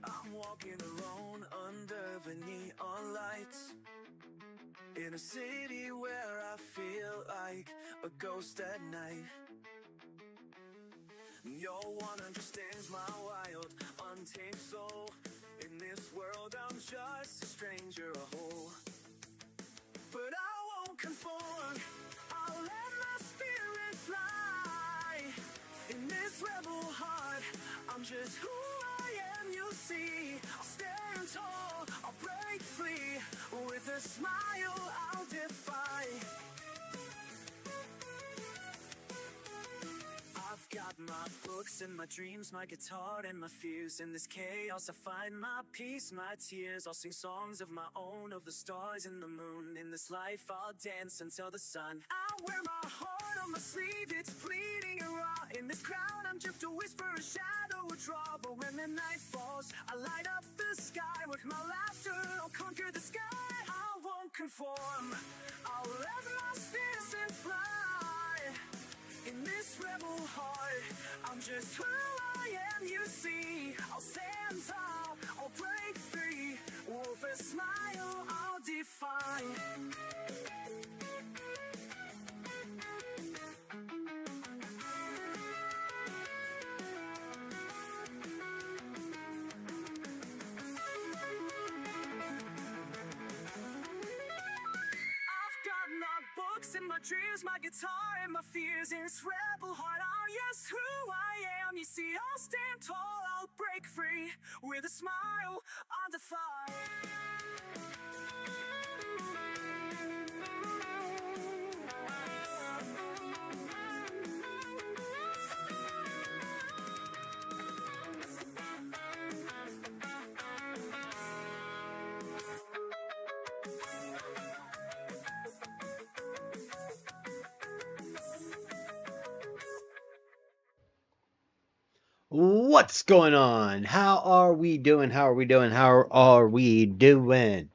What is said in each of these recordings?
I'm walking alone under the neon lights, in a city where I feel like a ghost at night. No one understands my wild, untamed soul. In this world I'm just a stranger, a hole. But I won't conform, I'll let my spirit fly. In this rebel heart, I'm just who I am, you'll see. I'll stand tall, I'll break free. With a smile I'll defy. I've got my books and my dreams, my guitar and my fears. In this chaos I find my peace, my tears. I'll sing songs of my own, of the stars and the moon. In this life I'll dance until the sun. I wear my heart on my sleeve, it's bleeding and raw. In this crowd I'm just a whisper, a shadow, a draw. But when the night falls, I light up the sky. With my laughter I'll conquer the sky. I won't conform, I'll let my spirit fly. In this rebel heart, I'm just who I am, you see. I'll stand tall, I'll break free. With a smile, I'll defy. Books and my dreams, my guitar and my fears. In this rebel heart, I'm yes who I am. You see, I'll stand tall, I'll break free. With a smile, I'll defy. What's going on? How are we doing? How are we doing? How are we doing?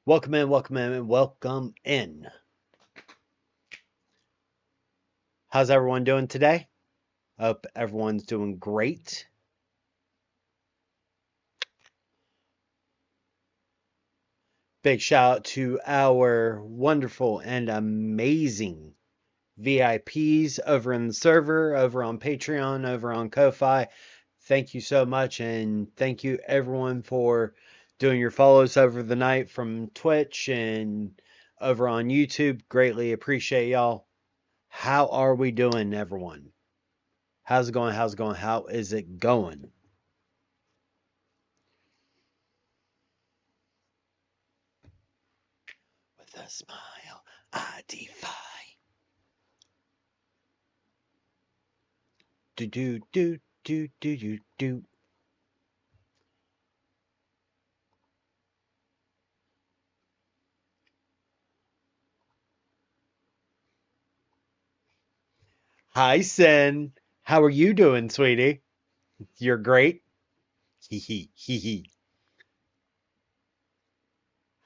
Welcome in, welcome in, welcome in. How's everyone doing today? Hope everyone's doing great. Big shout out to our wonderful and amazing VIPs over in the server, over on Patreon, over on Ko-Fi. Thank you so much, and thank you everyone for doing your follows over the night from Twitch and over on YouTube. Greatly appreciate y'all. How are we doing, everyone? How's it going? How's it going? How is it going? With a smile, I defy. Do do do do do do do. Hi, Sin. How are you doing, sweetie? You're great. Hee hee hee hee.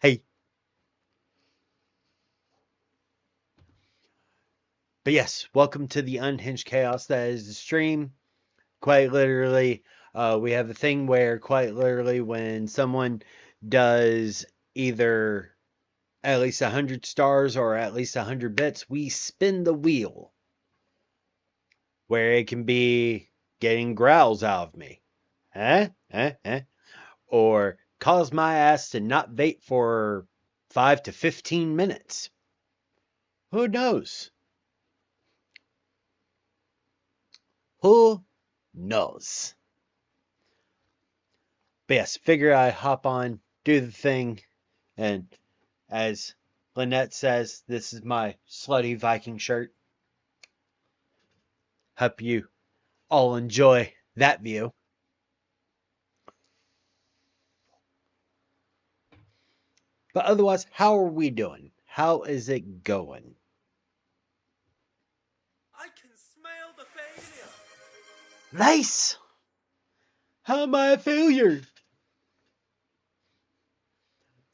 Hey. But yes, welcome to the Unhinged Chaos that is the stream. Quite literally, we have a thing where quite literally when someone does either at least 100 stars or at least 100 bits, we spin the wheel. Where it can be getting growls out of me. Or cause my ass to not vape for 5 to 15 minutes. Who knows? Who knows? But yes, figure I hop on, do the thing, and as Lynette says, this is my slutty Viking shirt. Hope you all enjoy that view. But otherwise, how are we doing? How is it going? I can smell the failure. Nice! How am I a failure?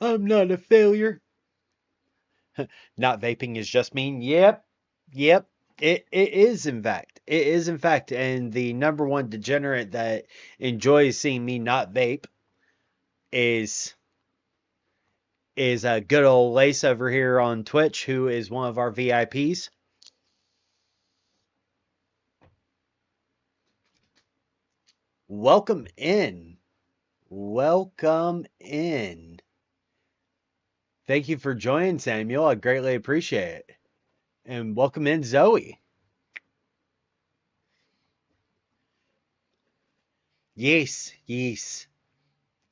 I'm not a failure. Not vaping is just mean. Yep. Yep. It is in fact. It is in fact. And the number one degenerate that enjoys seeing me not vape is a good old Lace over here on Twitch, who is one of our VIPs. Welcome in. Welcome in. Thank you for joining, Samuel. I greatly appreciate it. And welcome in, Zoe. Yes, yes.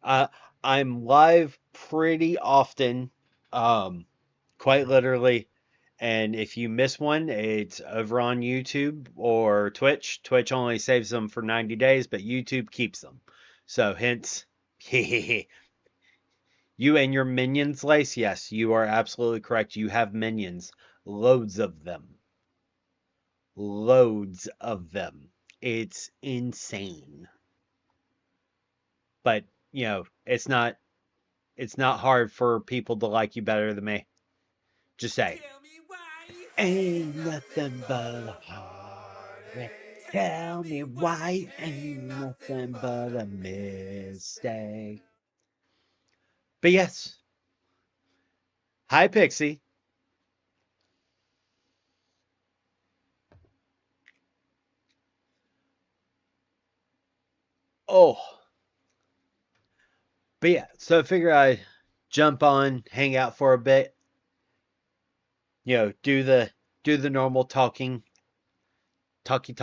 Uh, I'm live pretty often, um, quite literally. And if you miss one, it's over on YouTube or Twitch. Twitch only saves them for 90 days, but YouTube keeps them. So hence, you and your minions, Lace, yes, you are absolutely correct. You have minions. Loads of them. Loads of them. It's insane. But, it's not hard for people to like you better than me. Just say, ain't nothing but a heartache. Tell me why ain't nothing but a mistake. But yes, hi Pixie. Oh, but yeah, so I figure I jump on, hang out for a bit. Do the normal talking, talkie,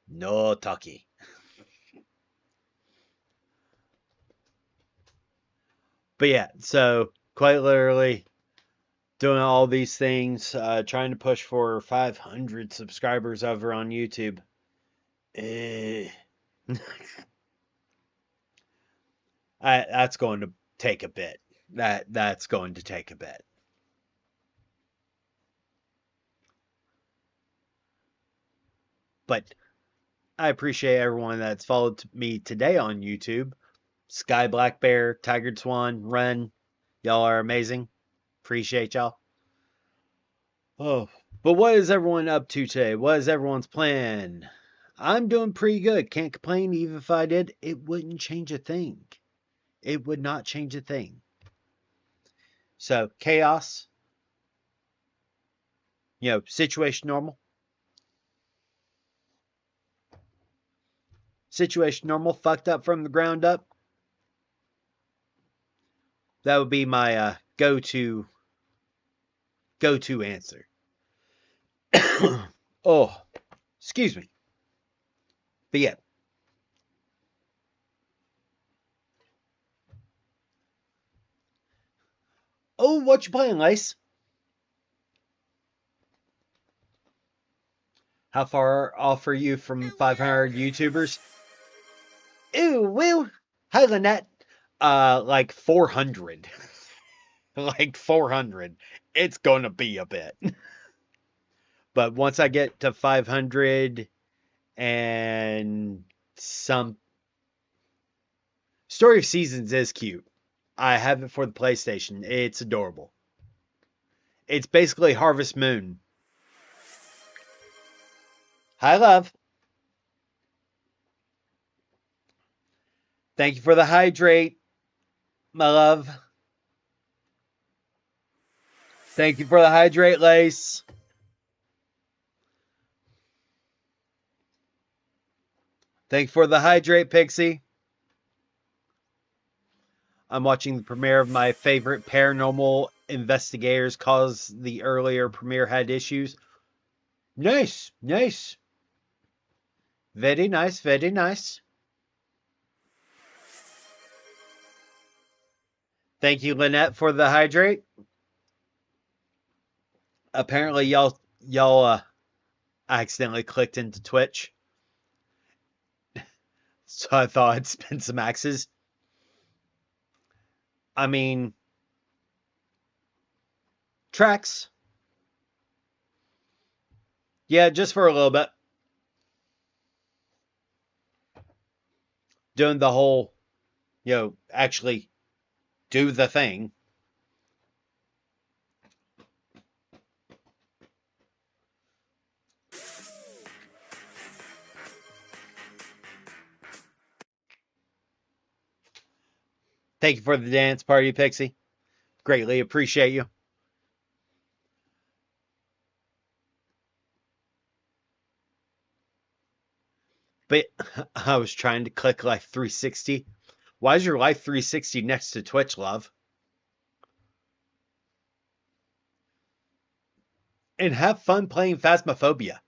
no talkie. But yeah, so quite literally doing all these things, trying to push for 500 subscribers over on YouTube. Eh, that's going to take a bit. That's going to take a bit. But I appreciate everyone that's followed me today on YouTube. Sky Black Bear, Tiger Swan, Ren, y'all are amazing. Appreciate y'all. Oh, but what is everyone up to today? What is everyone's plan? I'm doing pretty good. Can't complain. Even if I did, it wouldn't change a thing. It would not change a thing. So chaos, situation normal. Situation normal, fucked up from the ground up. That would be my go-to answer. Oh, excuse me. But yeah. Oh, what you playing, Lace? How far off are you from 500 YouTubers? Ew, woo. Hi, Lynette. Like 400. Like 400. It's gonna be a bit. But once I get to 500 and some, Story of Seasons is cute. I have it for the PlayStation. It's adorable. It's basically Harvest Moon. Hi, love. Thank you for the hydrate, my love. Thank you for the hydrate, Lace. Thank you for the hydrate, Pixie. I'm watching the premiere of my favorite paranormal investigators cause the earlier premiere had issues. Nice, nice. Very nice, very nice. Thank you, Lynette, for the hydrate. Apparently, y'all accidentally clicked into Twitch, so I thought I'd spend some axes. I mean, tracks. Yeah, just for a little bit. Doing the whole, actually do the thing. Thank you for the dance party, Pixie. Greatly appreciate you. But I was trying to click Life 360. Why is your Life 360 next to Twitch, love? And have fun playing Phasmophobia.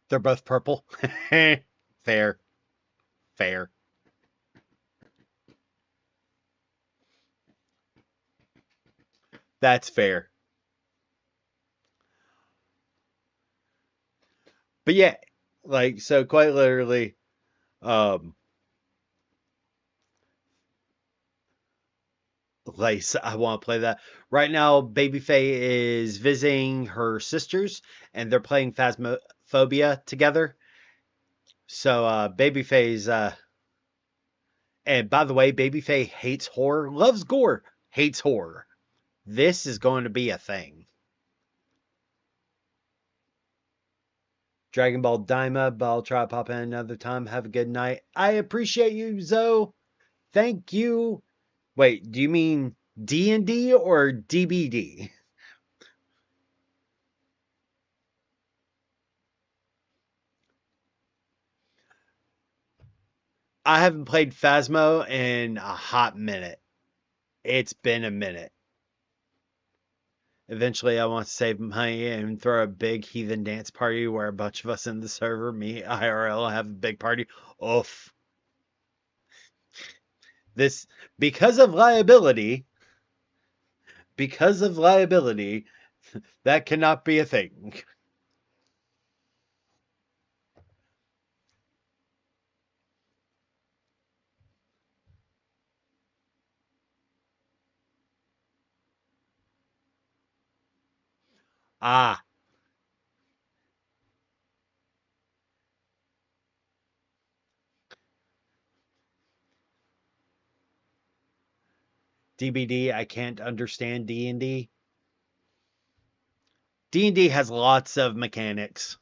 They're both purple. Fair. Fair. That's fair. But yeah, like, so quite literally, um, Lace, I want to play that. Right now, Babyface is visiting her sisters, and they're playing Phasmophobia together. So, Babyface, and by the way, Babyface hates horror, loves gore, hates horror. This is going to be a thing. Dragon Ball Daima, but I'll try to pop in another time. Have a good night. I appreciate you, Zoe. Thank you. Wait, do you mean D&D or DBD? I haven't played Phasmo in a hot minute. It's been a minute. Eventually, I want to save money and throw a big heathen dance party where a bunch of us in the server, me, IRL, have a big party. Oof. This, because of liability, that cannot be a thing. Ah, DBD, I can't understand D&D. D&D has lots of mechanics.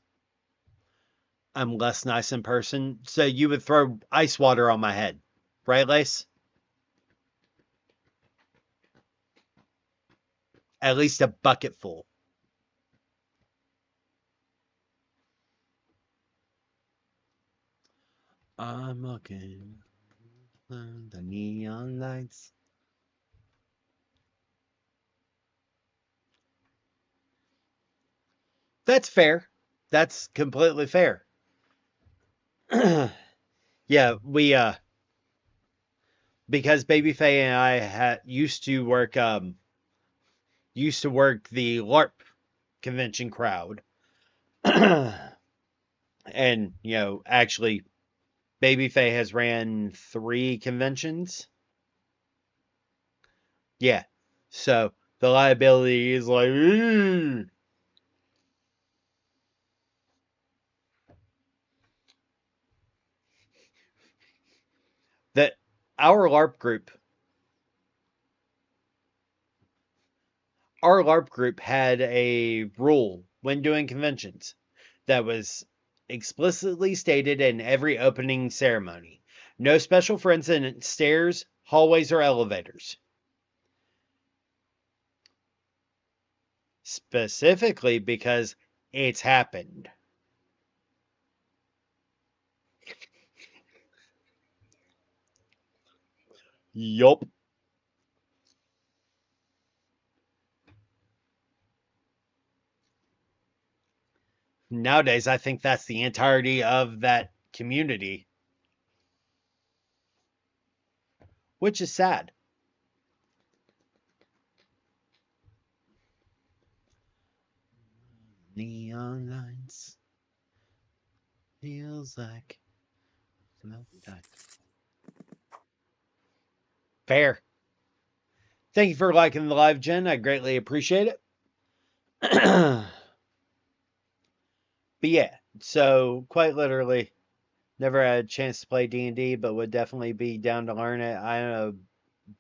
I'm less nice in person, so you would throw ice water on my head. Right, Lace? At least a bucket full. I'm looking at the neon lights. That's fair. That's completely fair. Yeah, we because Babyface and I used to work the LARP convention crowd. And, actually Babyface has ran 3 conventions. Yeah. So the liability is like that our LARP group our LARP group had a rule when doing conventions that was explicitly stated in every opening ceremony. No special friends in stairs, hallways, or elevators. Specifically because it's happened. Yup. Nowadays, I think that's the entirety of that community, which is sad. Neon lights feels like fair. Thank you for liking the live, Jen. I greatly appreciate it. But yeah, so quite literally, never had a chance to play D&D, but would definitely be down to learn it. I know a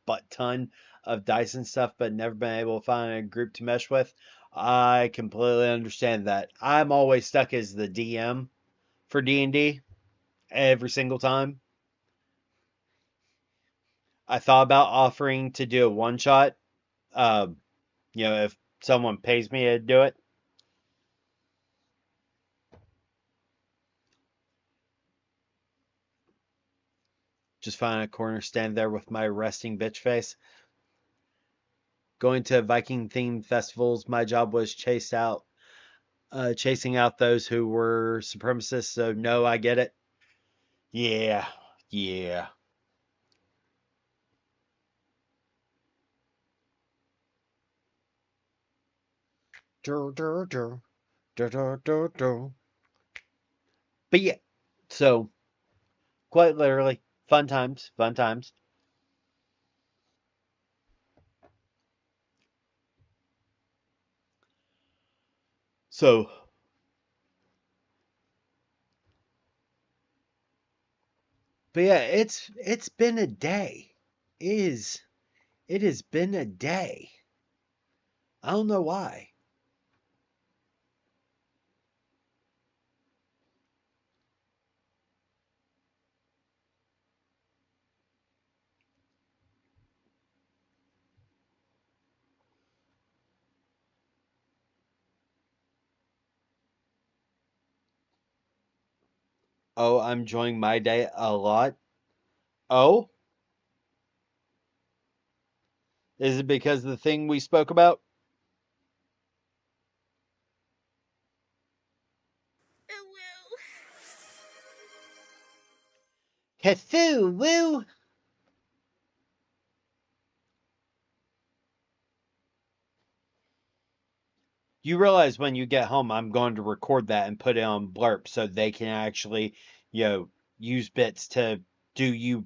butt ton of dice and stuff, but never been able to find a group to mesh with. I completely understand that. I'm always stuck as the DM for D&D every single time. I thought about offering to do a one shot. Um, if someone pays me to do it, just find a corner, stand there with my resting bitch face. Going to Viking themed festivals, my job was chasing out those who were supremacists. So no, I get it. Yeah, yeah. Dur, dur, dur, dur, dur, dur, dur. But yeah, so quite literally, fun times, fun times. So, but yeah, it's been a day. It has been a day. I don't know why. Oh, I'm enjoying my day a lot. Oh, is it because of the thing we spoke about? Cthulhu! You realize when you get home, I'm going to record that and put it on Blurp so they can actually, you know, use bits to do you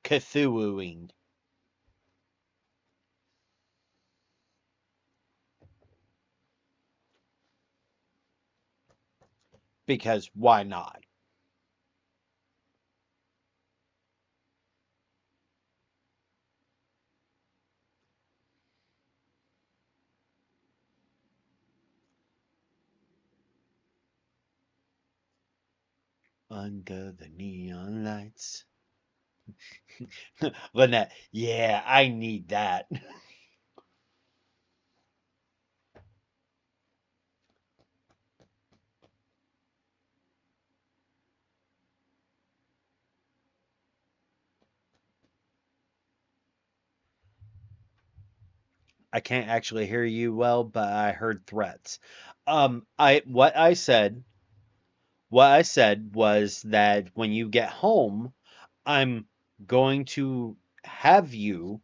Cthulhuing. Because why not? Under the neon lights. Lynette, yeah, I need that. I can't actually hear you well, but I heard threats. I what I said was that when you get home, I'm going to have you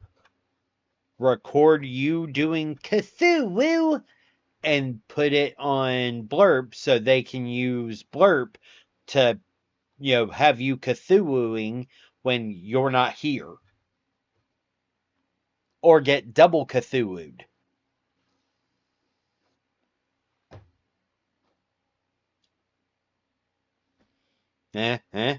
record you doing Cthulhu and put it on Blurp so they can use Blurp to, have you Cthulhuing when you're not here or get double Cthulhued. Eh, eh.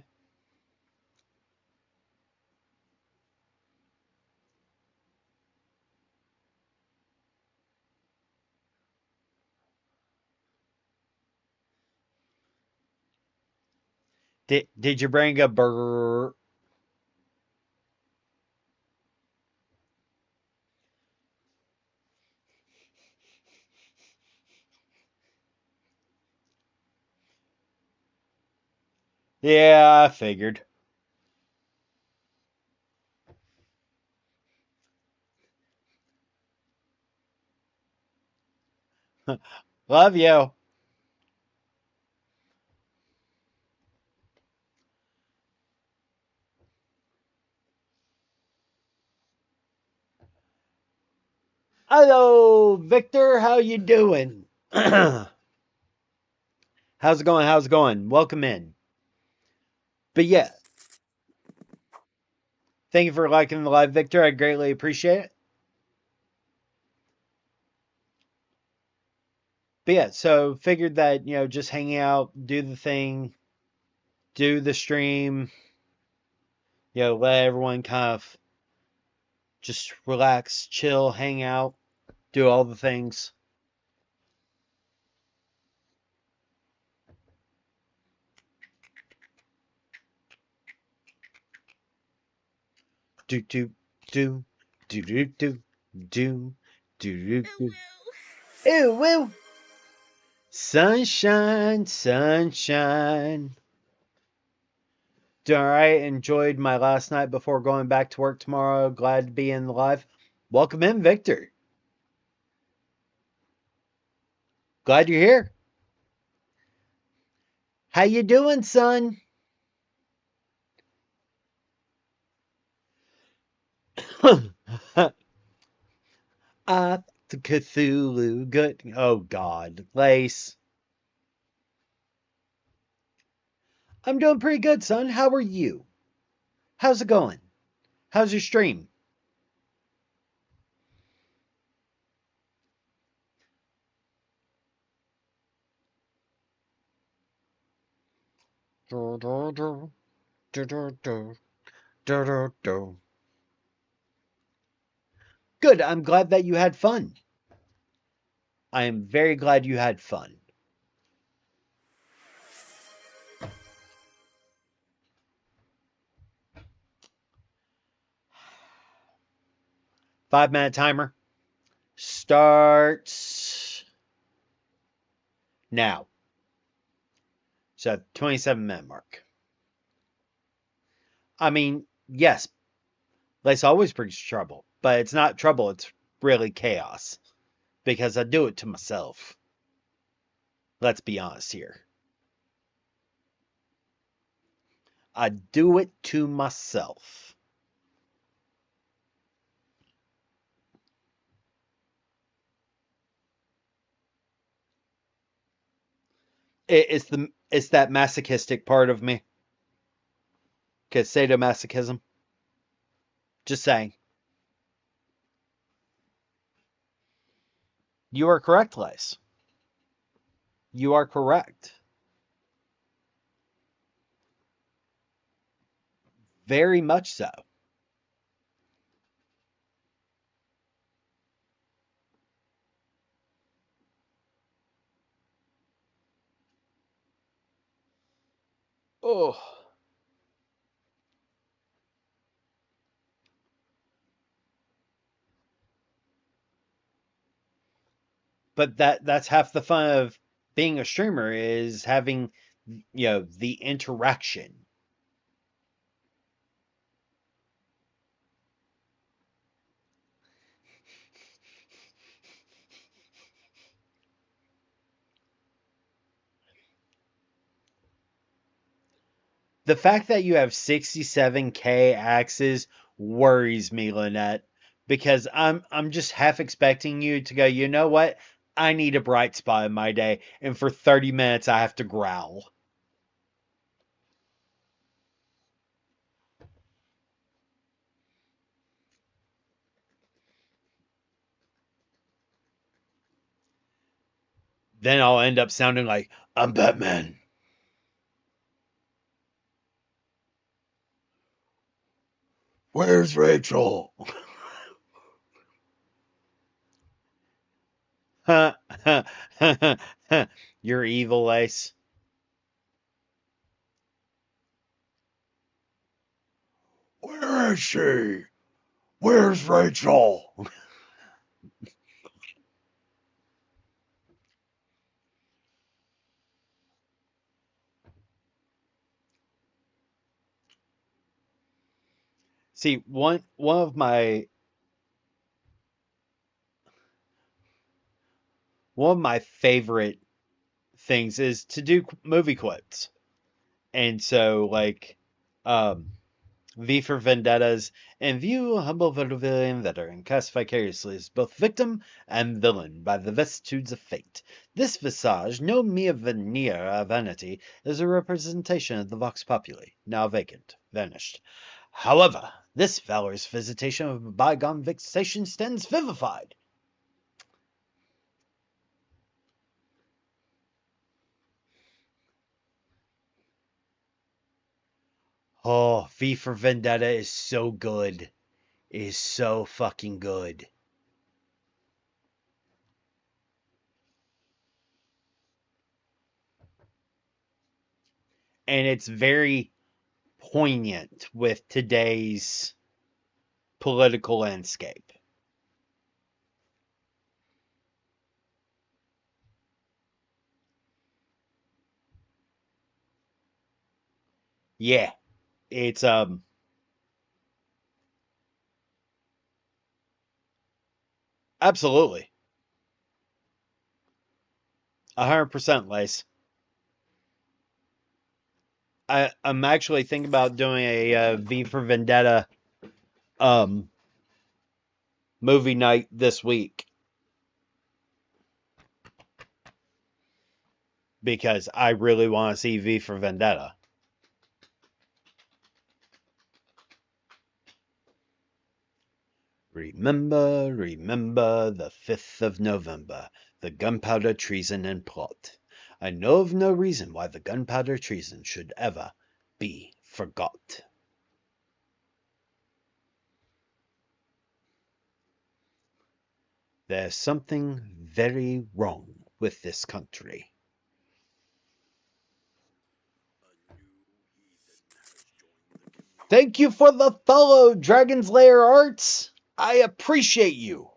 Did you bring a burger? Yeah, I figured. Love you. Hello, Victor. How you doing? How's it going? How's it going? Welcome in. But yeah, thank you for liking the live, Victor. I greatly appreciate it. But yeah, so figured that, just hanging out, do the thing, do the stream, let everyone kind of just relax, chill, hang out, do all the things. Do do do do do do do do do. Ew, woo. Sunshine, sunshine. All right, enjoyed my last night before going back to work tomorrow. Glad to be in the live. Welcome in, Victor. Glad you're here. How you doing, son? The Cthulhu. Good. Oh, God. Lace. I'm doing pretty good, son. How are you? How's it going? How's your stream? Good. I'm glad that you had fun. I am very glad you had fun. Five-minute timer starts now. So 27-minute mark. I mean, yes, Lace always brings trouble, but it's not trouble, it's really chaos. Because I do it to myself. Let's be honest here. I do it to myself. It's that masochistic part of me. Okay, sadomasochism. Just saying. You are correct, Lace. You are correct. Very much so. Oh. But that's half the fun of being a streamer is having the interaction. The fact that you have 67K axes worries me, Lynette, because I'm just half expecting you to go, you know what? I need a bright spot in my day, and for 30 minutes I have to growl. Then I'll end up sounding like I'm Batman. Where's Rachel? You're evil, Ace. Where is she? Where's Rachel? See, one of my favorite things is to do movie quotes. And so, like, um, V for Vendettas, and view a humble vaudevillian veteran cast vicariously as both victim and villain by the vicissitudes of fate. This visage, no mere veneer of vanity, is a representation of the vox populi, now vacant, vanished. However, this valorous visitation of a bygone vexation stands vivified. Oh, V for Vendetta is so good. It is so fucking good. And it's very poignant with today's political landscape. Yeah, it's absolutely 100% Lace. I'm actually thinking about doing a V for Vendetta um movie night this week because I really want to see V for Vendetta. Remember, remember the 5th of November, the gunpowder treason and plot. I know of no reason why the gunpowder treason should ever be forgot. There's something very wrong with this country. Thank you for the follow, Dragon's Lair Arts. I appreciate you.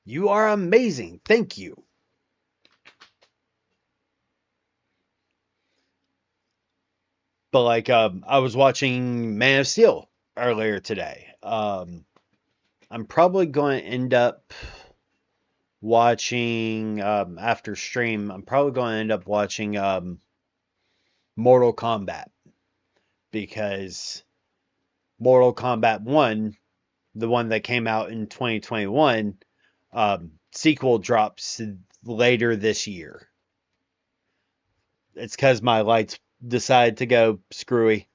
You are amazing. Thank you. But like, I was watching Man of Steel earlier today. I'm probably going to end up watching after stream. I'm probably going to end up watching Mortal Kombat because Mortal Kombat 1, the one that came out in 2021, sequel drops later this year. It's because my lights decided to go screwy.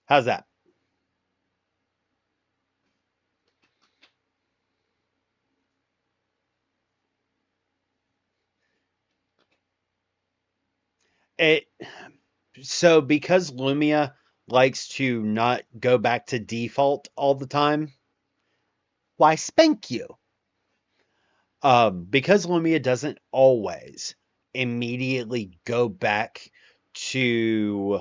How's that? It so because Lumia likes to not go back to default all the time, why spank you? Because Lumia doesn't always immediately go back to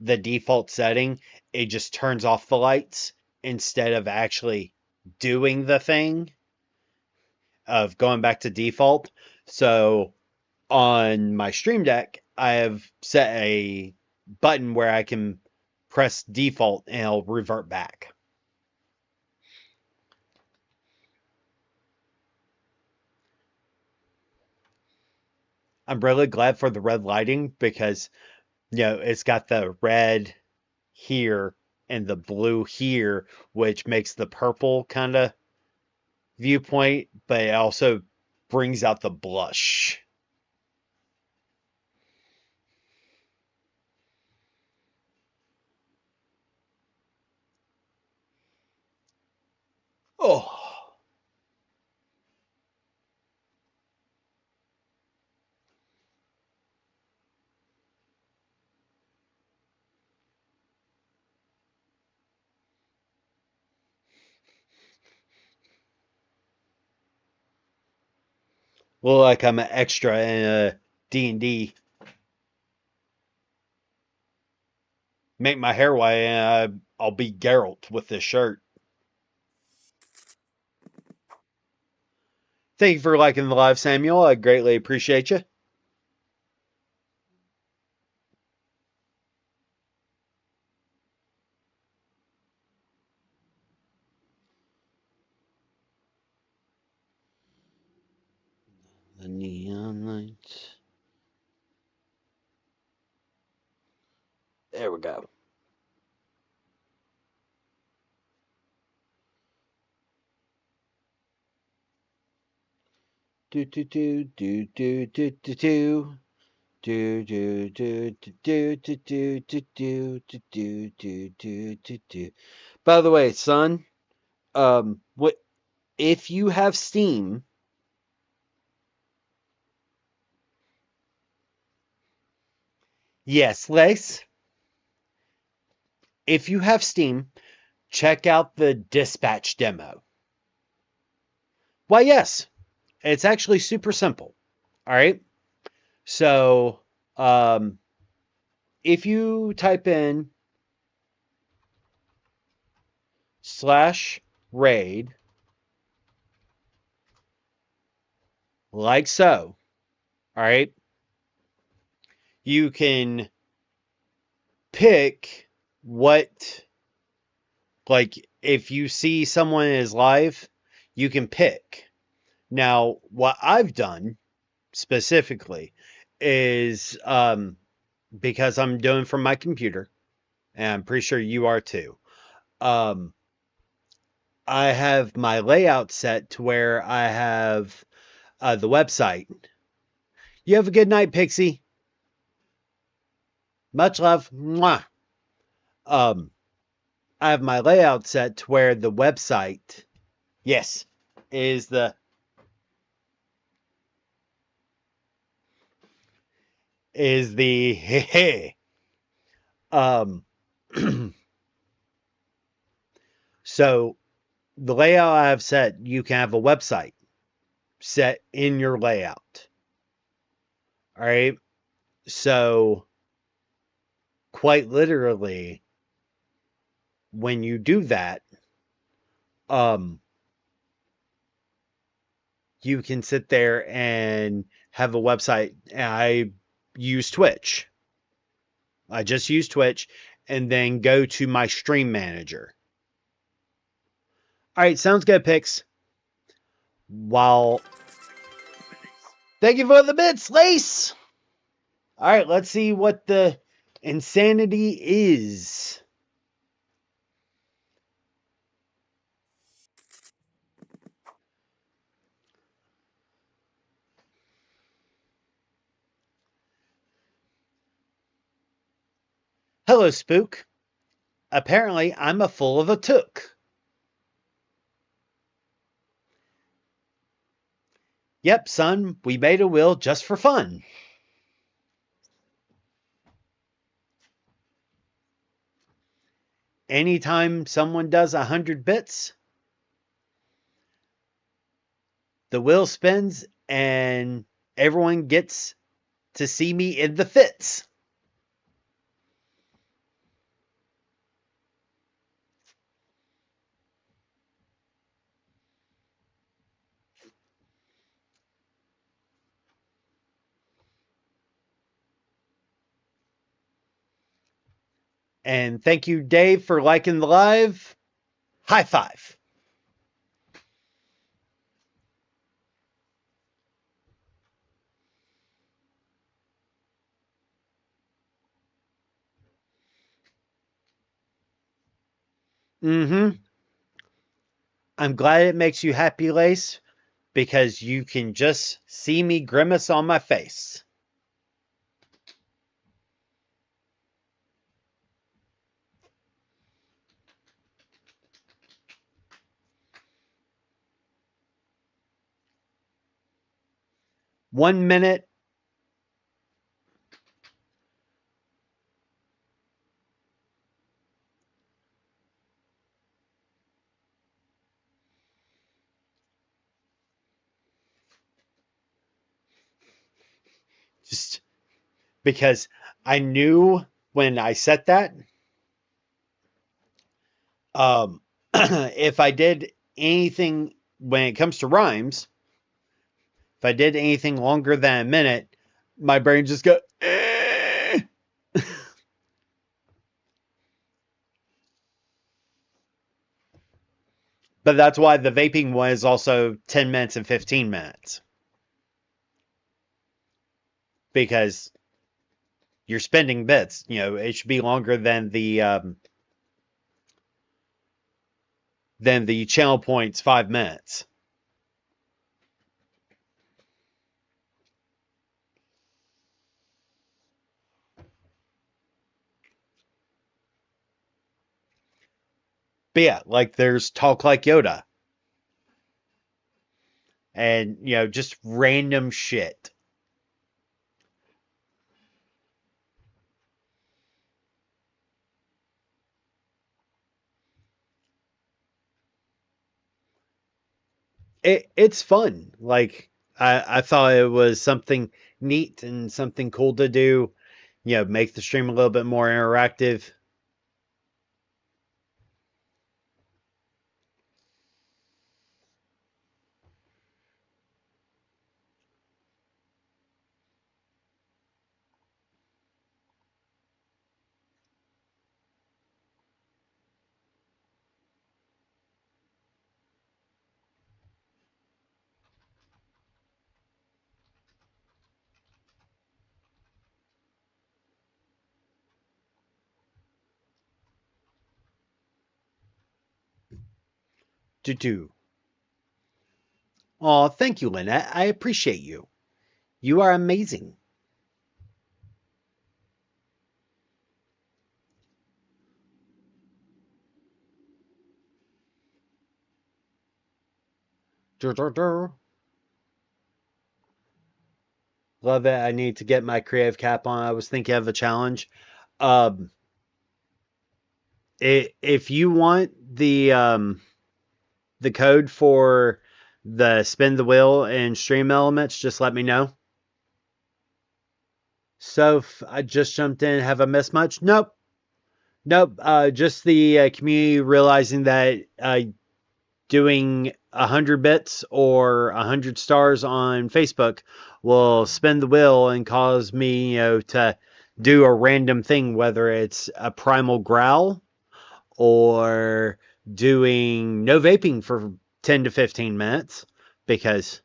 the default setting, it just turns off the lights instead of actually doing the thing of going back to default. So on my Stream Deck, I have set a button where I can press default and it'll revert back. I'm really glad for the red lighting because, it's got the red here and the blue here, which makes the purple kind of viewpoint, but it also brings out the blush. Oh, look like I'm an extra in a D&D. Make my hair white and I'll be Geralt with this shirt. Thank you for liking the live, Samuel. I greatly appreciate you. The neon lights. There we go. Do do do do do do do do. Do do do do do do do do do do do do do do. By the way, son, What if you have Steam? Yes, Lace. If you have Steam, check out the dispatch demo. Why, yes, it's actually super simple. All right. So, um, if you type in slash raid, like so, all right, you can pick what, like, if you see someone is live, you can pick. Now, what I've done specifically is because I'm doing from my computer, and I'm pretty sure you are too. Um, I have my layout set to where I have the website. You have a good night, Pixie. Much love. Mwah. Um, I have my layout set to where the website, yes, is the hey. Um, so the layout I have set, you can have a website set in your layout. All right. So quite literally, when you do that, um, you can sit there and have a website. I use Twitch. I just use Twitch and then go to my stream manager. All right, sounds good, Pix. While thank you for the bits, Lace. All right, let's see what the insanity is. Hello, Spook. Apparently, I'm a fool of a took. Yep, son, we made a will just for fun. Anytime someone does 100 bits, the wheel spins and everyone gets to see me in the fits. And thank you, Dave, for liking the live. High five. Mm-hmm. I'm glad it makes you happy, Lace, because you can just see me grimace on my face. One minute. Just because I knew when I set that, if I did anything when it comes to rhymes, if I did anything longer than a minute, my brain just go. Eh. But that's why the vaping one is also 10 minutes and 15 minutes. Because you're spending bits. You know, it should be longer than the channel points 5 minutes. But yeah, like there's Talk Like Yoda and, just random shit. It's fun. Like I thought it was something neat and something cool to do. Make the stream a little bit more interactive. To do. Oh, thank you, Lynette. I appreciate you. You are amazing. Dur, dur, dur. Love it. I need to get my creative cap on. I was thinking of a challenge. Um, if you want the code for the spin the wheel and stream elements, just let me know. So I just jumped in. Have I missed much? Nope. Nope. Just the community realizing that doing 100 bits or 100 stars on Facebook will spin the wheel and cause me, to do a random thing, whether it's a primal growl or doing no vaping for 10 to 15 minutes, because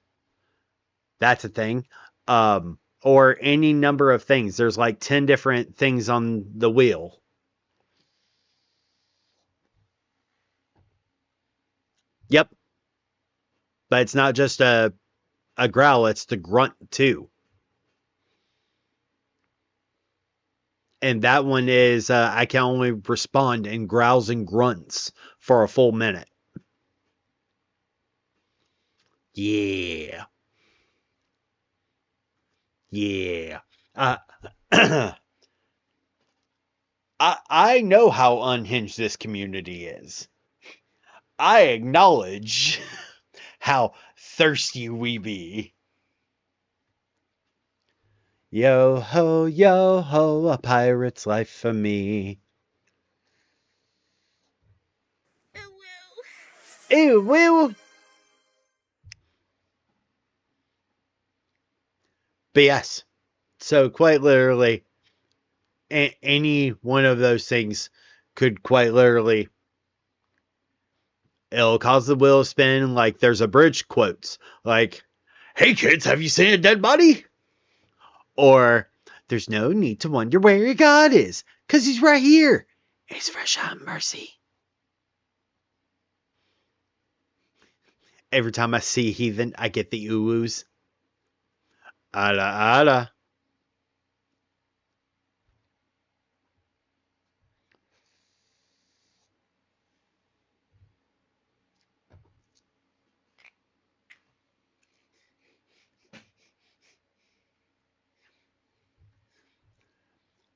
that's a thing. Or any number of things. There's like 10 different things on the wheel. Yep. But it's not just a growl, it's the grunt too. And that one is I can only respond in growls and grunts for a full minute. Yeah. Yeah. Uh, I know how unhinged this community is. I acknowledge how thirsty we be. Yo ho, a pirate's life for me. Ew, woo. But yes, so quite literally, any one of those things could quite literally, it'll cause the wheel to spin. Like there's a bridge quotes like, "Hey kids, have you seen a dead body?" Or "There's no need to wonder where your God is, 'cause he's right here. It's fresh on mercy." Every time I see heathen, I get the oohs. Ala ala.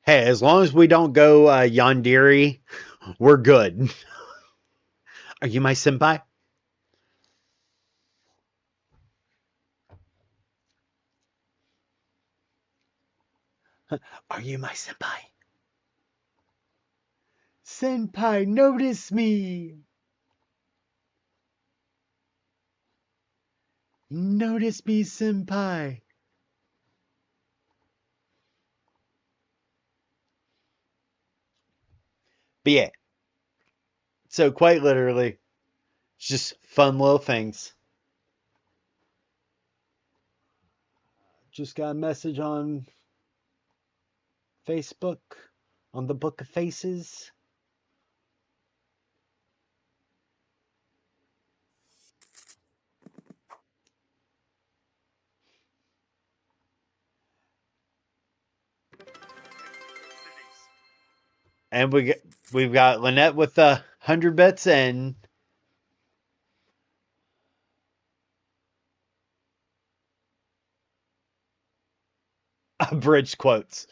Hey, as long as we don't go Yandere, we're good. Are you my senpai? Are you my senpai? Senpai, notice me. Notice me, senpai. But yeah, so quite literally, it's just fun little things. Just got a message on Facebook on the Book of Faces. And we've got Lynette with the 100 bits and abridged quotes.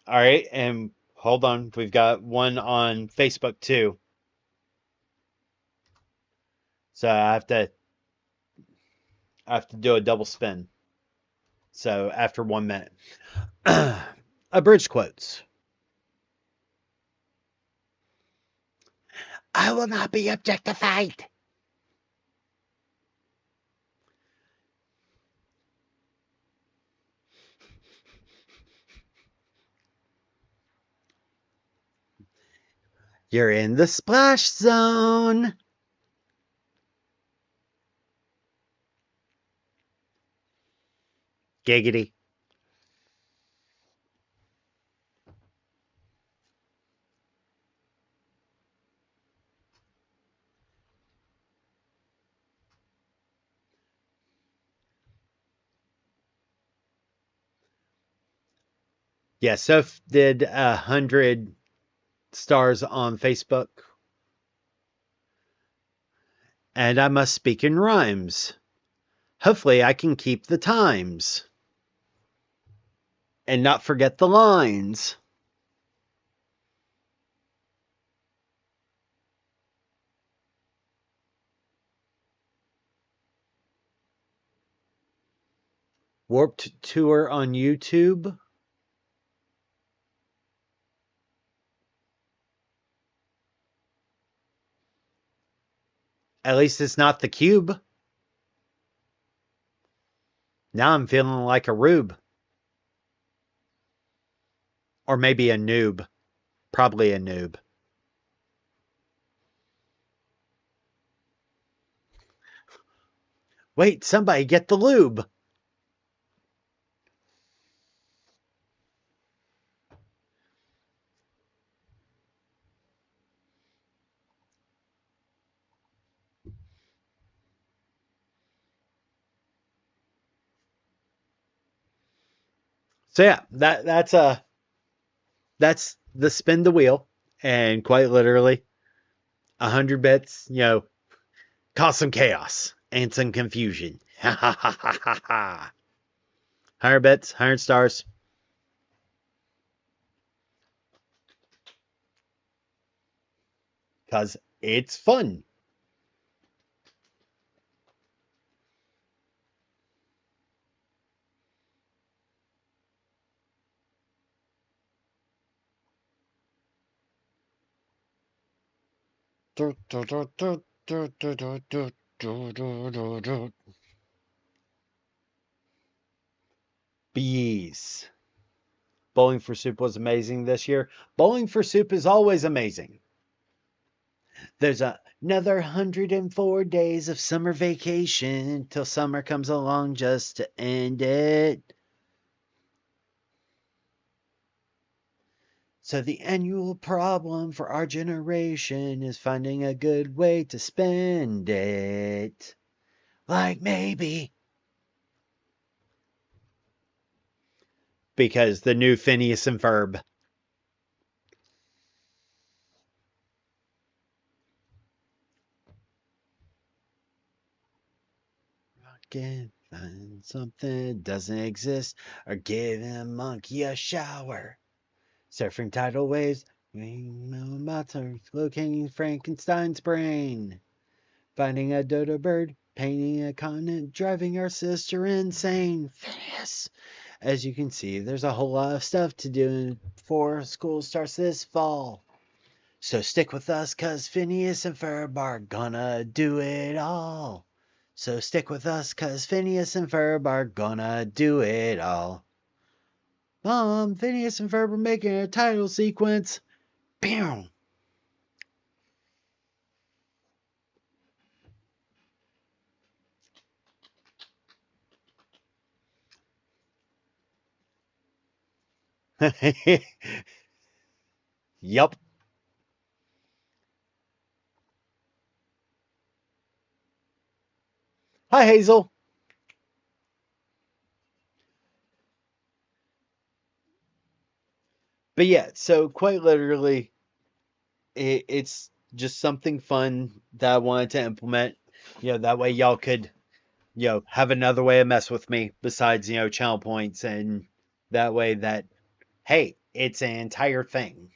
All right, and hold on, we've got one on Facebook too. So I have to do a double spin. So after 1 minute. Abridged quotes. I will not be objectified. You're in the splash zone. Giggity. Yeah, Soph did 100 stars on Facebook. And I must speak in rhymes. Hopefully I can keep the times. And not forget the lines. Warped Tour on YouTube. At least it's not the cube. Now I'm feeling like a rube. Or maybe a noob. Probably a noob. Wait, somebody get the lube. So yeah, that's the spin the wheel, and quite literally, 100 bits, cause some chaos and some confusion. Ha ha ha ha ha ha. 100 bits, 100 stars. Cause it's fun. Bees. Bowling for Soup was amazing this year. Bowling for Soup is always amazing. There's another 104 days of summer vacation till summer comes along just to end it. So the annual problem for our generation is finding a good way to spend it. Like maybe. Because the new Phineas and Ferb. Can find something doesn't exist, or giving a monkey a shower. Surfing tidal waves, locating Frankenstein's brain. Finding a dodo bird, painting a continent, driving our sister insane. Phineas! As you can see, there's a whole lot of stuff to do before school starts this fall. So stick with us, cause Phineas and Ferb are gonna do it all. So stick with us, cause Phineas and Ferb are gonna do it all. Mom, Phineas and Ferb are making a title sequence. Bam! Yup. Hi, Hazel. But yeah, so quite literally, it's Just something fun that I wanted to implement. That way y'all could, have another way to mess with me besides, channel points, and that way that, hey, it's an entire thing.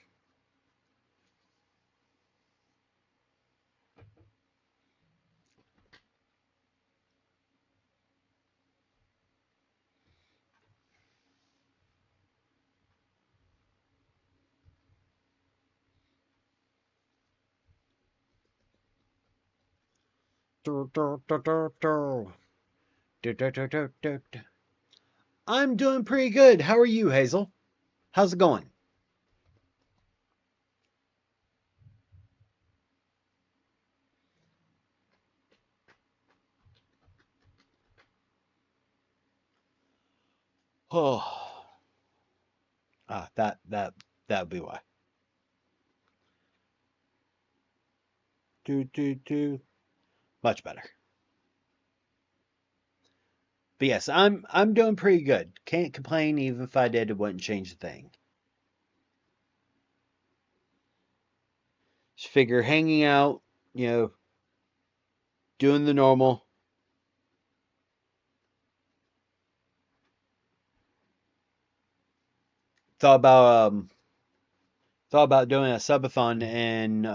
I'm doing pretty good. How are you, Hazel? How's it going? Oh, that'd be why. Do. Much better. But yes, I'm doing pretty good. Can't complain. Even if I did, it wouldn't change a thing. Just figure hanging out, you know, doing the normal. Thought about um thought about doing a subathon in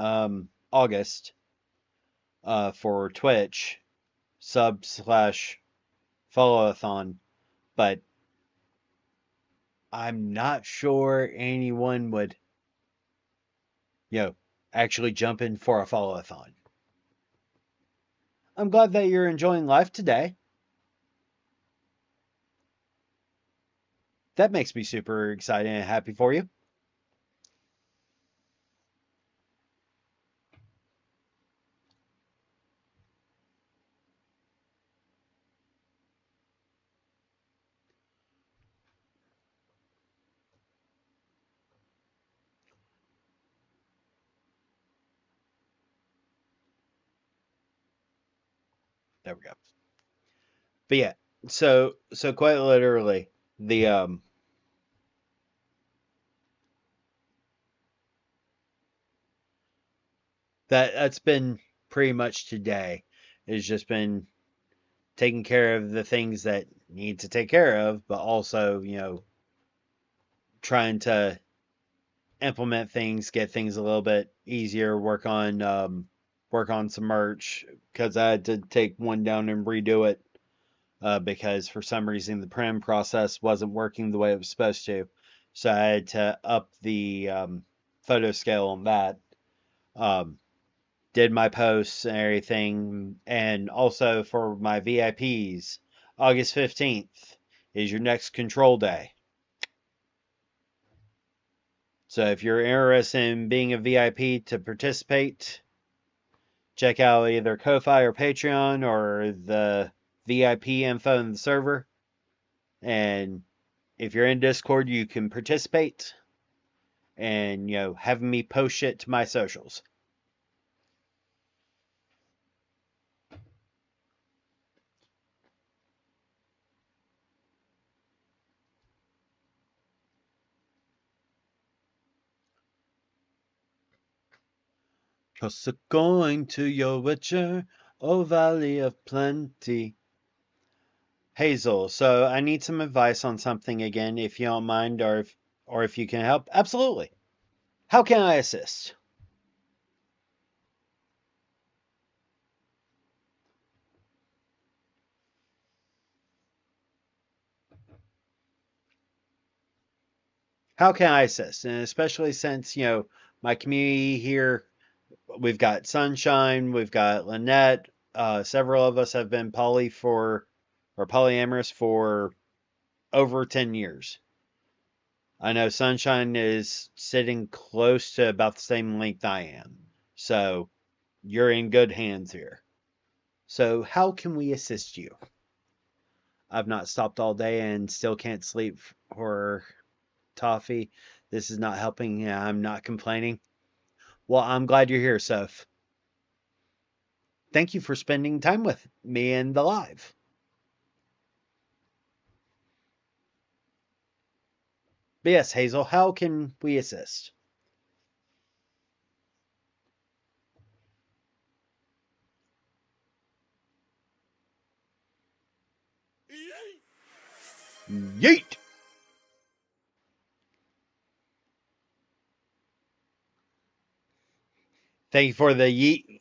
August for Twitch, sub/followathon, but I'm not sure anyone would, you know, actually jump in for a followathon. I'm glad that you're enjoying life today. That makes me super excited and happy for you. There we go. But yeah, so quite literally, the that's been pretty much today. It's just been taking care of the things that need to take care of, but also, trying to implement things, get things a little bit easier, work on some merch because I had to take one down and redo it because for some reason the print process wasn't working the way it was supposed to. So I had to up the photo scale on that. Um, did my posts and everything, and also for my VIPs, August 15th is your next control day. So if you're interested in being a VIP to participate, check out either Ko-Fi or Patreon or the VIP info in the server. And if you're in Discord, you can participate and, have me post it to my socials. Toss a coin to your witcher, O Valley of Plenty. Hazel, so I need some advice on something again, if you don't mind, or if you can help. Absolutely. How can I assist? How can I assist? And especially since, my community here, we've got Sunshine, we've got Lynette, several of us have been polyamorous for over 10 years. I know Sunshine is sitting close to about the same length I am. So you're in good hands here. So how can we assist you? I've not stopped all day and still can't sleep for toffee. This is not helping. Yeah, I'm not complaining. Well, I'm glad you're here, Soph. Thank you for spending time with me in the live. But yes, Hazel, how can we assist? Yeet! Thank you for the yeet.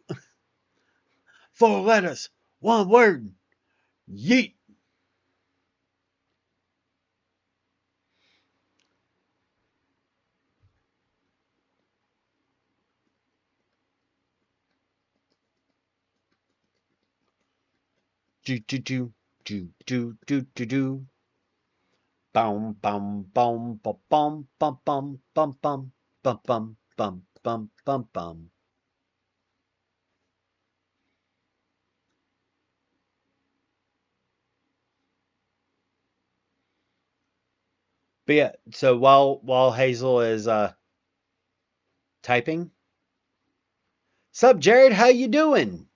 4 letters, 1 word. Yeet! Do do do do do do do do. Bum bum bum bum bum bum bum bum bum bum bum bum bum bum bum. But yeah, so while Hazel is typing, sup Jared, how you doing?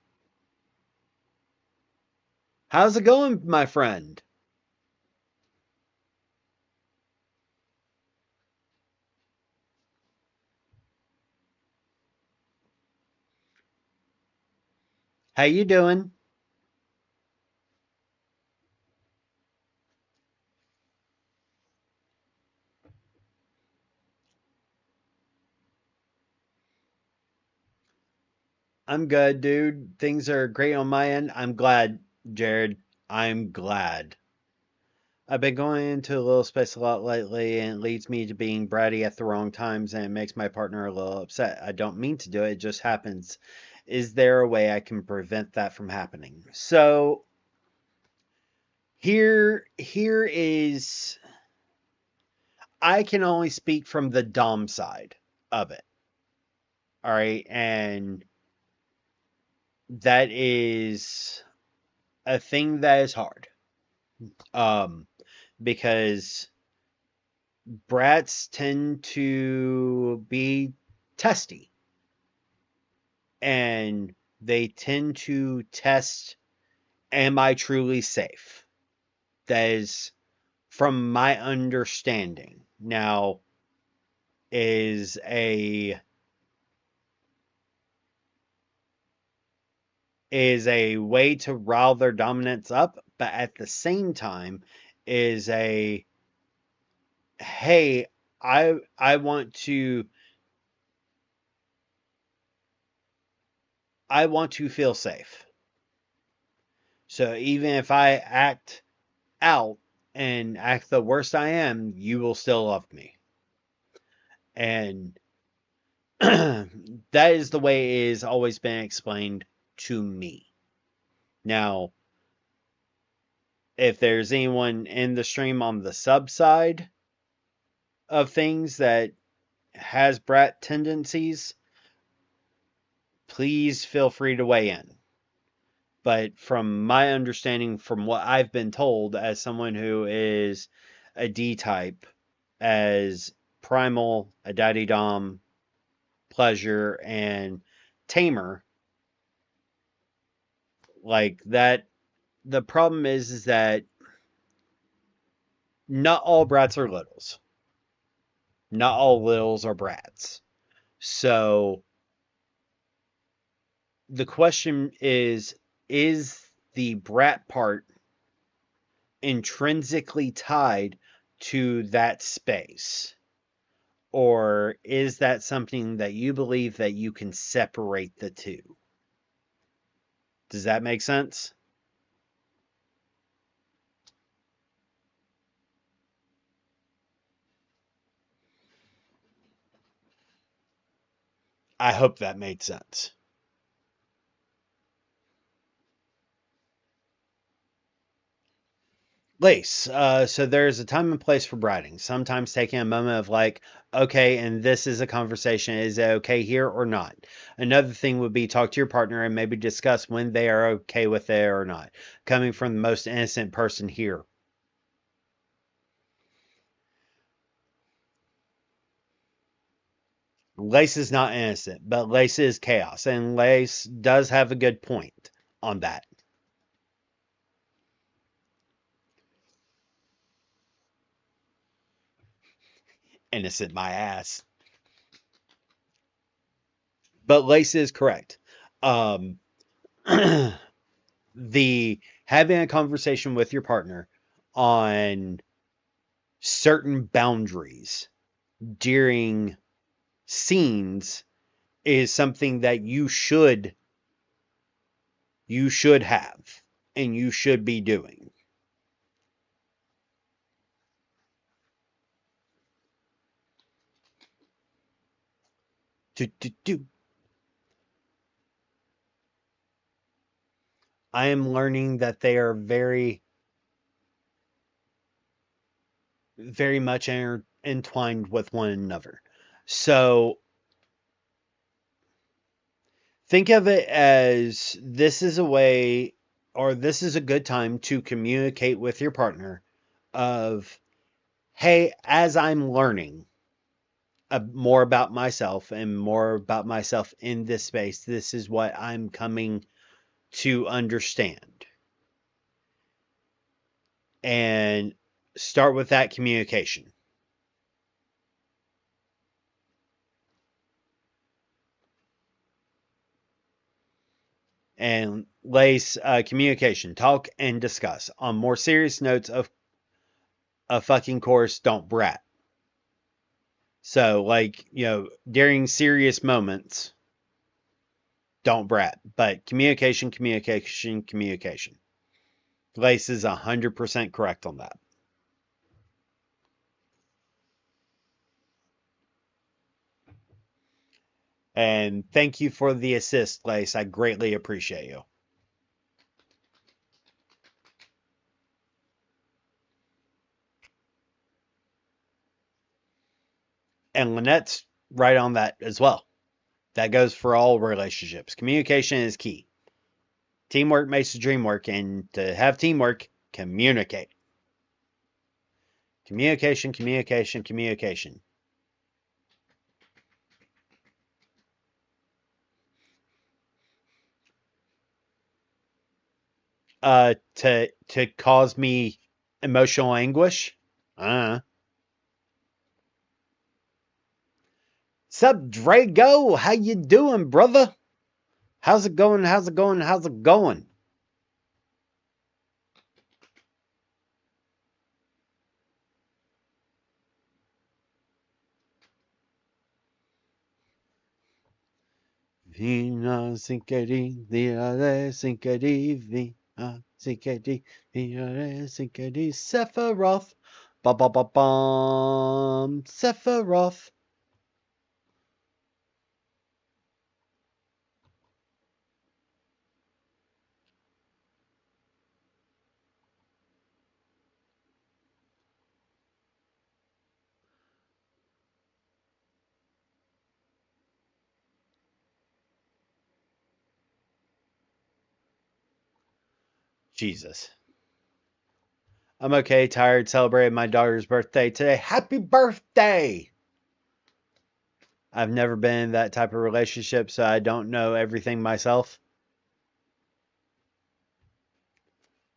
How's it going, my friend? How you doing? I'm good, dude. Things are great on my end. I'm glad, Jared. I'm glad. I've been going into a little space a lot lately, and it leads me to being bratty at the wrong times, and it makes my partner a little upset. I don't mean to do it, it just happens. Is there a way I can prevent that from happening? So here is I can only speak from the Dom side of it. All right, and that is a thing that is hard. Um, because brats tend to be testy and they tend to test, am I truly safe? That is from my understanding. Now, is a way to rile their dominance up, but at the same time is a hey, I want to feel safe. So even if I act out and act the worst I am, you will still love me. And that is the way it has always been explained to me. Now, if there's anyone in the stream on the sub side of things that has brat tendencies, please feel free to weigh in. But from my understanding, from what I've been told as someone who is a D type, as primal, a daddy dom, pleasure, and tamer, like that, the problem is that not all brats are littles. Not all littles are brats. So the question is the brat part intrinsically tied to that space? Or is that something that you believe that you can separate the two? Does that make sense? I hope that made sense. Lace. So there's a time and place for briding. Sometimes taking a moment of like, okay, and this is a conversation. Is it okay here or not? Another thing would be talk to your partner and maybe discuss when they are okay with it or not. Coming from the most innocent person here. Lace is not innocent, but Lace is chaos, and Lace does have a good point on that. Innocent my ass. But Lace is correct. Um, the having a conversation with your partner on certain boundaries during scenes is something that you should have and you should be doing. I am learning that they are very, very much entwined with one another. So think of it as this is a way, or this is a good time to communicate with your partner of, hey, as I'm learning more about myself and more about myself in this space, this is what I'm coming to understand. And start with that communication. And lace communication, talk and discuss. On more serious notes of a fucking course, don't brat. So, like, during serious moments, don't brat. But communication, communication, communication. Lace is 100% correct on that. And thank you for the assist, Lace. I greatly appreciate you. And Lynette's right on that as well. That goes for all relationships. Communication is key. Teamwork makes the dream work, and to have teamwork, communicate. Communication, communication, communication. To cause me emotional anguish. Sup, Drago? How you doing, brother? How's it going? How's it going? How's it going? Vina sinkeri, diare sinkeri, vina sinkeri, diare sinkeri, Sephiroth. Ba ba ba bum, Sephiroth. Jesus. I'm okay, tired, celebrating my daughter's birthday today. Happy birthday! I've never been in that type of relationship, so I don't know everything myself.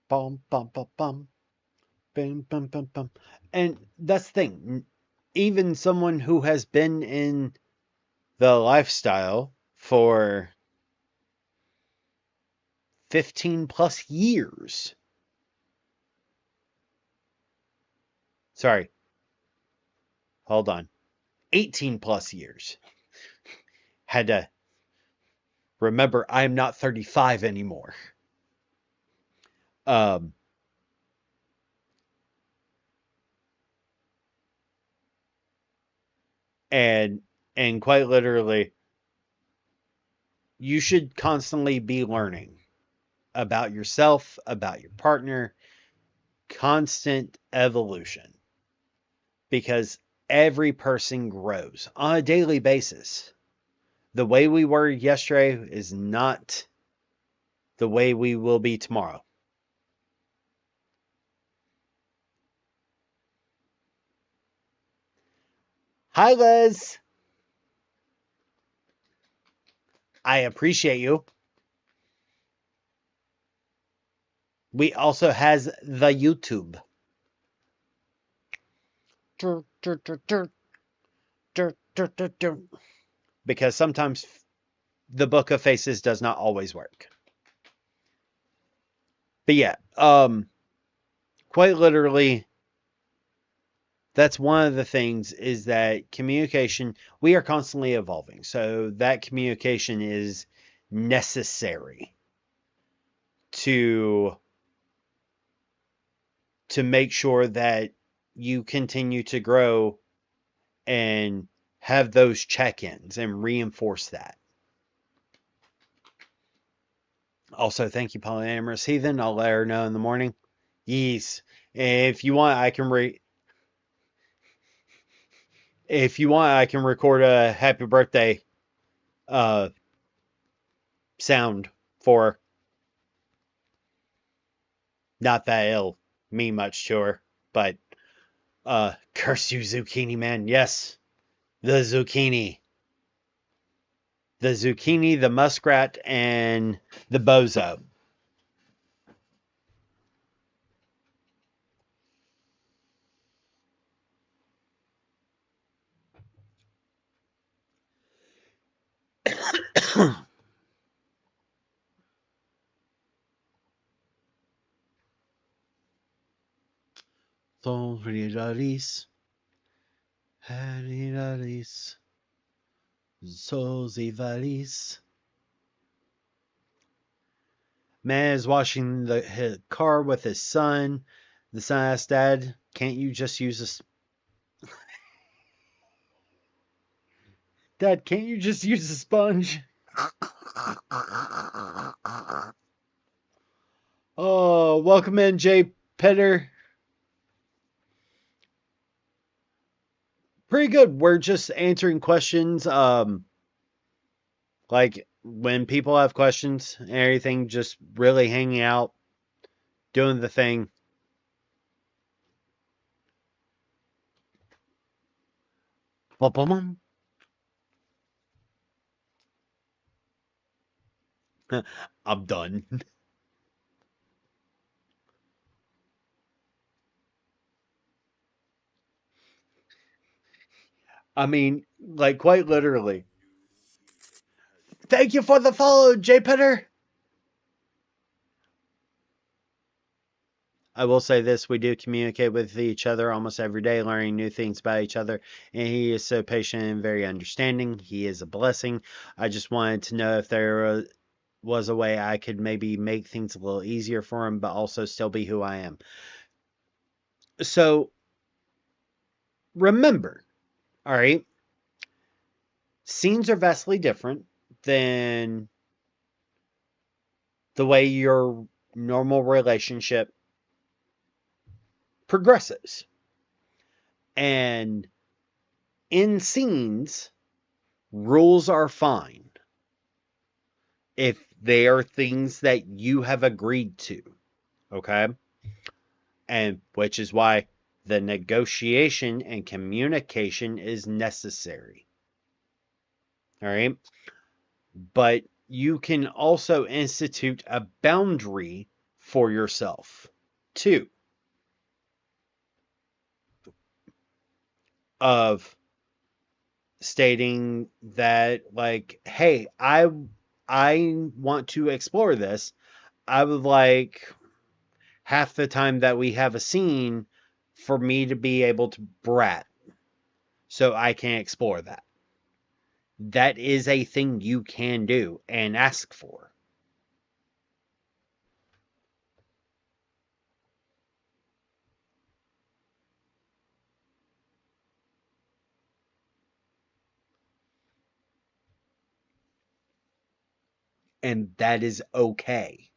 Bum, bum, bum, bum. Bum, bum, bum, bum. And that's the thing. Even someone who has been in the lifestyle for 15 plus years. Sorry. Hold on. 18 plus years. Had to remember I'm not 35 anymore. Um, and quite literally, you should constantly be learning about yourself, about your partner, constant evolution. Because every person grows on a daily basis. The way we were yesterday is not the way we will be tomorrow. Hi, Liz. I appreciate you. We also has the YouTube. Because sometimes the Book of Faces does not always work. But yeah, quite literally, that's one of the things is that communication, we are constantly evolving. So that communication is necessary to make sure that you continue to grow and have those check-ins and reinforce that. Also, thank you, Polyamorous Heathen. I'll let her know in the morning. Yes. If you want, I can record a happy birthday uh sound for her. Not that it'll mean much to her, but curse you, zucchini man. Yes, the zucchini. The zucchini, the muskrat, and the bozo. Solidarities, Haridaris, Sozivalis. Man is washing his car with his son. The son asks, Dad, can't you just use a Dad, can't you just use a sponge? Oh, welcome in, Jay Petter. Pretty good. We're just answering questions. Like when people have questions and everything, just really hanging out, doing the thing. I'm done. I mean, like quite literally. Thank you for the follow, Jay Petter. I will say this, we do communicate with each other almost every day, learning new things about each other, and he is so patient and very understanding. He is a blessing. I just wanted to know if there was a way I could maybe make things a little easier for him, but also still be who I am. So remember, all right, scenes are vastly different than the way your normal relationship progresses. And in scenes, rules are fine if they are things that you have agreed to. Okay? And which is why the negotiation and communication is necessary. All right? But you can also institute a boundary for yourself too of stating that like, hey, I want to explore this. I would like half the time that we have a scene for me to be able to brat so I can explore that. That is a thing you can do and ask for. And that is okay.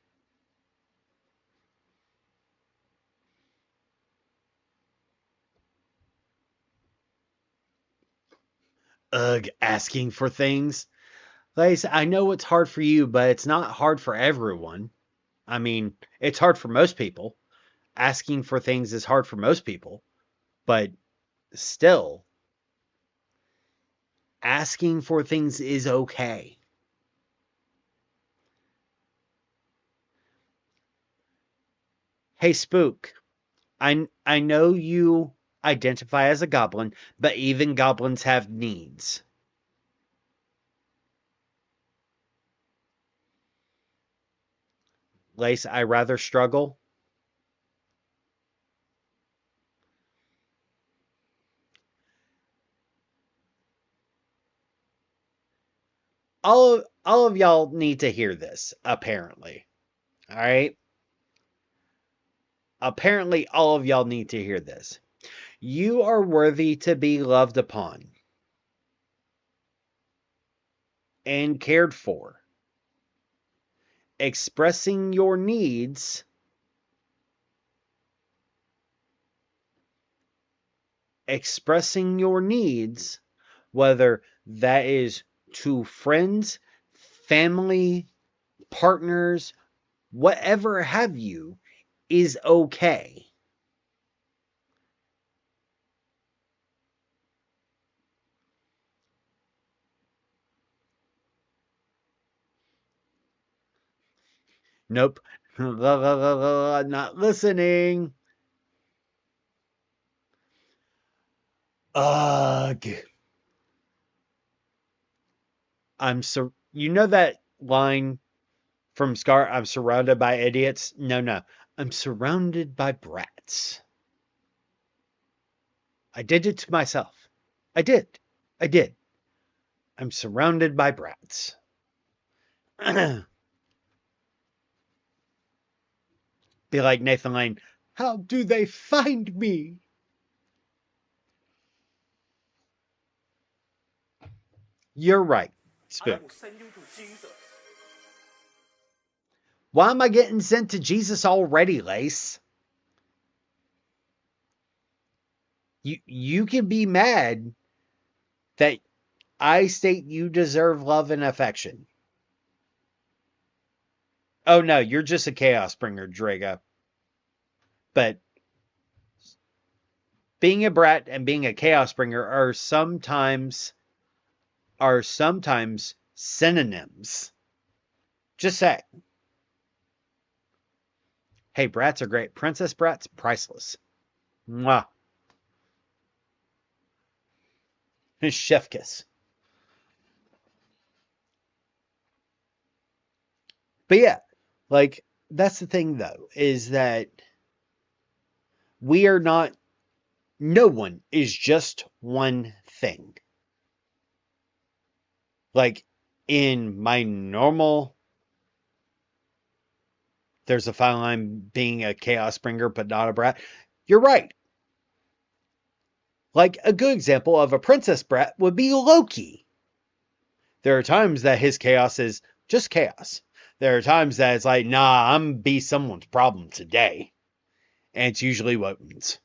Ugh, asking for things. Like I said, I know it's hard for you, but it's not hard for everyone. I mean, it's hard for most people. Asking for things is hard for most people, but still, asking for things is okay. Hey, Spook, I know you identify as a goblin, but even goblins have needs. Lace, I rather struggle. all of y'all need to hear this, apparently. All right? Apparently all of y'all need to hear this. You are worthy to be loved upon and cared for. Expressing your needs whether that is to friends, family, partners, whatever have you, is okay. Nope. Not listening. Ugh. You know that line from Scar, I'm surrounded by idiots? No. I'm surrounded by brats. I did it to myself. I did. I'm surrounded by brats. Be like Nathan Lane. How do they find me? You're right, Spook. I will send you to Jesus. Why am I getting sent to Jesus already, Lace? You can be mad that I state you deserve love and affection. Oh no, you're just a chaos bringer, Drago. But being a brat and being a chaos bringer are sometimes synonyms. Just say. Hey, brats are great. Princess brats, priceless. Mwah. Chef kiss. But yeah, like, that's the thing though, is that we are not, no one is just one thing. Like, in my normal, there's a fine line being a chaos bringer but not a brat. You're right. Like, a good example of a princess brat would be Loki. There are times that his chaos is just chaos. There are times that it's like, nah, I'm gonna be someone's problem today. And it's usually Wotan's.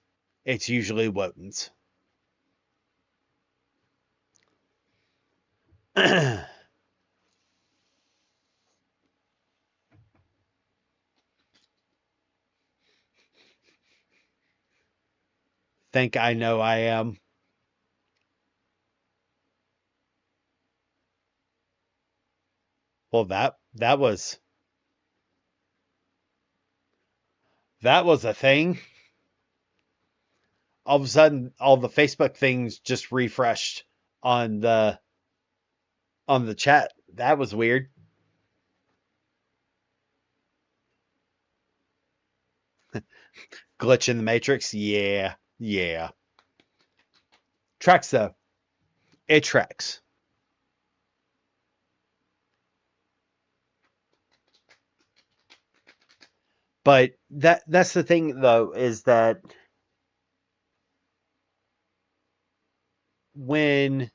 Think I know I am. Well, that was a thing. All of a sudden, all the Facebook things just refreshed on the chat. That was weird. Glitch in the Matrix. Yeah. Tracks though. It tracks. But that's the thing though, is that when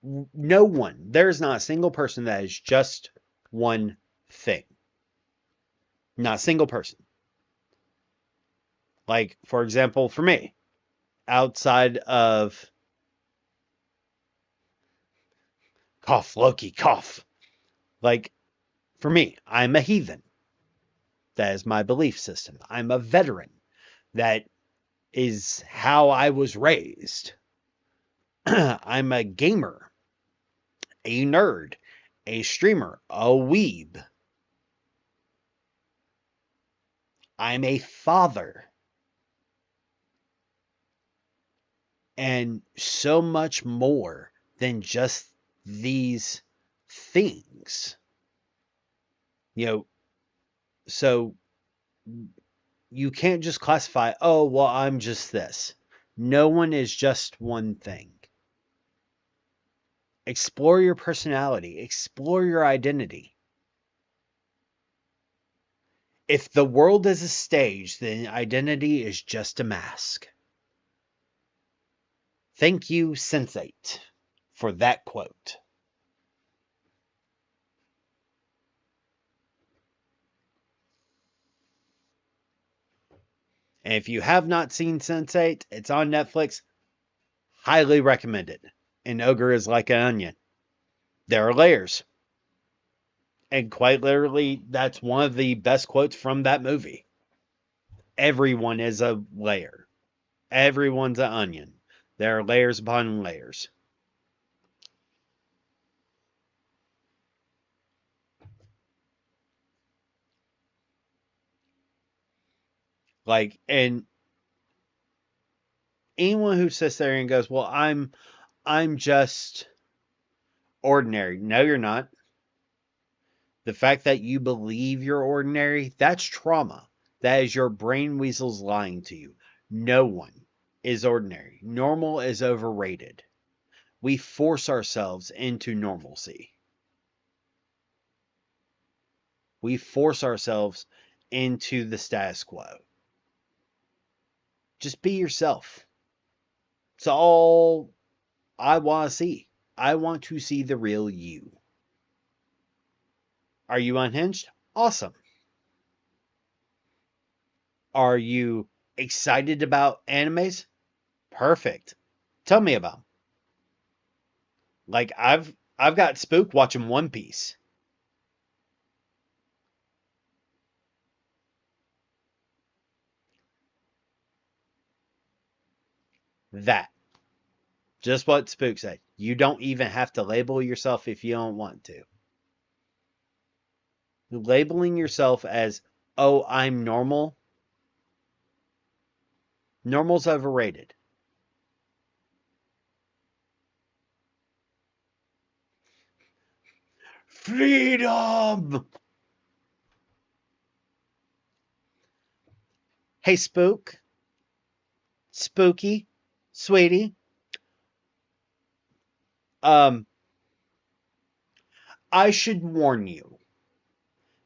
no one, there's not a single person that is just one thing. Not a single person. Like, for example, for me, outside of cough, Loki, cough. Like, for me, I'm a heathen. That is my belief system. I'm a veteran. That is how I was raised. I'm a gamer, a nerd, a streamer, a weeb. I'm a father. And so much more than just these things. So you can't just classify, oh, well, I'm just this. No one is just one thing. Explore your personality. Explore your identity. If the world is a stage, then identity is just a mask. Thank you, Sensate, for that quote. And if you have not seen Sense8, it's on Netflix. Highly recommend it. An ogre is like an onion. There are layers. And quite literally, that's one of the best quotes from that movie. Everyone is a layer. Everyone's an onion. There are layers upon layers. Like, and anyone who sits there and goes, "Well, I'm just ordinary." No, you're not. The fact that you believe you're ordinary, that's trauma. That is your brain weasels lying to you. No one is ordinary. Normal is overrated. We force ourselves into normalcy. We force ourselves into the status quo. Just be yourself. It's all I want to see. I want to see the real you. Are you unhinged? Awesome. Are you excited about animes? Perfect. Tell me about them. Like I've got spooked watching One Piece. That. Just what Spook said. You don't even have to label yourself if you don't want to. Labeling yourself as, "Oh, I'm normal." Normal's overrated. Freedom! Hey, Spook. Spooky. Sweetie. Um, I should warn you.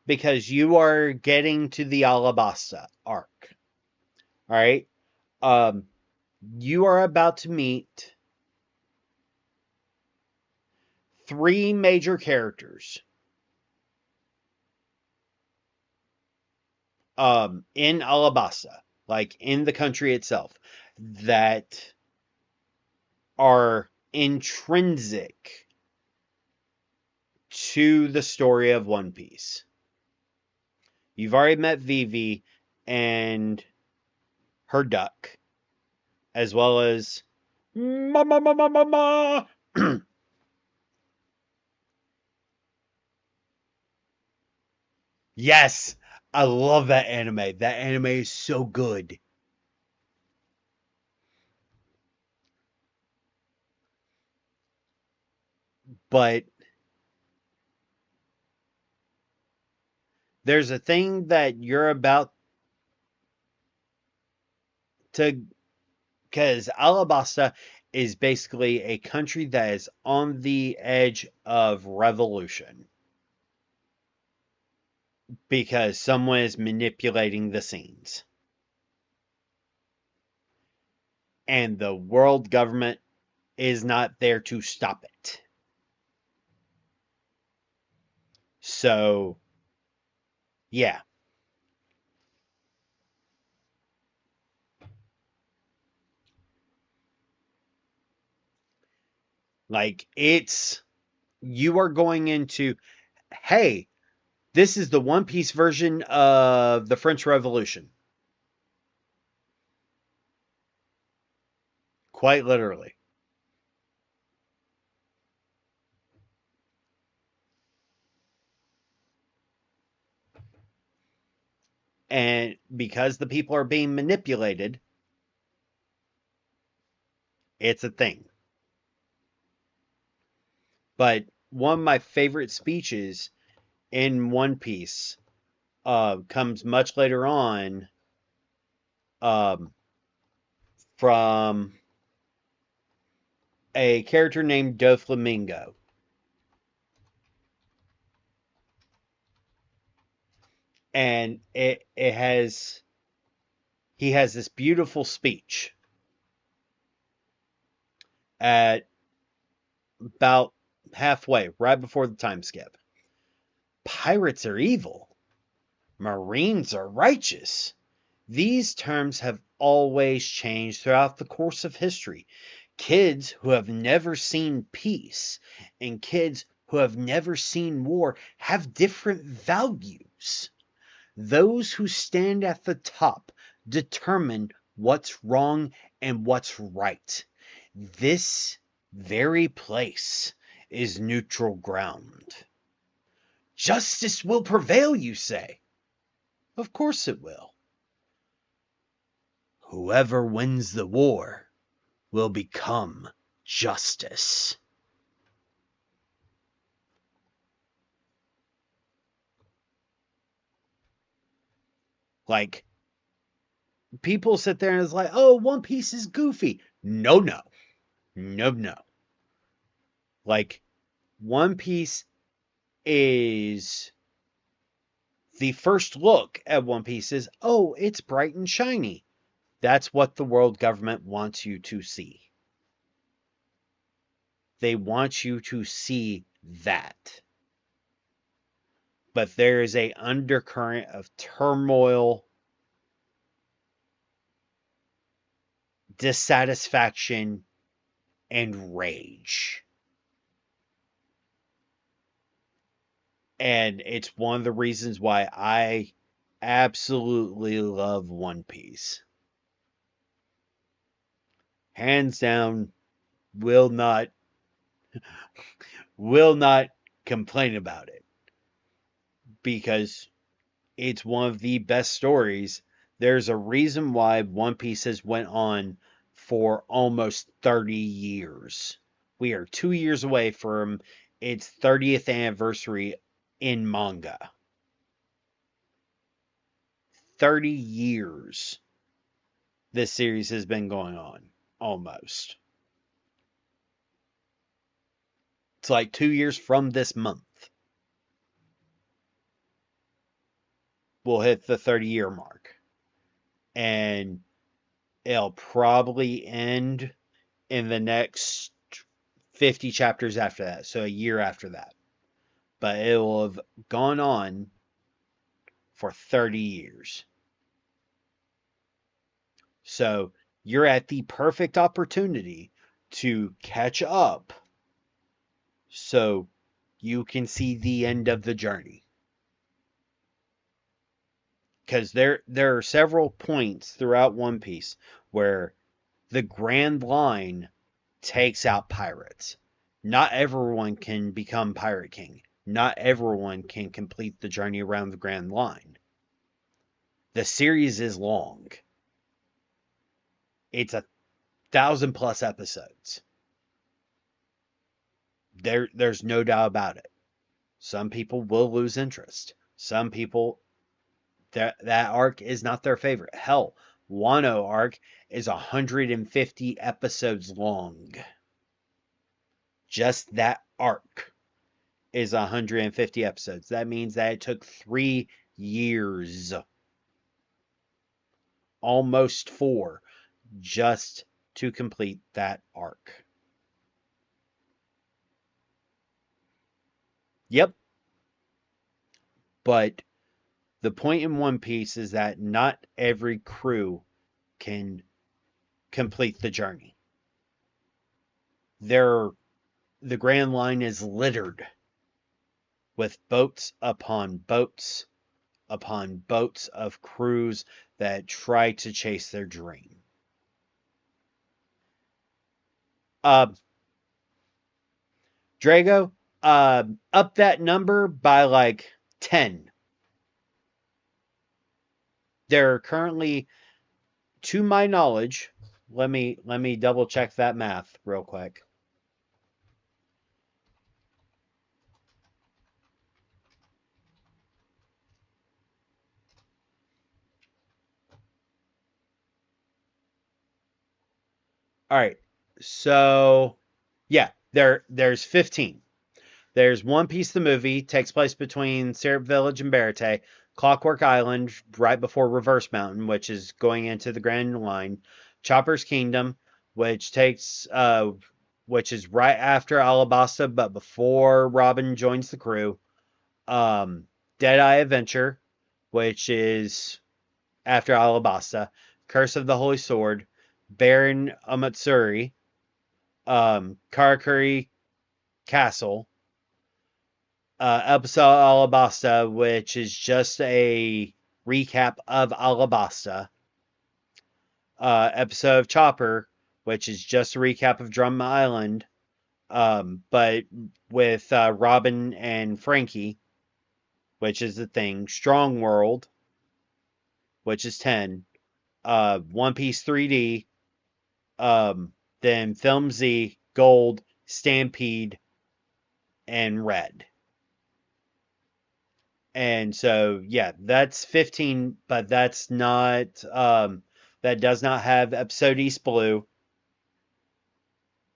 Because you are getting to the Alabasta arc. Alright? You are about to meet 3 major characters. In Alabasta, like in the country itself, that are intrinsic to the story of One Piece. You've already met Vivi and her duck, as well as Mama Mama Mama. Yes, I love that anime. That anime is so good. But there's a thing that you're about to, because Alabasta is basically a country that is on the edge of revolution because someone is manipulating the scenes. And the world government is not there to stop it. So, yeah. Like, you are going into, hey, this is the One Piece version of the French Revolution. Quite literally. And because the people are being manipulated, it's a thing. But one of my favorite speeches in One Piece comes much later on um, from a character named Doflamingo. And he has this beautiful speech at about halfway, right before the time skip. Pirates are evil. Marines are righteous. These terms have always changed throughout the course of history. Kids who have never seen peace and kids who have never seen war have different values. Those who stand at the top determine what's wrong and what's right. This very place is neutral ground. Justice will prevail, you say? Of course it will. Whoever wins the war will become justice. Like, people sit there and it's like, oh, One Piece is goofy. No, no. No, no. Like, One Piece is the first look at One Piece is, oh, it's bright and shiny. That's what the world government wants you to see. They want you to see that. But there is a undercurrent of turmoil, dissatisfaction, and rage. And it's one of the reasons why I absolutely love One Piece. Hands down, will not complain about it because it's one of the best stories. There's a reason why One Piece has went on for almost 30 years. We are 2 years away from its 30th anniversary in manga. 30 years this series has been going on, almost. It's like 2 years from this month. We'll hit the 30-year mark. And it'll probably end in the next 50 chapters after that, so a year after that. But it will have gone on for 30 years. So you're at the perfect opportunity to catch up so you can see the end of the journey. Because there are several points throughout One Piece where the Grand Line takes out pirates. Not everyone can become Pirate King. Not everyone can complete the journey around the Grand Line. The series is long. It's 1,000+ episodes. There's no doubt about it. Some people will lose interest. Some people, that arc is not their favorite. Hell, Wano arc is 150 episodes long. Just that arc is 150 episodes. That means that it took 3 years, almost 4, just to complete that arc. Yep. But the point in One Piece is that not every crew can complete the journey. The Grand Line is littered with boats upon boats upon boats of crews that try to chase their dream. Drago, up that number by like 10. There are currently, to my knowledge, let me double check that math real quick. All right. So Yeah, there's 15. There's One Piece the movie, takes place between Syrup Village and Barate. Clockwork Island, right before Reverse Mountain, which is going into the Grand Line. Chopper's Kingdom, which takes which is right after Alabasta, but before Robin joins the crew. Deadeye Adventure, which is after Alabasta. Curse of the Holy Sword, Baron Amatsuri, Karakuri Castle, episode Alabasta, which is just a recap of Alabasta. Episode of Chopper, which is just a recap of Drum Island, but with Robin and Frankie, which is the thing. Strong World, which is 10. One Piece 3D, then Film Z, Gold, Stampede, and Red. And so, yeah, that's 15, but that's not, that does not have episode East Blue,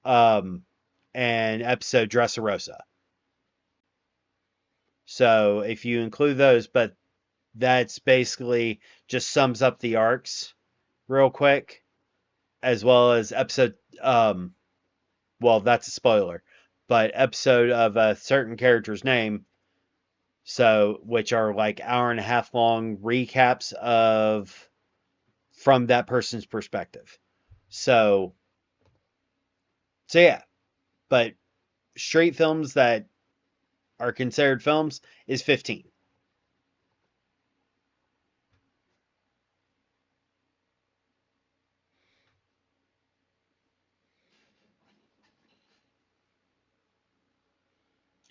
um, and episode Dressrosa. So if you include those, but that's basically just sums up the arcs real quick, as well as episode, well, that's a spoiler, but episode of a certain character's name. So, which are like hour and a half long recaps of from that person's perspective. So, so yeah, but straight films that are considered films is 15.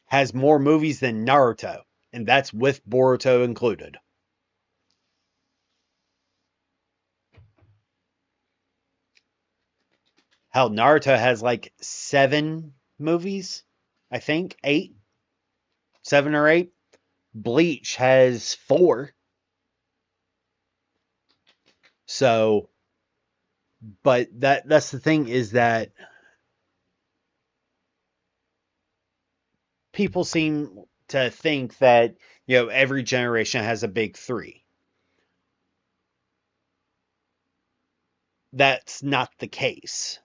Has more movies than Naruto, and that's with Boruto included. Hell, Naruto has like 7 movies, I think, 8, 7 or 8. Bleach has 4. So, but that's the thing is that people seem to think that, every generation has a big 3. That's not the case.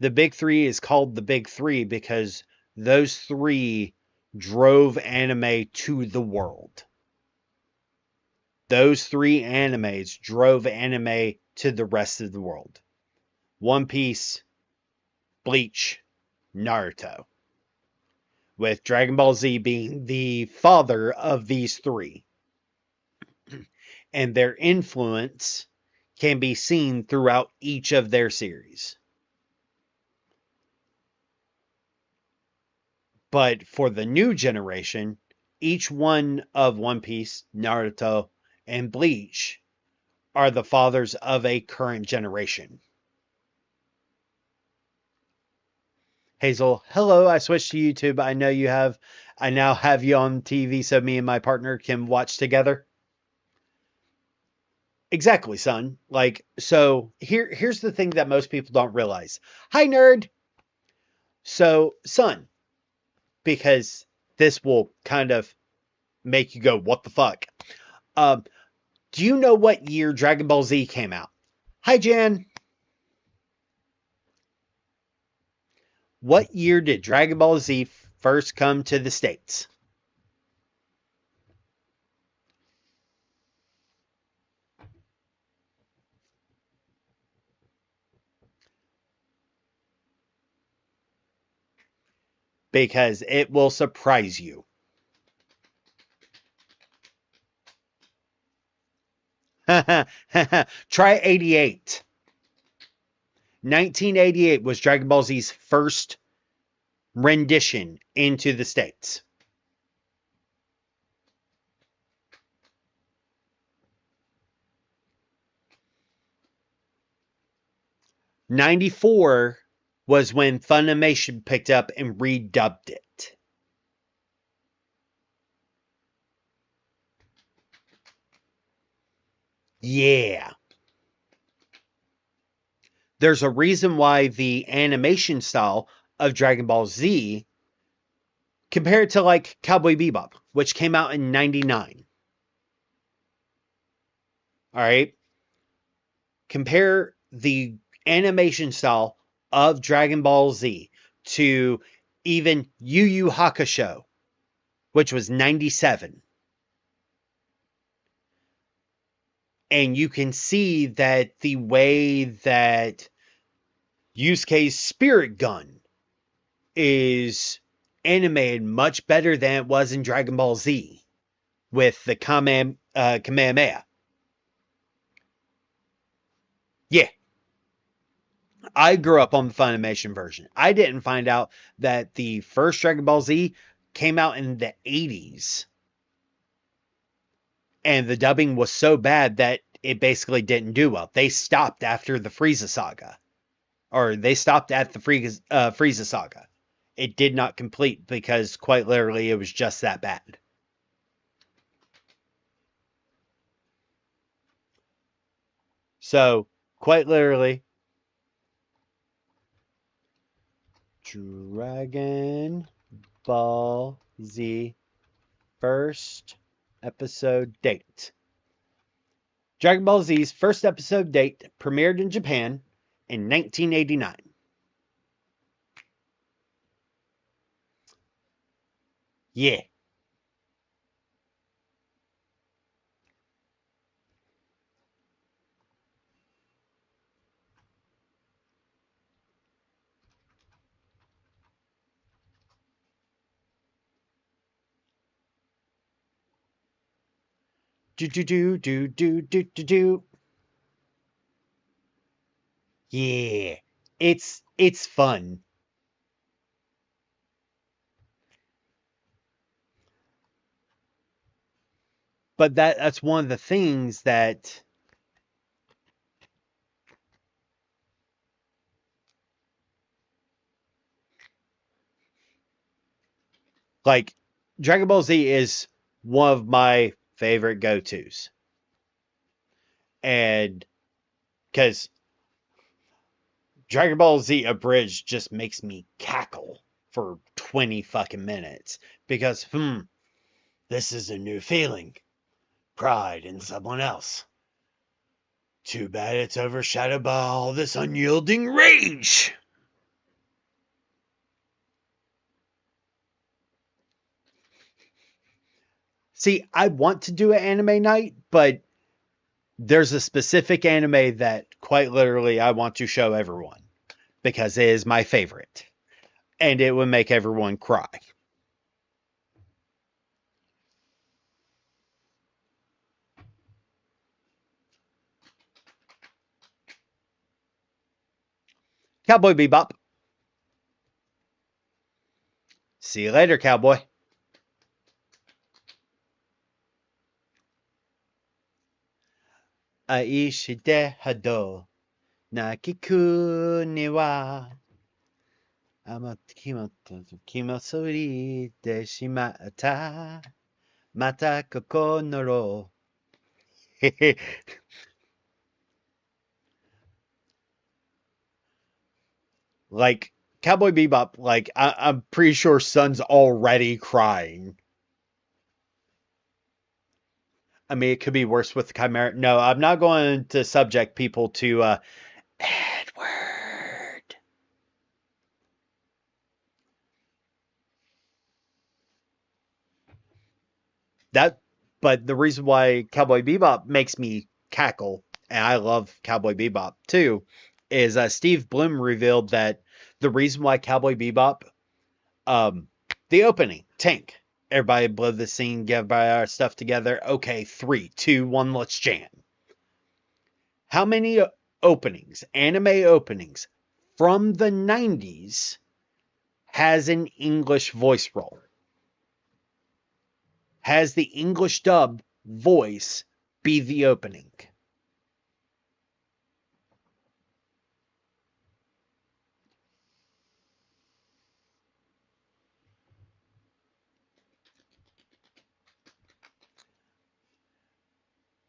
The big 3 is called the big 3 because those 3 drove anime to the world. Those 3 animes drove anime to the rest of the world. One Piece, Bleach, Naruto. With Dragon Ball Z being the father of these 3. And their influence can be seen throughout each of their series. But for the new generation, each one of One Piece, Naruto, and Bleach are the fathers of a current generation. Hazel, hello, I switched to YouTube. I now have you on TV so me and my partner can watch together. Exactly, son. Like, so here's the thing that most people don't realize. Hi, nerd. So, son, because this will kind of make you go, what the fuck? Um, do you know what year Dragon Ball Z came out? Hi, Jan. What year did Dragon Ball Z first come to the States? Because it will surprise you. Try 88. 1988 was Dragon Ball Z's first rendition into the States. '94 was when Funimation picked up and redubbed it. Yeah. There's a reason why the animation style of Dragon Ball Z compared to like Cowboy Bebop, which came out in 99. All right. Compare the animation style of Dragon Ball Z to even Yu Yu Hakusho, which was 97. And you can see that the way that Yusuke's spirit gun is animated much better than it was in Dragon Ball Z with the Kamehameha. Yeah, I grew up on the Funimation version. I didn't find out that the first Dragon Ball Z came out in the 80s. And the dubbing was so bad that it basically didn't do well. They stopped after the Frieza saga. Or they stopped at the Frieza saga. It did not complete because quite literally it was just that bad. So, quite literally, Dragon Ball Z first episode date. Dragon Ball Z's first episode date premiered in Japan in 1989. Yeah. Do do do do do do do do. Yeah. It's fun. But that's one of the things that like Dragon Ball Z is one of my favorite go-tos. And because Dragon Ball Z Abridged just makes me cackle for 20 fucking minutes. Because, this is a new feeling. Pride in someone else. Too bad it's overshadowed by all this unyielding rage. See, I want to do an anime night, but there's a specific anime that quite literally I want to show everyone because it is my favorite and it would make everyone cry. Cowboy Bebop. See you later, cowboy. Aishide hado nakiku ni wa kimosori de shimata mata kokonoro. Like Cowboy Bebop, like I'm pretty sure Sun's already crying. I mean, it could be worse with Chimera. No, I'm not going to subject people to Edward. That, but the reason why Cowboy Bebop makes me cackle, and I love Cowboy Bebop too, is Steve Bloom revealed that the reason why Cowboy Bebop, um, the opening, Tank, everybody blow the scene, get our stuff together. Okay, 3, 2, 1, let's jam. How many openings, anime openings from the 90s has an English voice role? Has the English dub voice be the opening?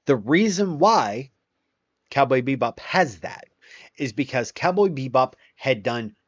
The reason why Cowboy Bebop has that is because Cowboy Bebop had done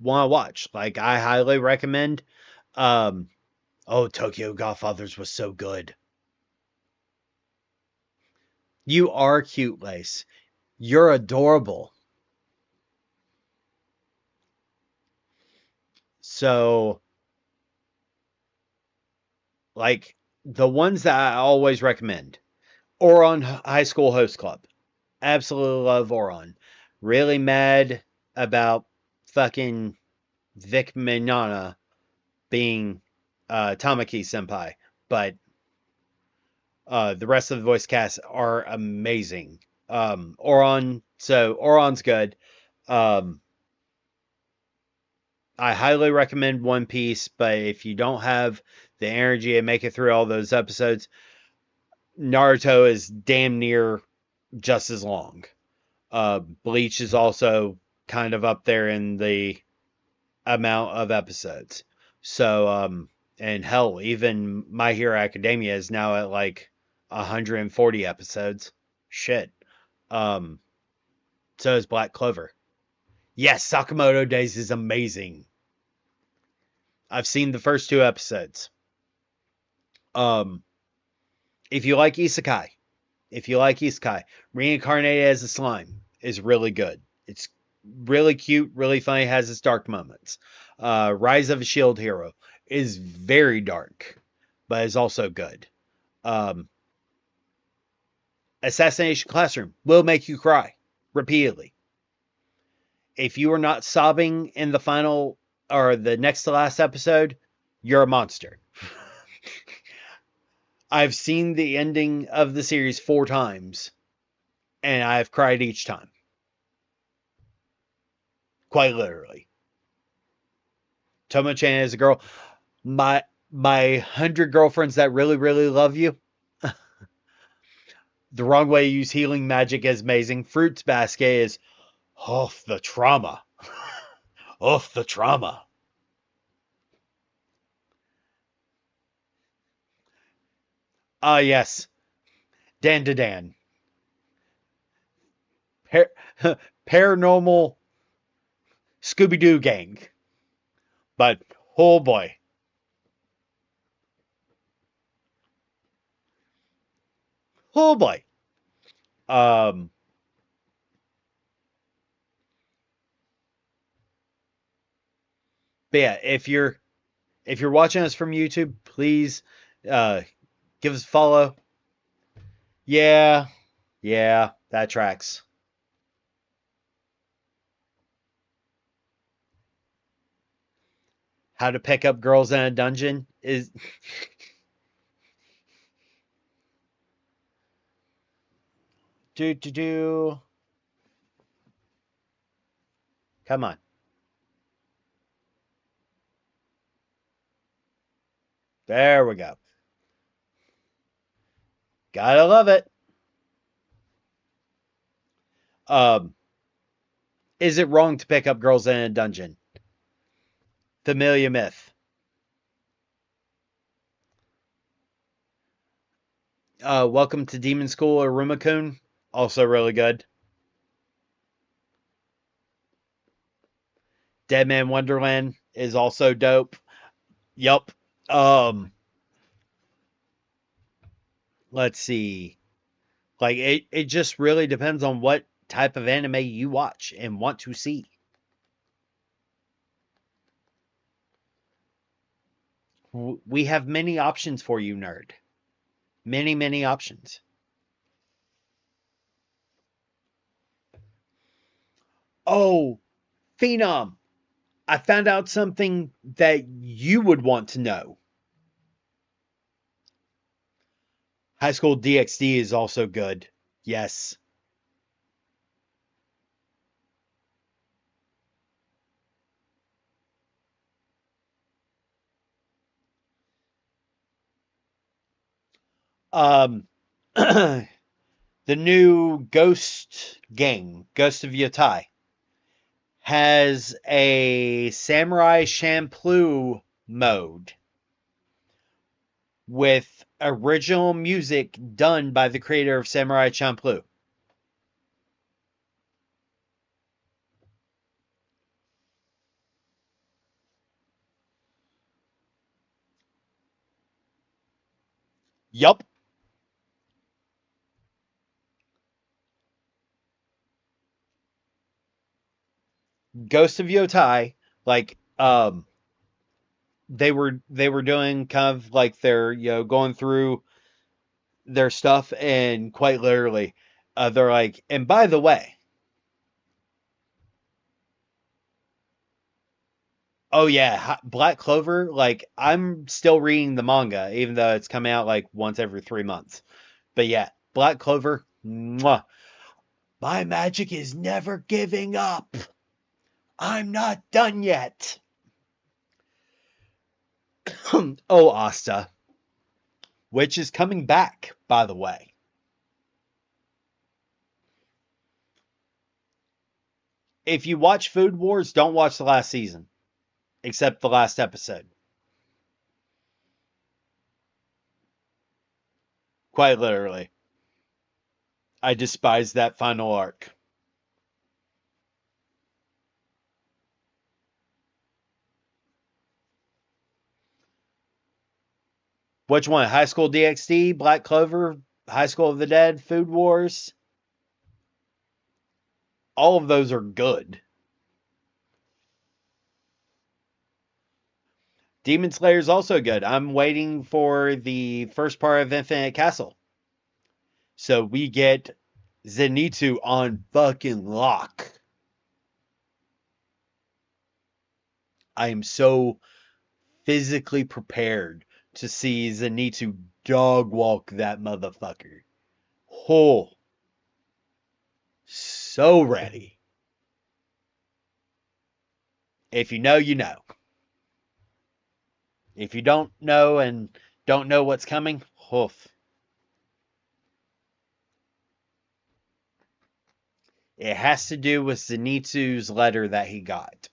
want to watch. Like, I highly recommend. Um, oh, Tokyo Godfathers was so good. You are cute, Lace. You're adorable. So, like, the ones that I always recommend, Oron High School Host Club. Absolutely love Oron. Really mad about fucking Vic Mignogna being Tamaki Senpai, but the rest of the voice cast are amazing. Oron's good. Um, I highly recommend One Piece, but if you don't have the energy to make it through all those episodes, Naruto is damn near just as long. Bleach is also kind of up there in the amount of episodes. So, and hell, even My Hero Academia is now at like 140 episodes. Shit. Um, so is Black Clover. Yes, Sakamoto Days is amazing. I've seen the first two episodes. Um, if you like isekai, Reincarnated as a Slime is really good. It's really cute, really funny, has its dark moments. Rise of a Shield Hero is very dark, but is also good. Um, Assassination Classroom will make you cry repeatedly. If you are not sobbing in the final or the next to last episode, you're a monster. I've seen the ending of the series 4 times, and I've cried each time. Quite literally. Tomo-chan is a girl. My 100 girlfriends that really, really love you. The wrong way to use healing magic is amazing. Fruits Basket is off the trauma. Off the trauma. Ah, yes. Dan to Dan. Par- Paranormal Scooby Doo gang. But, oh boy. Oh boy. Um, but yeah, if you're watching us from YouTube, please uh, give us a follow. Yeah, yeah, that tracks. How to pick up girls in a dungeon is do. Come on. There we go. Gotta love it. Um, is it wrong to pick up girls in a dungeon? Familiar myth. Welcome to Demon School or Rumakun. Also really good. Dead Man Wonderland is also dope. Yup. Um, let's see. Like it just really depends on what type of anime you watch and want to see. We have many options for you, nerd. Many, many options. Oh, Phenom, I found out something that you would want to know. High School DxD is also good. Yes. Um, the new Ghost game, Ghost of Yotai, has a Samurai Champloo mode with original music done by the creator of Samurai Champloo. Yup. Ghost of Yotai, like they were doing kind of like they're going through their stuff, and quite literally they're like, and by the way, oh yeah, Black Clover, like I'm still reading the manga even though it's coming out like once every 3 months. But yeah, Black Clover, mwah, my magic is never giving up. I'm not done yet. Oh, Asta, which is coming back, by the way. If you watch Food Wars, don't watch the last season, except the last episode. Quite literally. I despise that final arc. Which one? High School DxD, Black Clover, High School of the Dead, Food Wars? All of those are good. Demon Slayer is also good. I'm waiting for the first part of Infinite Castle. So we get Zenitsu on fucking lock. I am so physically prepared to see Zenitsu dog walk that motherfucker. Oh, so ready. If you know, you know. If you don't know and don't know what's coming, hoof. It has to do with Zenitsu's letter that he got.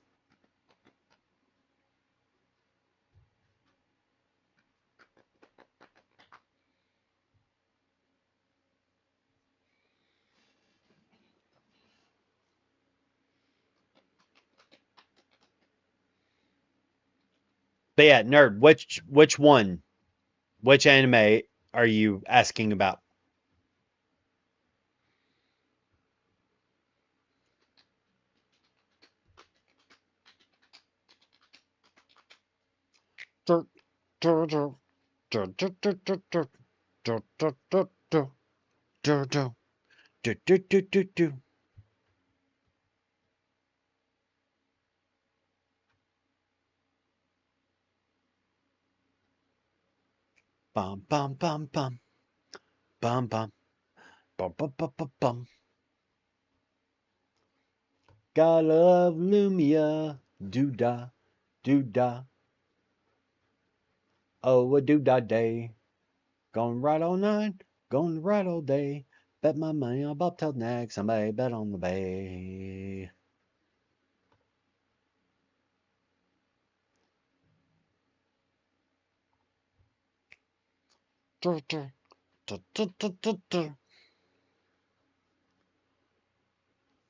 But yeah, nerd, which one? Which anime are you asking about? Bum bum bum bum bum bum bum bum bum bum bum. Gotta love Lumia. Do da, do da. Oh, a do da day. Gonna ride all night, gonna ride all day. Bet my money on bobtail neck. Somebody bet on the bay.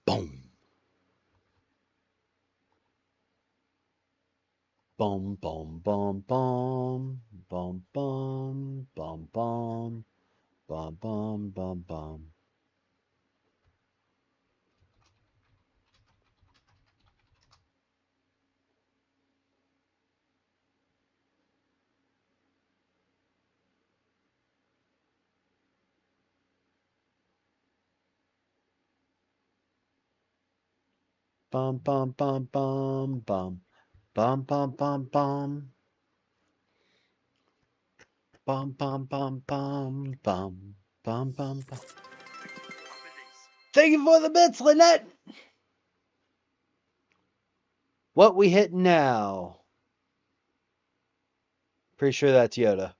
Boom. Bum bum bum bum bum bum bum bum bum bum bum bum. Bum bum bum bum bum bum bum bum bum bum bum bum bum bum bum bum bum. Thank you for the bits, Lynette. What we hit now? Pretty sure that's Yoda.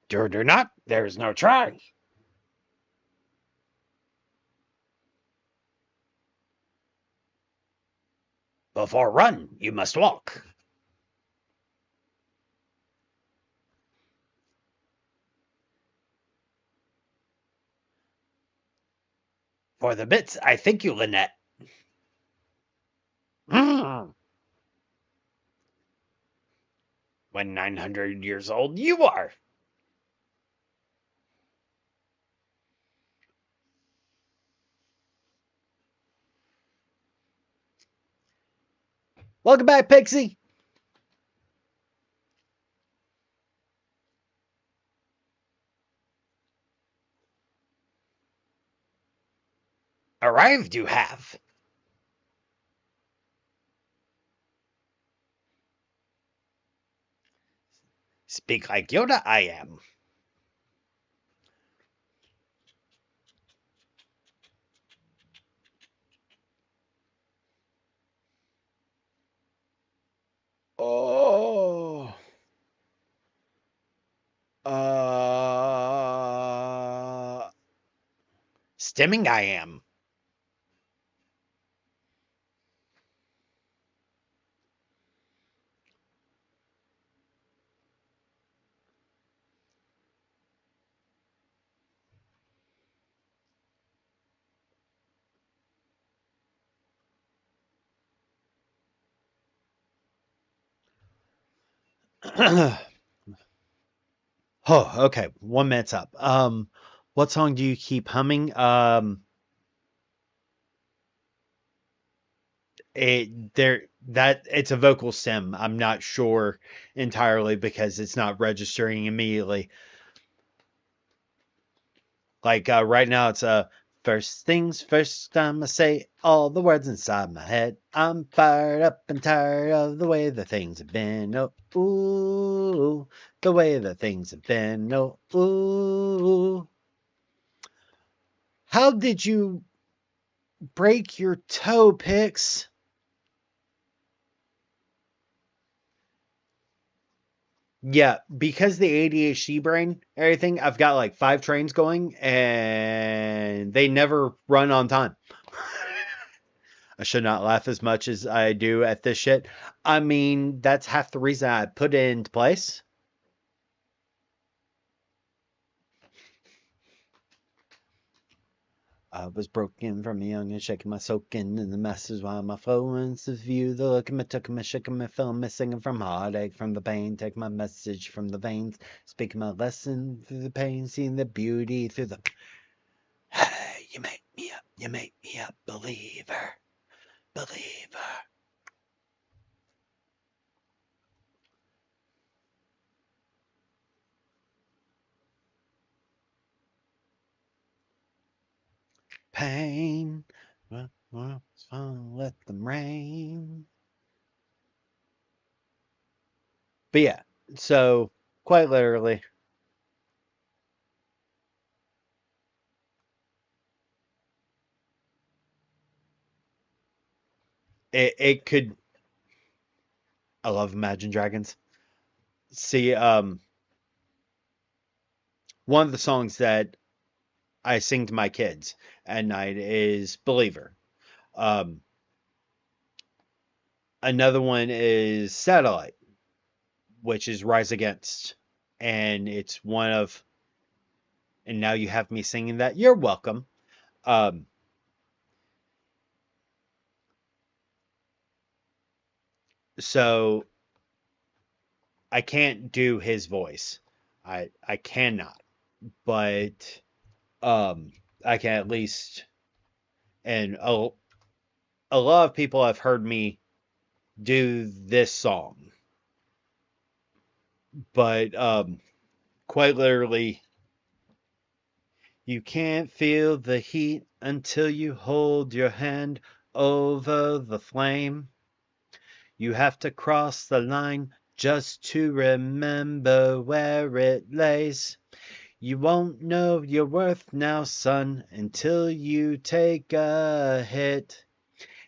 Do not. There's no try. Before run, you must walk. For the bits, I thank you, Lynette. when 900 years old you are. Welcome back, Pixie. Arrived you have. Speak like Yoda I am. Oh. Stimming I am. Oh, okay. 1 minute's up. What song do you keep humming? It's a vocal stem. I'm not sure entirely because it's not registering immediately. Like right now, it's first things first. I'ma say all the words inside my head. I'm fired up and tired of the way the things have been. Oh, ooh, the way the things have been. Oh, ooh. How did you break your toe, Pix? Yeah, because the ADHD brain, everything, I've got like 5 trains going and they never run on time. I should not laugh as much as I do at this shit. I mean, that's half the reason I put it into place. I was broken from young and shaking my soaking in the masses while my flowings to view the look at me, took me, shaking me, feeling me, singing from heartache, from the pain, take my message from the veins, speaking my lesson through the pain, seeing the beauty through the. Hey, you make me a believer, believer. Pain, well, it's fun, let them rain. But yeah, so quite literally, it could. I love Imagine Dragons. See, one of the songs that I sing to my kids at night is Believer. Um, Another one is Satellite, which is Rise Against. And it's one of, and now you have me singing that. You're welcome. Um, so I can't do his voice. I cannot, but um, I can at least, and a lot of people have heard me do this song, but quite literally, you can't feel the heat until you hold your hand over the flame. You have to cross the line just to remember where it lays. You won't know your worth now, son, until you take a hit.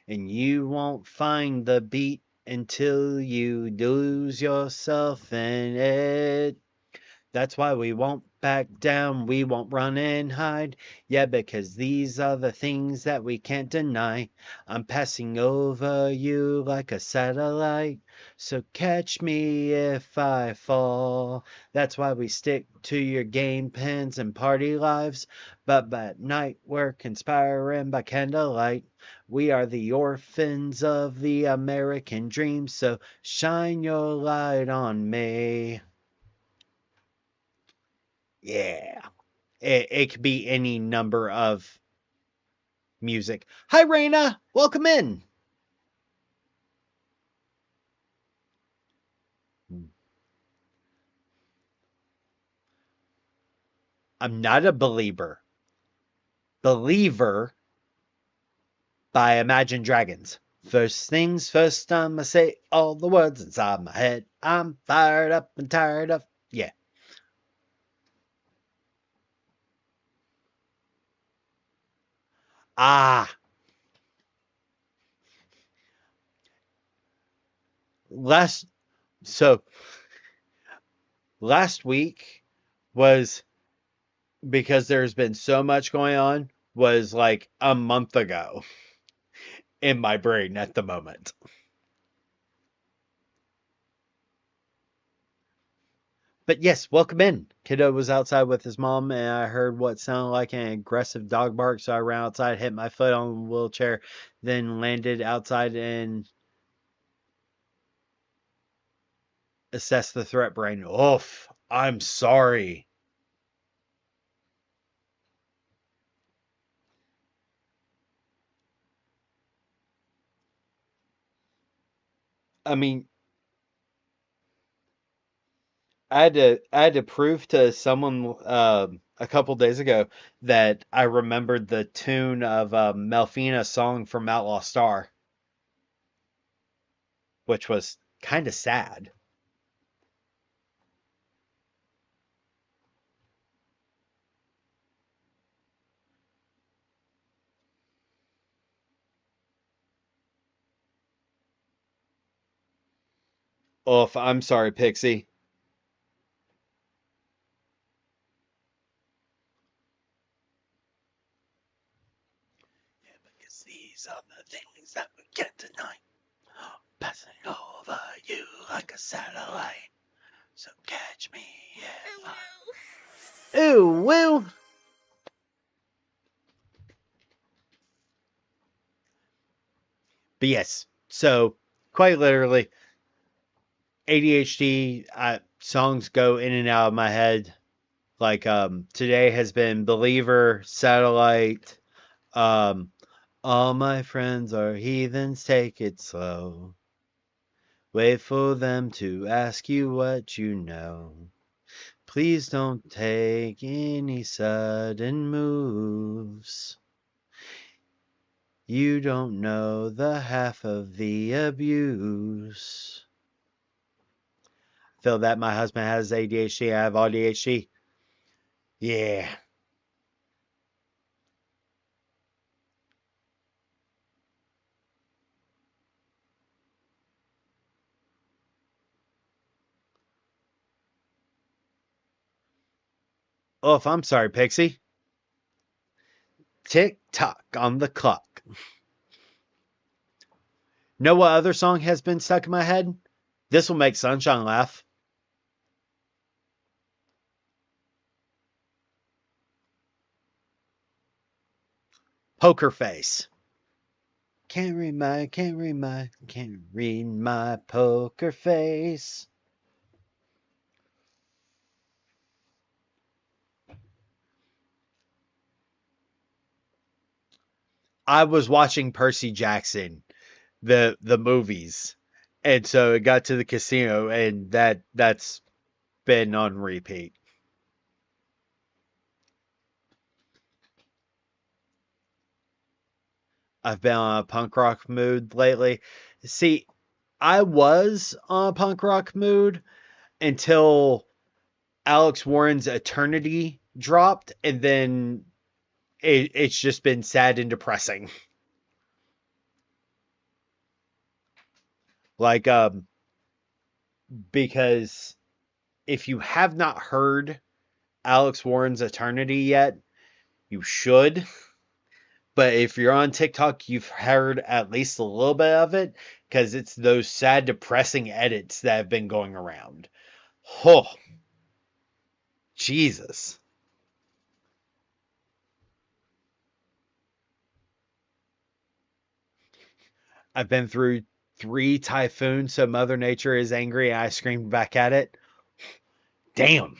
And you won't find the beat until you lose yourself in it. That's why we won't back down, we won't run and hide. Yeah, because these are the things that we can't deny. I'm passing over you like a satellite, so catch me if I fall. That's why we stick to your game pens and party lives, but at night we're conspiring by candlelight. We are the orphans of the American dream, so shine your light on me. Yeah. It could be any number of music. Hi, Raina. Welcome in. I'm not a believer. Believer by Imagine Dragons. First things first, I'ma say all the words inside my head. I'm fired up and tired of. Yeah. Ah. Last. So, last week was because there's been so much going on, was like a month ago in my brain at the moment. But yes, welcome in. Kiddo was outside with his mom, and I heard what sounded like an aggressive dog bark. So I ran outside, hit my foot on the wheelchair, then landed outside and assessed the threat brain. Oof, I'm sorry. I mean, I had to prove to someone a couple days ago that I remembered the tune of Melfina's song from Outlaw Star, which was kind of sad. Oof, I'm sorry, Pixie. Yeah, because these are the things that we can't deny. Passing over you like a satellite. So catch me if I. Ooh, woo! But yes, so quite literally, ADHD songs go in and out of my head. Like today has been Believer, Satellite, um, all my friends are heathens, take it slow. Wait for them to ask you what you know. Please don't take any sudden moves. You don't know the half of the abuse. Feel that my husband has ADHD, I have ADHD. Yeah. Oh, if I'm sorry, Pixie. Tick tock on the clock. Know what other song has been stuck in my head? This will make Sunshine laugh. Poker Face. Can't read my poker face. I was watching Percy Jackson, the movies, and so it got to the casino, and that's been on repeat. I've been on a punk rock mood lately. See, I was on a punk rock mood until Alex Warren's Eternity dropped, and then it's just been sad and depressing. Like because if you have not heard Alex Warren's Eternity yet, you should. But if you're on TikTok, you've heard at least a little bit of it because it's those sad, depressing edits that have been going around. Oh, Jesus. I've been through 3 typhoons, so Mother Nature is angry. I screamed back at it. Damn.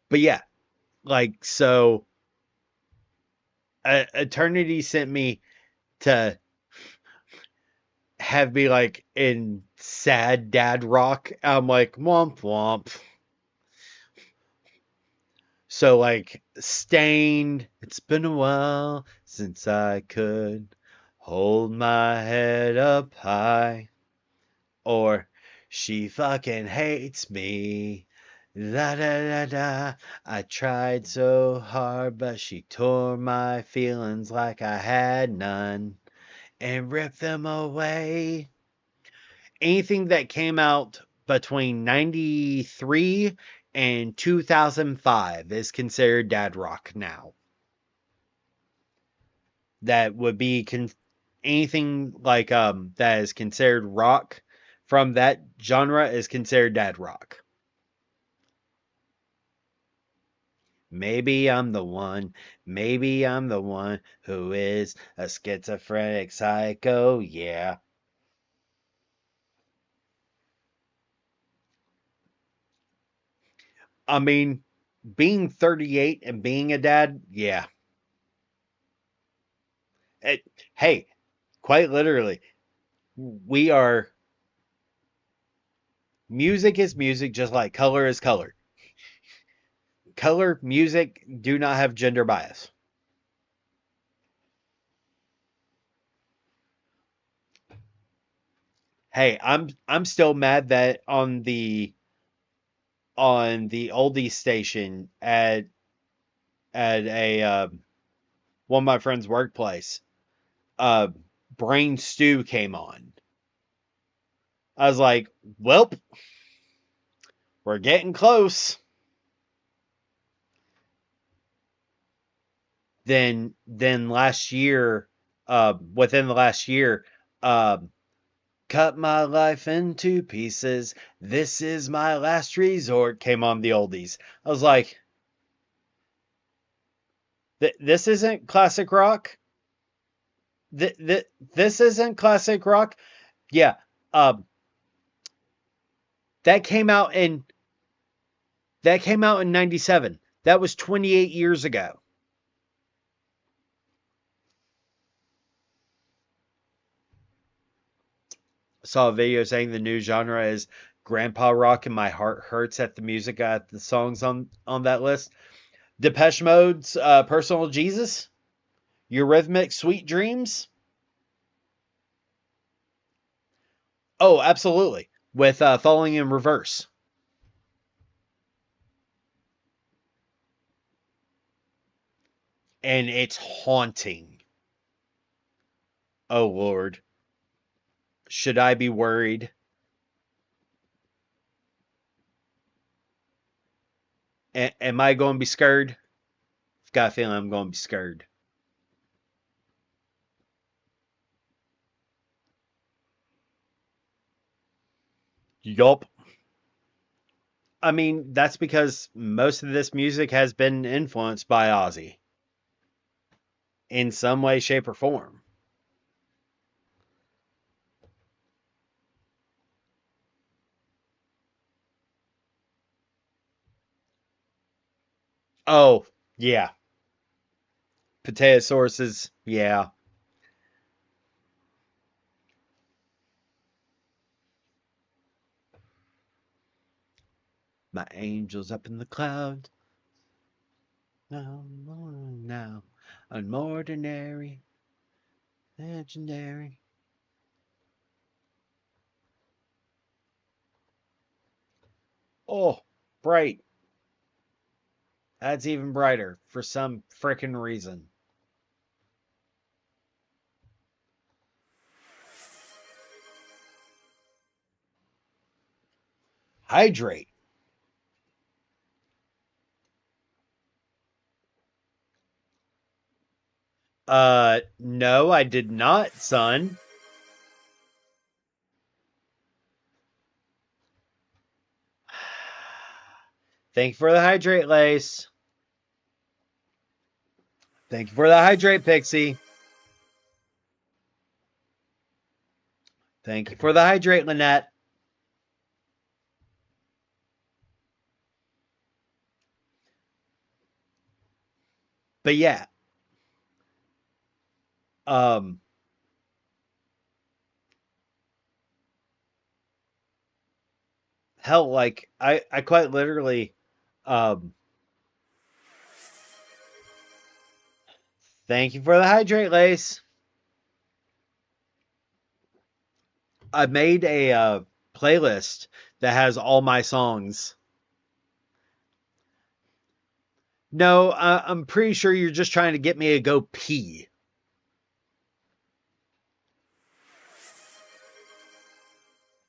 But yeah, like, so Eternity sent me to have me like in sad dad rock. I'm like, womp womp. So like Stained, it's been a while since I could hold my head up high. Or she fucking hates me. Da da da da. I tried so hard, but she tore my feelings like I had none and ripped them away. Anything that came out between 93 and 2005 is considered dad rock now. That would be anything like that is considered rock from that genre is considered dad rock. Maybe I'm the one, maybe I'm the one who is a schizophrenic psycho, yeah. I mean, being 38 and being a dad, yeah. It, hey, quite literally, we are, music is music just like color is color. Color, music do not have gender bias. Hey, I'm still mad that on the oldie station at a one of my friend's workplace, uh, Brain Stew came on. I was like, "Welp, we're getting close." Then last year, within the last year, uh, cut my life into pieces. This is my last resort. Came on the oldies. I was like, this isn't classic rock. This isn't classic rock. Yeah, um, that came out in '97. That was 28 years ago. I saw a video saying the new genre is grandpa rock, and my heart hurts at the music at the songs on that list. Depeche Mode's "Personal Jesus," Eurythmic "Sweet Dreams." Oh, absolutely. With "Falling in Reverse," and it's haunting. Oh Lord, should I be worried? Am I going to be scared? I've got a feeling I'm going to be scared. Yup. I mean, that's because most of this music has been influenced by Ozzy in some way, shape, or form. Oh, yeah. Potato sources, yeah. My angels up in the clouds. Now, now. Unordinary, legendary. Oh, bright. That's even brighter for some frickin' reason. Hydrate. No, I did not, son. Thank you for the hydrate, Lace. Thank you for the hydrate, Pixie. Thank you for the hydrate, Lynette. But yeah, um, hell, like I quite literally, um, thank you for the hydrate, Lace. I made a playlist that has all my songs. No, I'm pretty sure you're just trying to get me to go pee.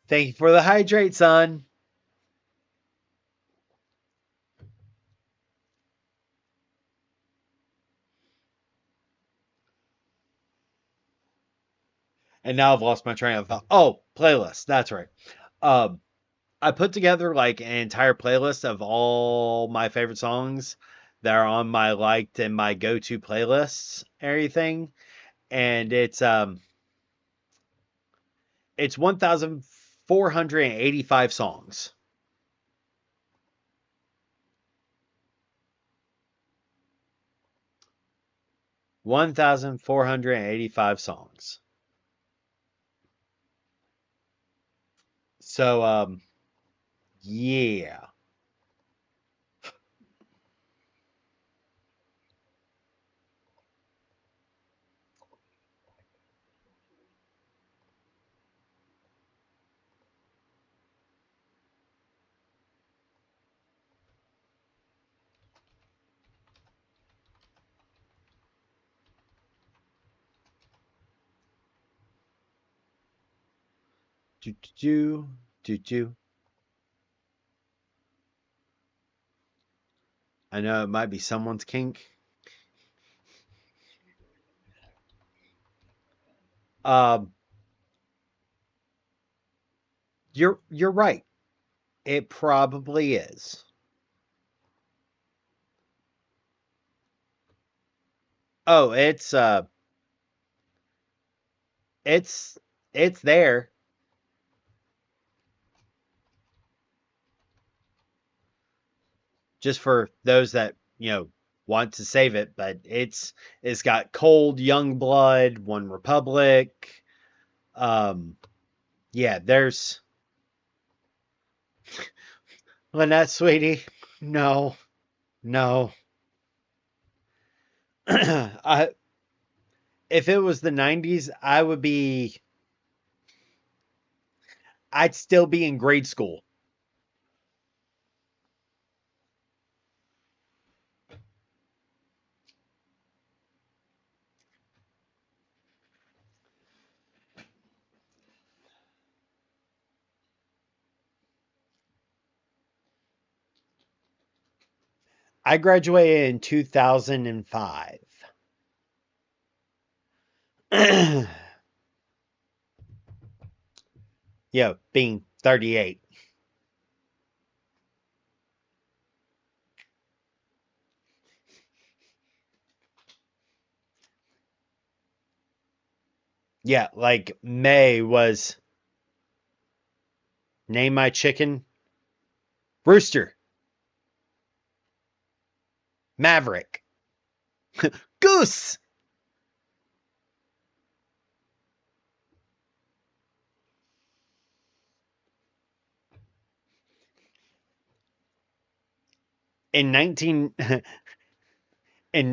Thank you for the hydrate, son. And now I've lost my train of thought. Oh, playlist. That's right. Um, I put together like an entire playlist of all my favorite songs that are on my liked and my go-to playlists, everything. And it's 1,485 songs. 1,485 songs. So yeah. Do do do do. I know it might be someone's kink. Um, you're right. It probably is. Oh, it's it's there just for those that, want to save it, but it's got Cold, Young Blood, One Republic. Um, yeah, there's Lynette, sweetie. No, no. I If it was the 90s, I'd still be in grade school. I graduated in 2005. Yeah, being 38. Yeah, like May was name my chicken Rooster, Maverick, Goose. In 19 in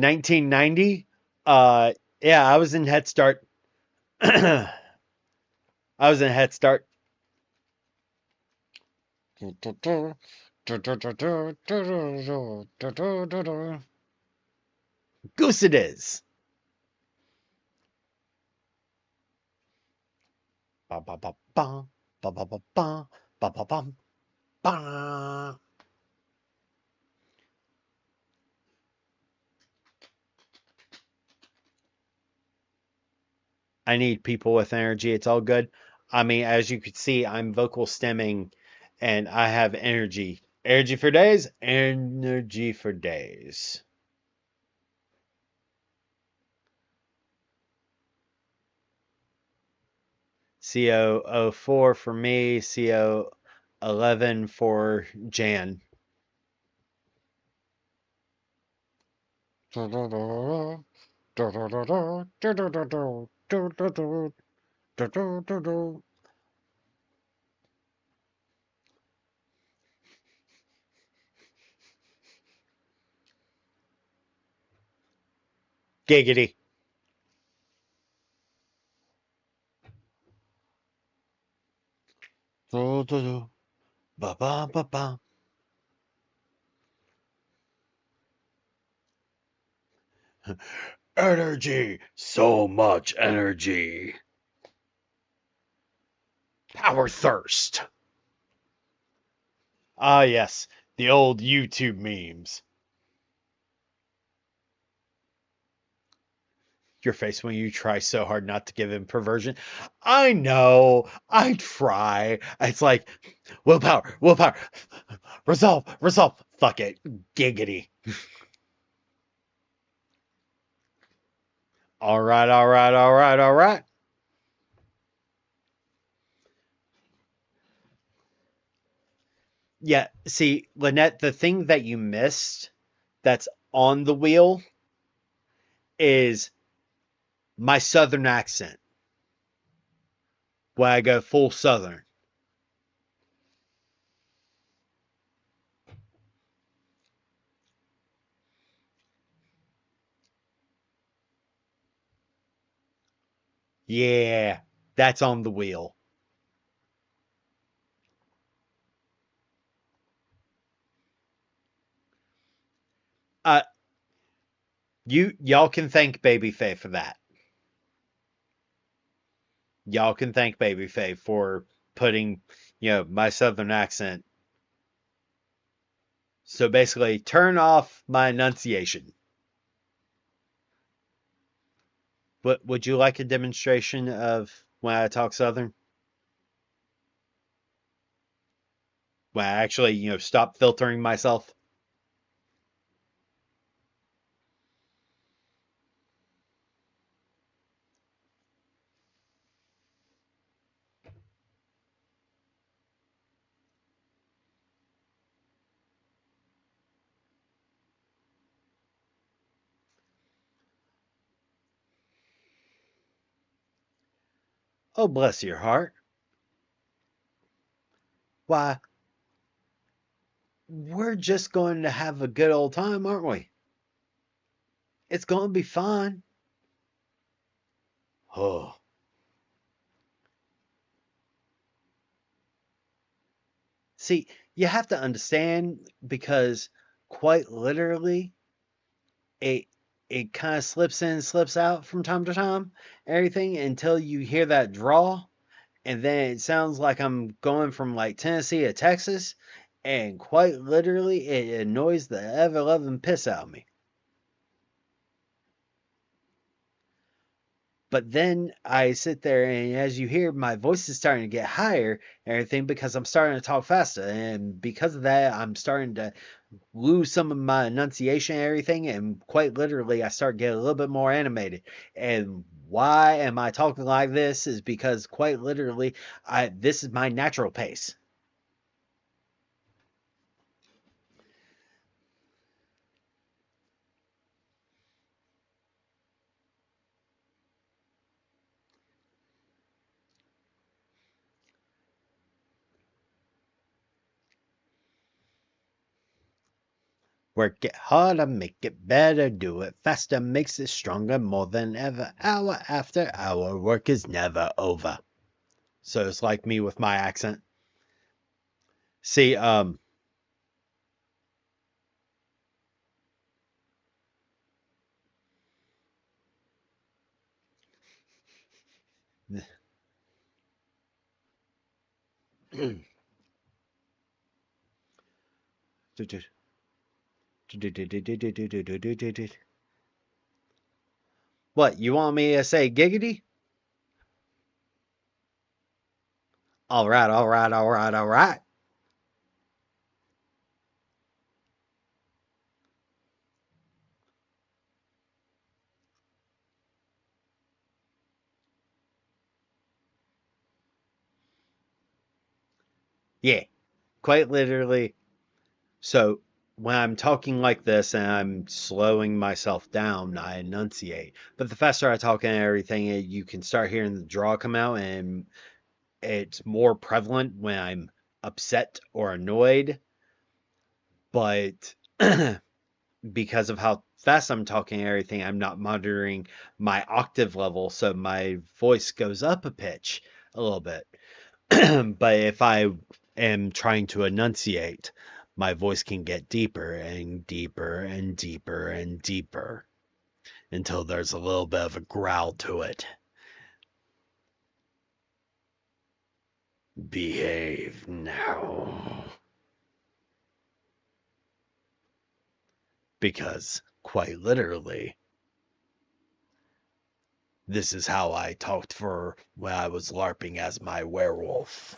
1990, yeah, I was in Head Start. I was in Head Start. Goose it is. Ba ba ba ba ba ba ba ba ba ba ba ba. I need people with energy. It's all good. I mean, as you can see, I'm vocal stemming and I have energy. Energy for days, energy for days. CO04 for me, CO11 for Jan. Giggity. Ba ba ba ba. Energy, so much energy. Power thirst. Ah, yes, the old YouTube memes. Your face when you try so hard not to give in perversion. I know, I try. It's like, willpower, willpower, resolve, resolve. Fuck it, giggity. All right, all right, all right, all right. Yeah, see, Lynette, the thing that you missed that's on the wheel is my southern accent, where I go full southern. Yeah, that's on the wheel. Uh, y'all can thank Babyface for that. Y'all can thank Babyface for putting, my southern accent. So basically, turn off my enunciation. Would you like a demonstration of when I talk southern? When I actually, stop filtering myself? Oh, bless your heart. Why, we're just going to have a good old time, aren't we? It's going to be fun. Oh, see, you have to understand because quite literally, it it kind of slips in, slips out from time to time, everything until you hear that draw, and then it sounds like I'm going from like Tennessee to Texas, and quite literally, it annoys the ever loving piss out of me. But then I sit there, and as you hear, my voice is starting to get higher and everything because I'm starting to talk faster. And because of that, I'm starting to lose some of my enunciation and everything. And quite literally, I start getting a little bit more animated. And why am I talking like this? Is because quite literally, this is my natural pace. Work it harder, make it better, do it faster, makes it stronger more than ever. Hour after hour, work is never over. So it's like me with my accent. See, What, you want me to say giggity? All right, all right, all right, all right. Yeah, quite literally. So when I'm talking like this and I'm slowing myself down, I enunciate. But the faster I talk and everything, you can start hearing the draw come out, and it's more prevalent when I'm upset or annoyed. But because of how fast I'm talking and everything, I'm not monitoring my octave level, so my voice goes up a pitch a little bit. But if I am trying to enunciate, my voice can get deeper and deeper and deeper and deeper until there's a little bit of a growl to it. Behave now. Because, quite literally, this is how I talked for when I was LARPing as my werewolf.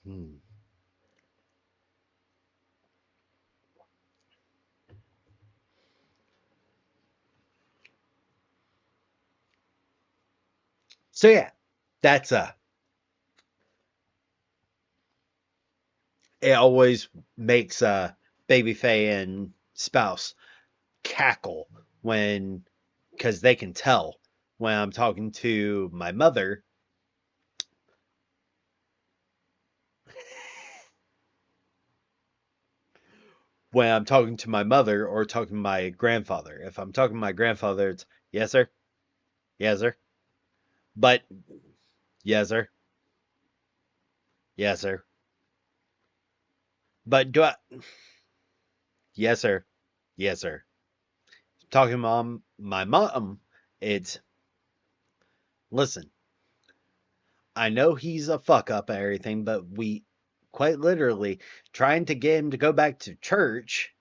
Hmm. So yeah, that's it always makes Baby Faye and spouse cackle when, because they can tell when I'm talking to my mother. When I'm talking to my mother or talking to my grandfather. If I'm talking to my grandfather, it's yes sir, yes sir, but yes sir, yes sir, but do I, yes sir, yes sir. Talking to my mom, it's listen. I know he's a fuck up and everything, but we quite literally trying to get him to go back to church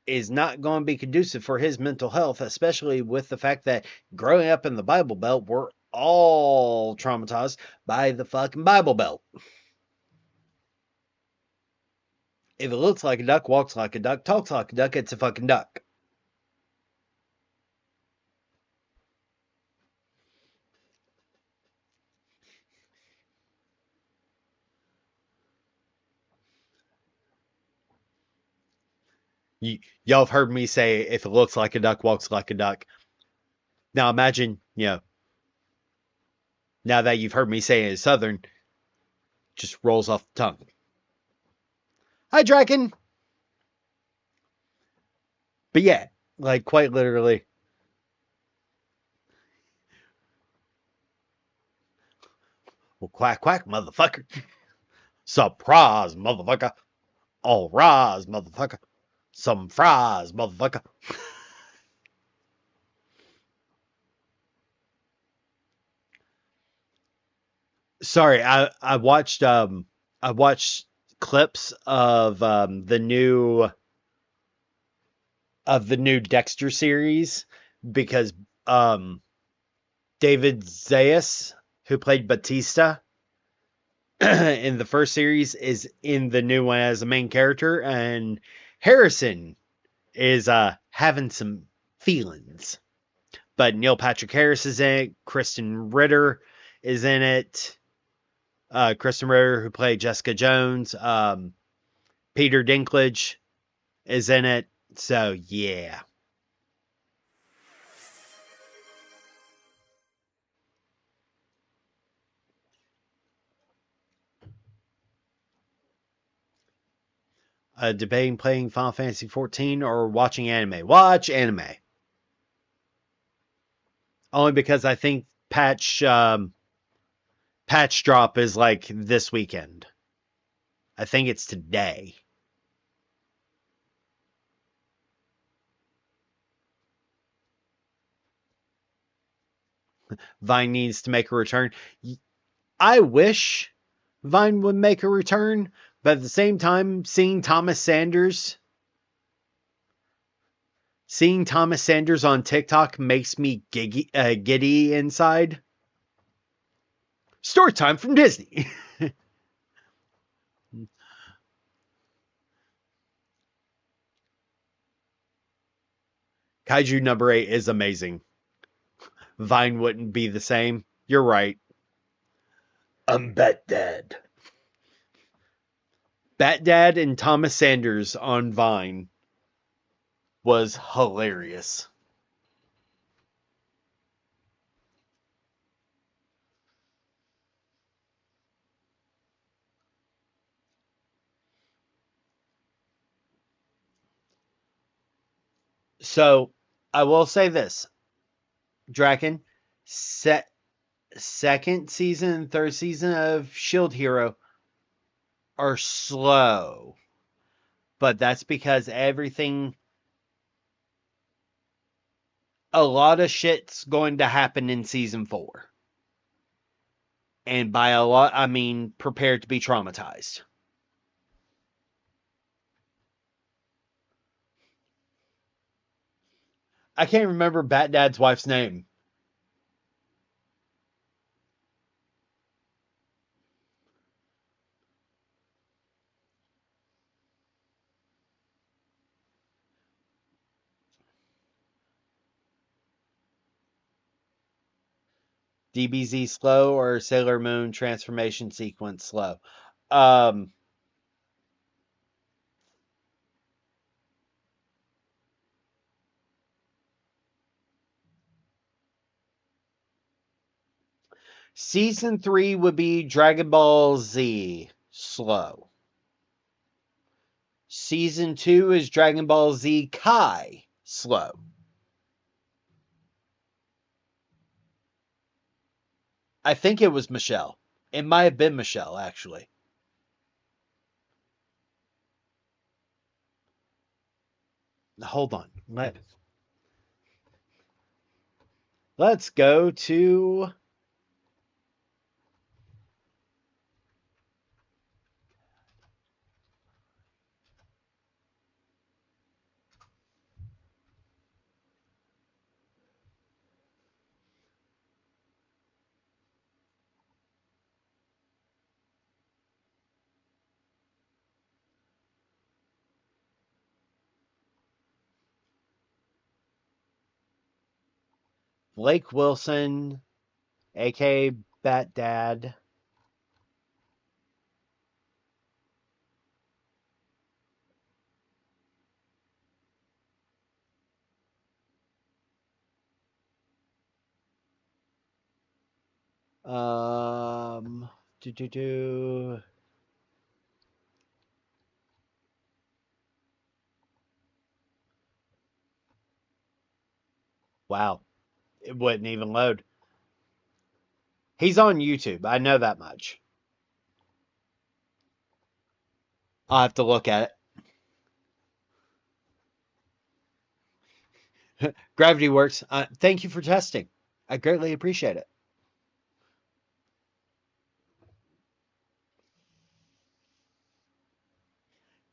is not going to be conducive for his mental health, especially with the fact that growing up in the Bible Belt, we're all traumatized by the fucking Bible Belt. If it looks like a duck, walks like a duck, talks like a duck, it's a fucking duck. Y'all have heard me say, if it looks like a duck, walks like a duck. Now imagine, now that you've heard me say it in Southern, just rolls off the tongue. Hi, Draken! But yeah, like quite literally. Well, quack, quack, motherfucker. Surprise, motherfucker. All rise, motherfucker. Some fries, motherfucker. Sorry, I watched clips of the new Dexter series because um David Zayas, who played Batista in the first series, is in the new one as a main character, and Harrison is having some feelings. But Neil Patrick Harris is in it. Kristen Ritter is in it. Kristen Ritter, who played Jessica Jones. Peter Dinklage is in it. So yeah. Debating playing Final Fantasy 14 or watching anime. Watch anime. Only because I think patch drop is like this weekend. I think it's today. Vine needs to make a return. I wish Vine would make a return, but at the same time, seeing Thomas Sanders on TikTok makes me giddy inside. Story time from Disney. Kaiju number 8 is amazing. Vine wouldn't be the same. You're right. I'm Bat Dad. Bat Dad and Thomas Sanders on Vine was hilarious. So I will say this, Draken, set second season and third season of Shield Hero are slow, but that's because a lot of shit's going to happen in season 4. And by a lot, I mean prepared to be traumatized. I can't remember Bat Dad's wife's name. DBZ slow or Sailor Moon transformation sequence slow? Um, Season 3 would be Dragon Ball Z slow. Season 2 is Dragon Ball Z Kai slow. I think it was Michelle. It might have been Michelle, actually. Hold on. Let's go to Blake Wilson, aka Bat Dad. Um, do do do. Wow, it wouldn't even load. He's on YouTube. I know that much. I'll have to look at it. Gravity works. Thank you for testing. I greatly appreciate it.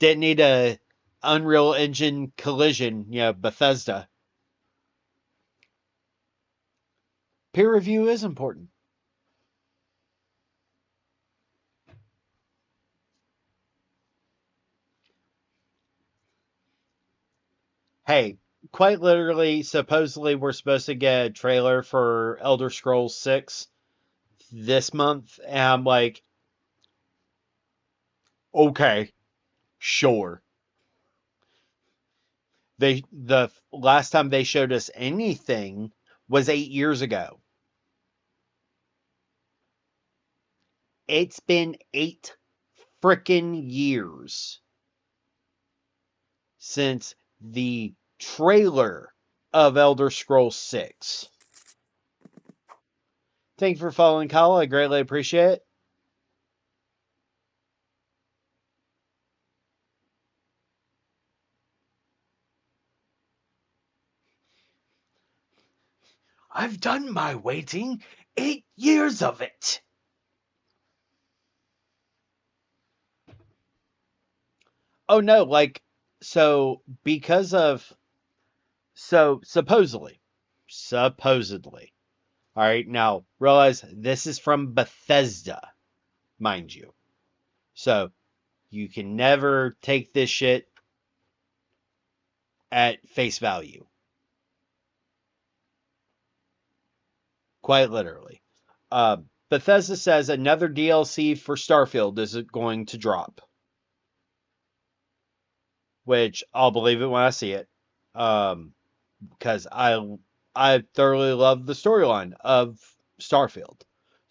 Didn't need a Unreal Engine collision, Bethesda. Peer review is important. Hey, quite literally, supposedly we're supposed to get a trailer for Elder Scrolls 6 this month, and I'm like, okay, sure. The last time they showed us anything was 8 years ago. It's been 8 frickin' years since the trailer of Elder Scrolls 6. Thank you for following, Kyle. I greatly appreciate it. I've done my waiting. 8 years of it. Oh no, so because of so supposedly. All right, now realize this is from Bethesda, mind you. So you can never take this shit at face value. Quite literally. Bethesda says another DLC for Starfield is going to drop, which I'll believe it when I see it. Because I thoroughly love the storyline of Starfield.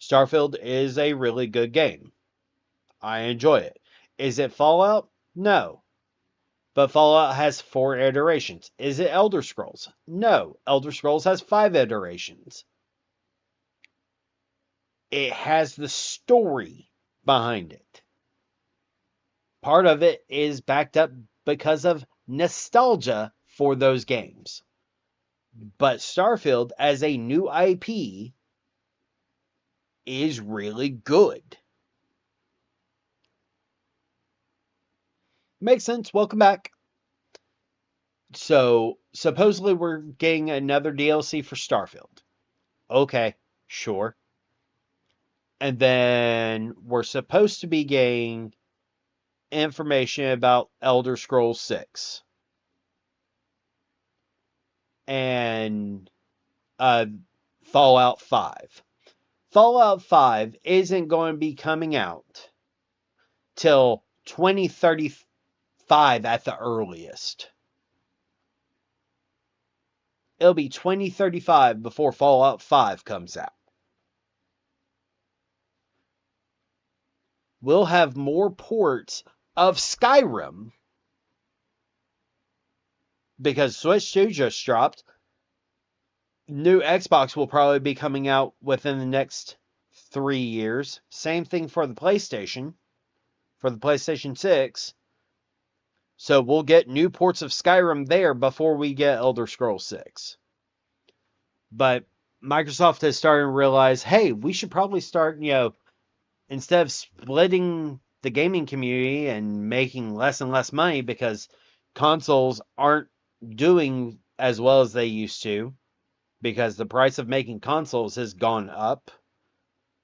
Starfield is a really good game. I enjoy it. Is it Fallout? No. But Fallout has 4 iterations. Is it Elder Scrolls? No. Elder Scrolls has 5 iterations. It has the story behind it. Part of it is backed up because of nostalgia for those games. But Starfield, as a new IP, is really good. Makes sense. Welcome back. So, supposedly we're getting another DLC for Starfield. Okay, sure. And then we're supposed to be getting information about Elder Scrolls 6 and Fallout 5. Fallout 5 isn't going to be coming out till 2035 at the earliest. It'll be 2035 before Fallout 5 comes out. We'll have more ports of Skyrim because Switch 2 just dropped. New Xbox will probably be coming out within the next 3 years. Same thing for the PlayStation 6. So we'll get new ports of Skyrim there before we get Elder Scrolls 6. But Microsoft is starting to realize, hey, we should probably start, instead of splitting the gaming community and making less and less money because consoles aren't doing as well as they used to, because the price of making consoles has gone up,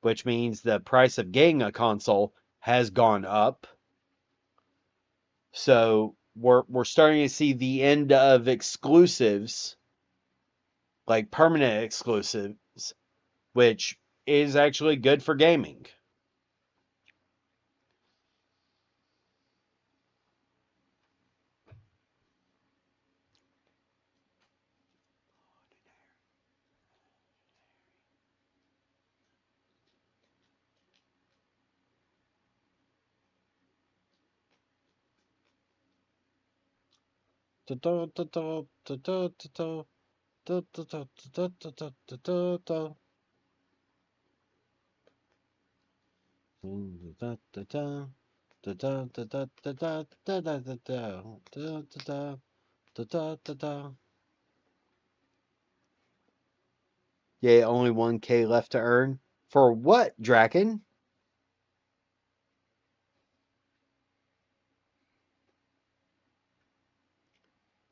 which means the price of getting a console has gone up. So we're starting to see the end of exclusives, like permanent exclusives, which is actually good for gaming. Yeah, only 1K left to earn. For what, Draken?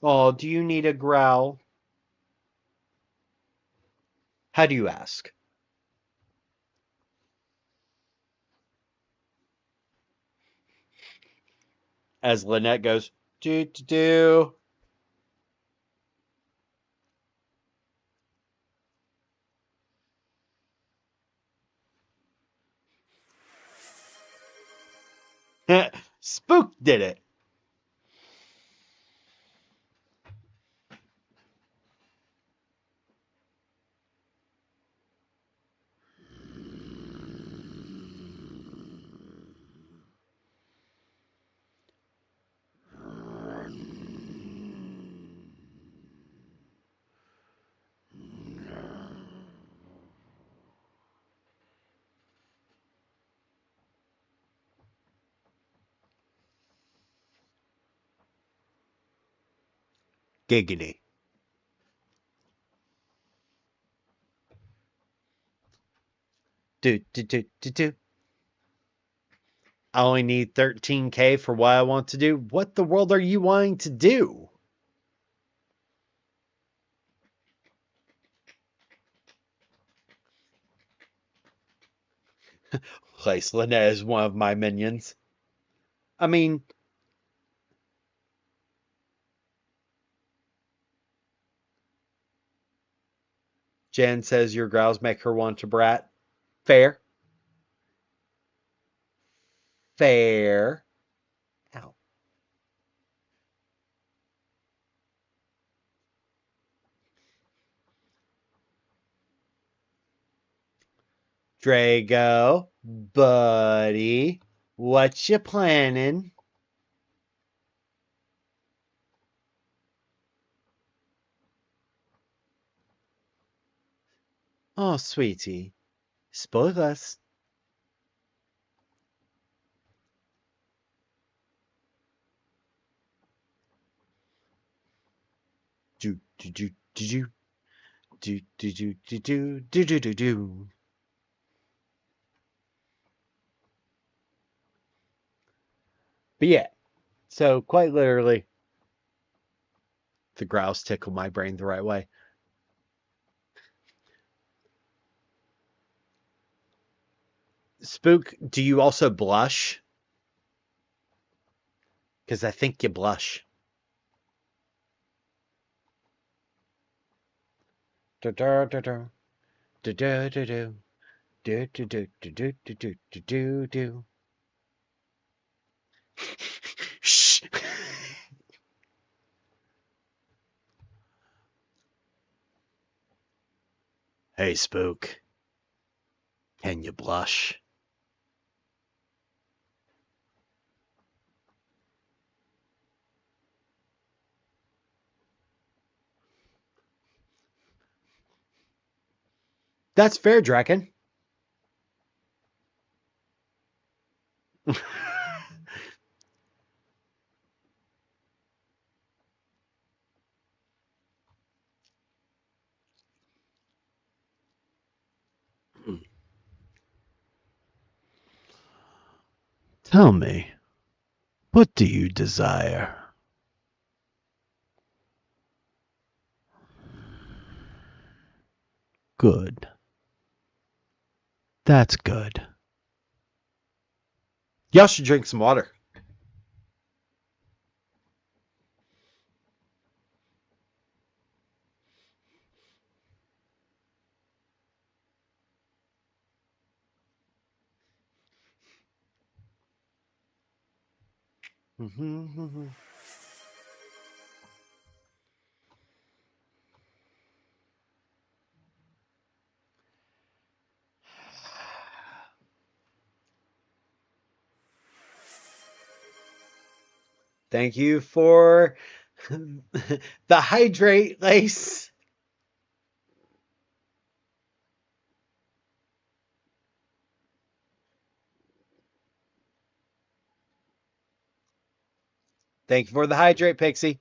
Oh, do you need a growl? How do you ask? As Lynette goes, do do do. Spook did it. Giggity. Do. I only need 13K for what I want to do. What the world are you wanting to do? Place Lynette as one of my minions. I mean, Jen says your growls make her want to brat. Fair. Fair. Ow. Drago, buddy, what you planning? Oh, sweetie, spoil us. Do do do do do do do do do do do do do. But yeah, so quite literally, the grouse tickle my brain the right way. Spook, do you also blush? Because I think you blush. Do do do do do do do do do do do do do do do do do. Shh. Hey, Spook, can you blush? That's fair, Draken. Tell me, what do you desire? Good. That's good. Y'all should drink some water. Thank you for the hydrate lace. Thank you for the hydrate, Pixie.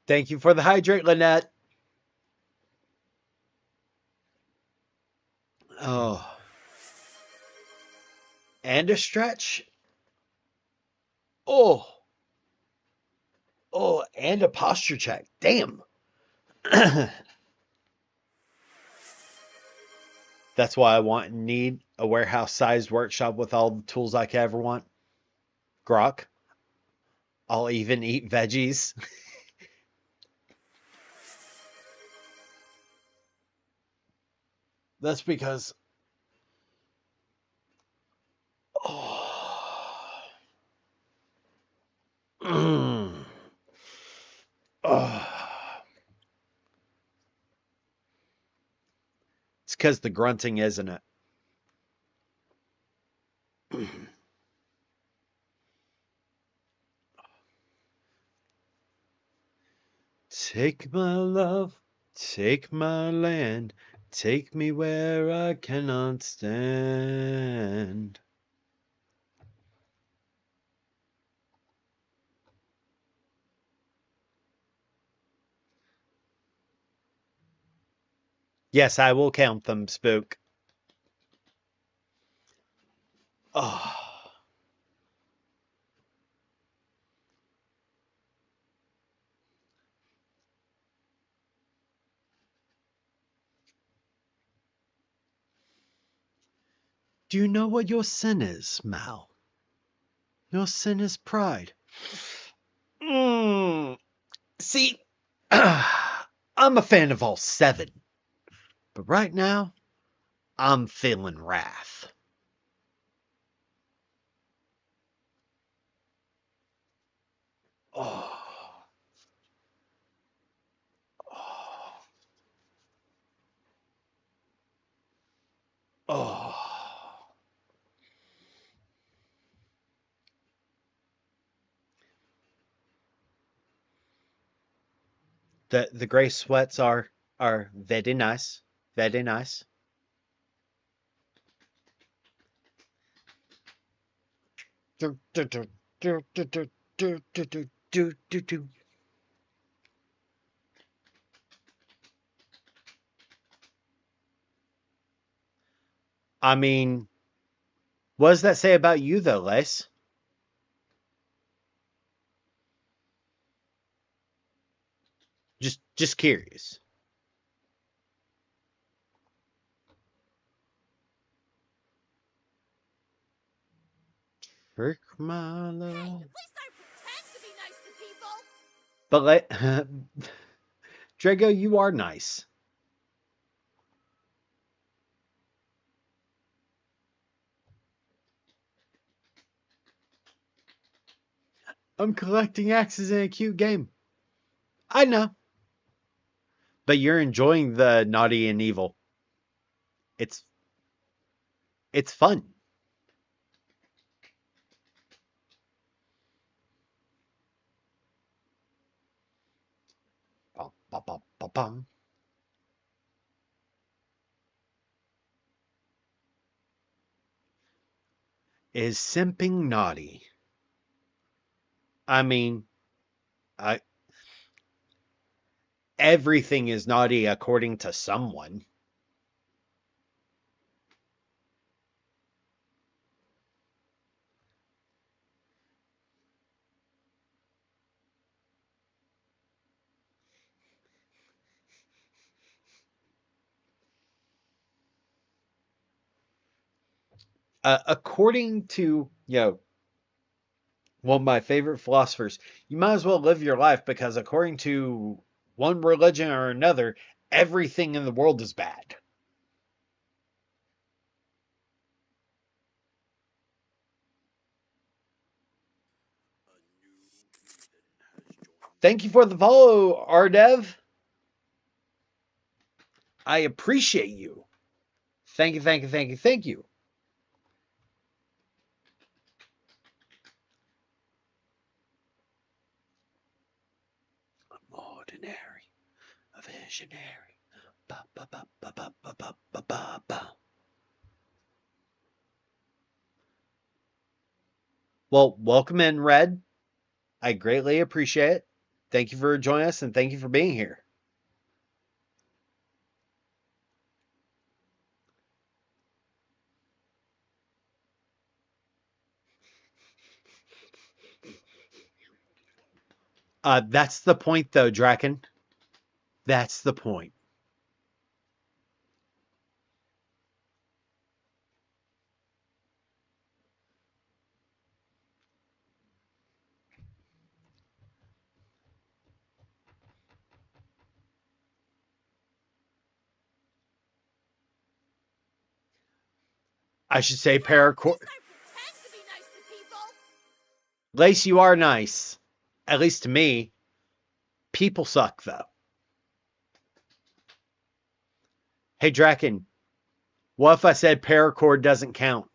Thank you for the hydrate, Lynette. Oh, and a stretch. Oh, oh, and a posture check. Damn. That's why I want and need a warehouse-sized workshop with all the tools I could ever want. Grok. I'll even eat veggies. That's because. Oh, mm, oh. It's because the grunting, isn't it? Take my love Take my land, take me where I cannot stand. Yes, I will count them, Spook. Oh. Do you know what your sin is, Mal? Your sin is pride. See, I'm a fan of all seven, but right now, I'm feeling wrath. Oh, oh, oh. The gray sweats are very nice, very nice. Do, do, do, do, do, do, do, do, do, do, do, do. I mean, what does that say about you, though, Lace? Just curious. Trick my Hey, love. at least I pretend to be nice to people. But Drago, you are nice. I'm collecting axes in a cute game. I know. But you're enjoying the naughty and evil. It's it's fun. Bum, bum, bum, bum, bum. Is simping naughty? I mean, I everything is naughty according to someone. According to, one of my favorite philosophers, you might as well live your life because according to one religion or another, everything in the world is bad. Thank you for the follow, Ardev. I appreciate you. Thank you, thank you, thank you, thank you. Ordinary, a visionary. Ba, ba, ba, ba, ba, ba, ba, ba, ba, ba. Well, welcome in, Red. I greatly appreciate it. Thank you for joining us and thank you for being here. That's the point, though, Draken. That's the point. I should say Hey, at paracord. least I pretend to be nice to people. Lace, you are nice. At least to me. People suck, though. Hey, Draken, what if I said paracord doesn't count?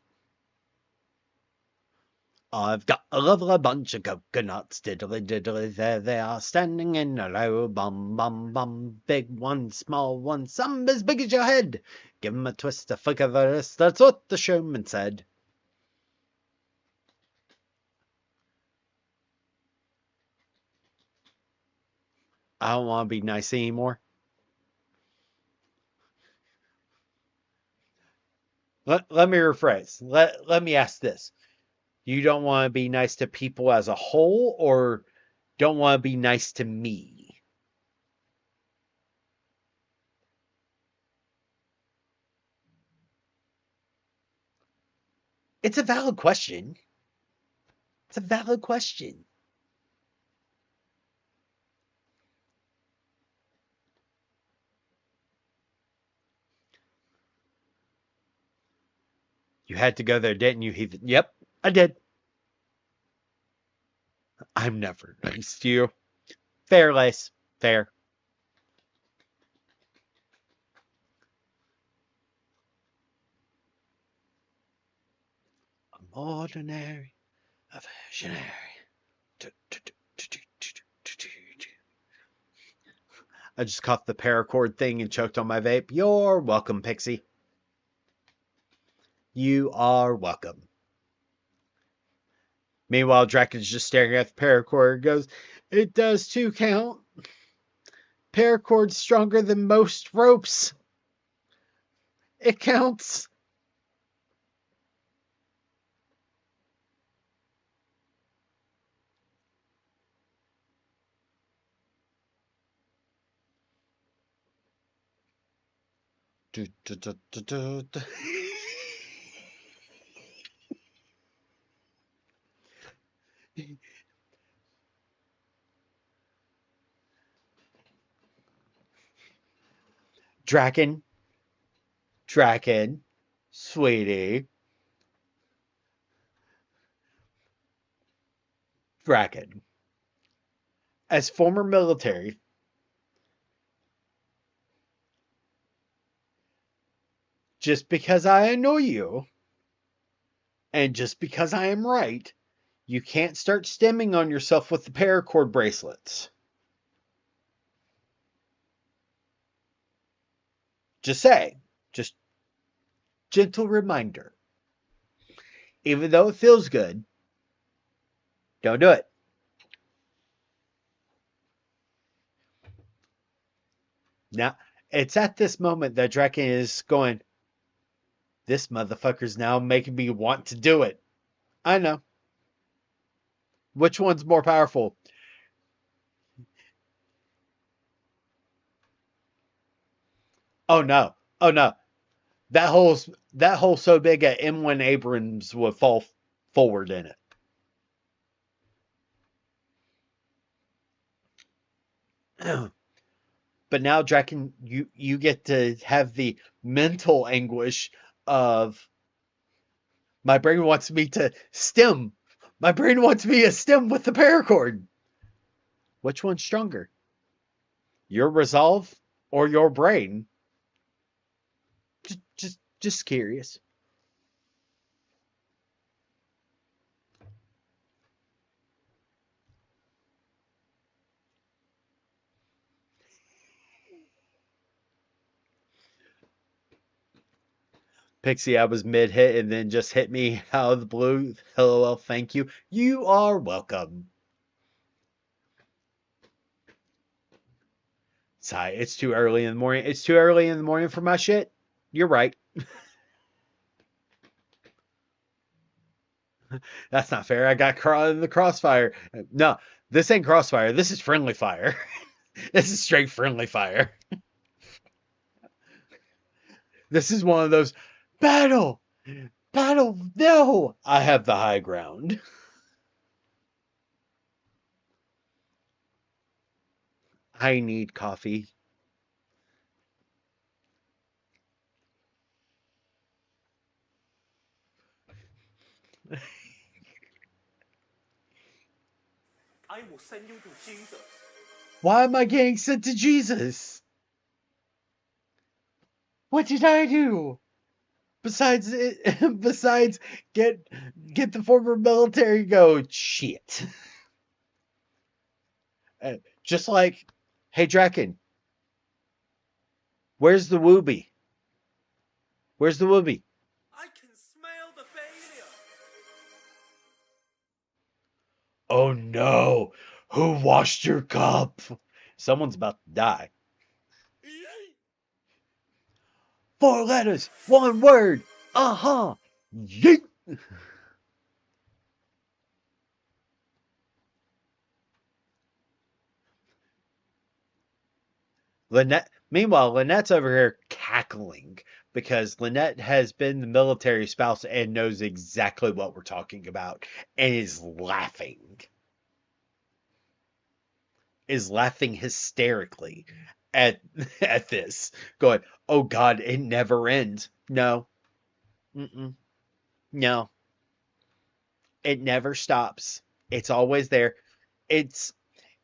I've got a lovely bunch of coconuts, diddly diddly, there they are, standing in a row, bum bum bum, big one, small one, some as big as your head. Give 'em a twist, a flick of the wrist, that's what the showman said. I don't want to be nice anymore. Let me rephrase. Let me ask this. You don't want to be nice to people as a whole, or don't want to be nice to me? It's a valid question. It's a valid question. You had to go there, didn't you, Heathen? Yep, I did. I'm never nice to you. Fair, Lace. Fair. I'm ordinary, a visionary. I just caught the paracord thing and choked on my vape. You're welcome, Pixie. You are welcome. Meanwhile, Draken's just staring at the paracord and goes, "It does too, Count. Paracord's stronger than most ropes. It counts." Draken, sweetie, Draken. As former military, just because I annoy you, and just because I am right, you can't start stemming on yourself with the paracord bracelets. Just say, just gentle reminder. Even though it feels good, don't do it. Now, it's at this moment that Draken is going, this motherfucker's now making me want to do it. I know. Which one's more powerful? Oh no. Oh no. That hole so big at M1 Abrams would fall forward in it. But now, Draken, you get to have the mental anguish of my brain wants me to stem. My brain wants me to stem with the paracord. Which one's stronger? Your resolve or your brain? Just curious. Pixie, I was mid hit and then just hit me out of the blue. LOL, thank you. You are welcome. Sigh, it's too early in the morning. It's too early in the morning for my shit. You're right. That's not fair. I got caught in the crossfire. No, this ain't crossfire. This is friendly fire. This is straight friendly fire. This is one of those battle. No, I have the high ground. I need coffee. I will send you to Jesus. Why am I getting sent to Jesus? What did I do? Besides it, besides get the former military go shit. Just like, hey Draken, where's the Wooby? Where's the Wooby? I can smell the failure. Oh no, who washed your cup? Someone's about to die. 4 letters, 1 word. Uh-huh. Yeet. Lynette, meanwhile, Lynette's over here cackling because Lynette has been the military spouse and knows exactly what we're talking about and is laughing hysterically at at this, going, "Oh God, it never ends." No, mm-mm, no, it never stops. It's always there. It's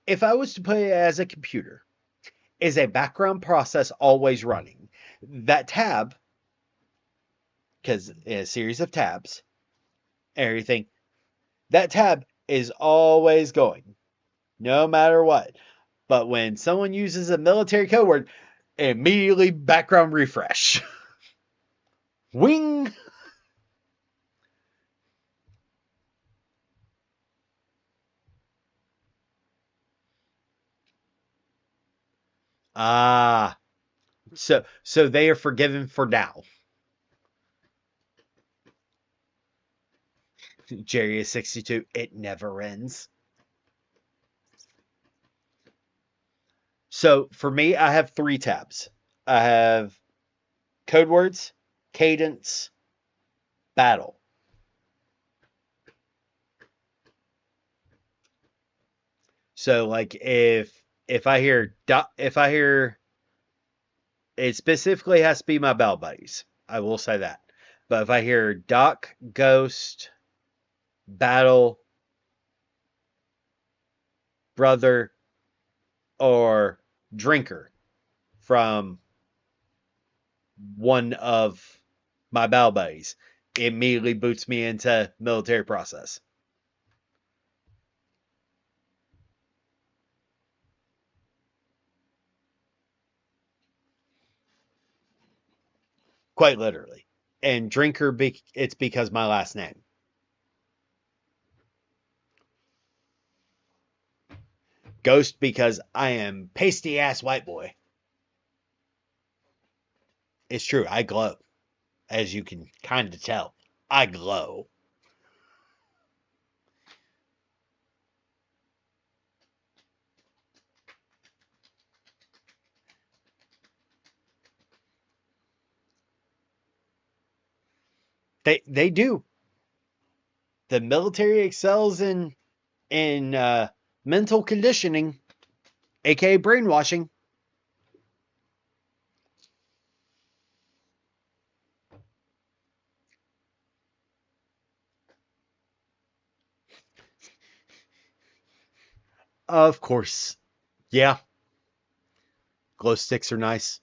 if I was to put it as a computer, is a background process always running. That tab, because a series of tabs, everything, that tab is always going, no matter what. But when someone uses a military code word, immediately background refresh. Wing! Ah, so they are forgiven for now. Jerry is 62. It never ends. So for me, I have 3 tabs. I have code words, cadence, battle. So like if I hear if I hear it specifically has to be my bell buddies. I will say that. But if I hear Doc, Ghost, Battle, Brother, or Drinker from one of my bell buddies, it immediately boots me into military process. Quite literally. And Drinker, it's because my last name. Ghost because I am pasty ass white boy. It's true, I glow. As you can kind of tell, I glow. They do. The military excels in mental conditioning, aka brainwashing. Of course, yeah. Glow sticks are nice.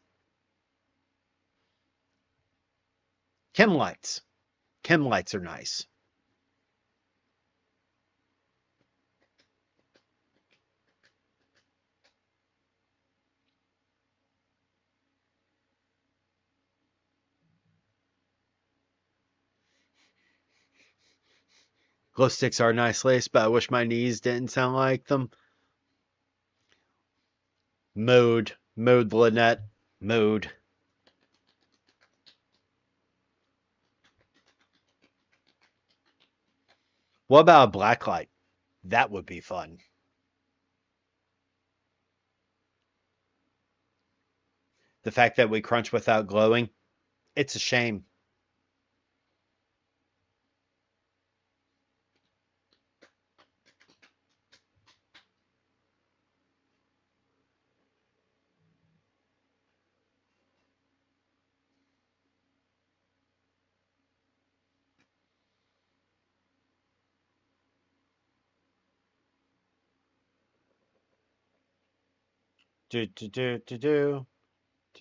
Chem lights. Chem lights are nice. Glow sticks are nice lace, but I wish my knees didn't sound like them. Mood, Lynette, mood. What about a black light? That would be fun. The fact that we crunch without glowing, it's a shame. Do do do do do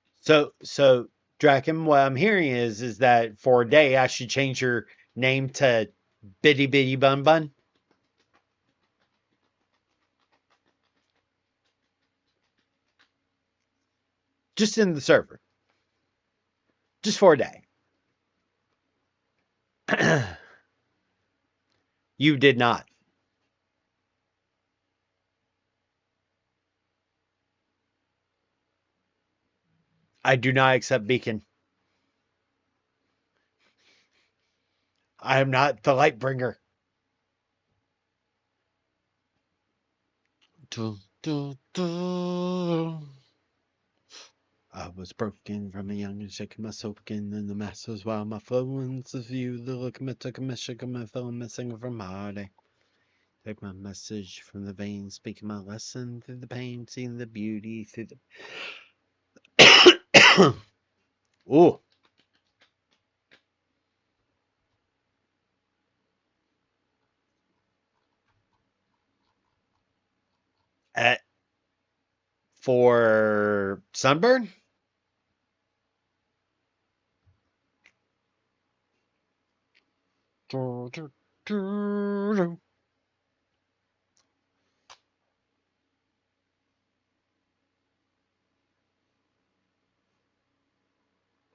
So Draken, what I'm hearing is that for a day I should change your name to Bitty Bitty Bun Bun, just in the server, just for a day. You did not. I do not accept Beacon. I am not the light bringer. Du, du, du. I was broken from a young and shaking myself again in the masses while my flowings of you. The look of me took a miss, shaking my film, missing from heartache. Take my message from the veins, speaking my lesson through the pain, seeing the beauty through the. Ooh. At, for sunburn?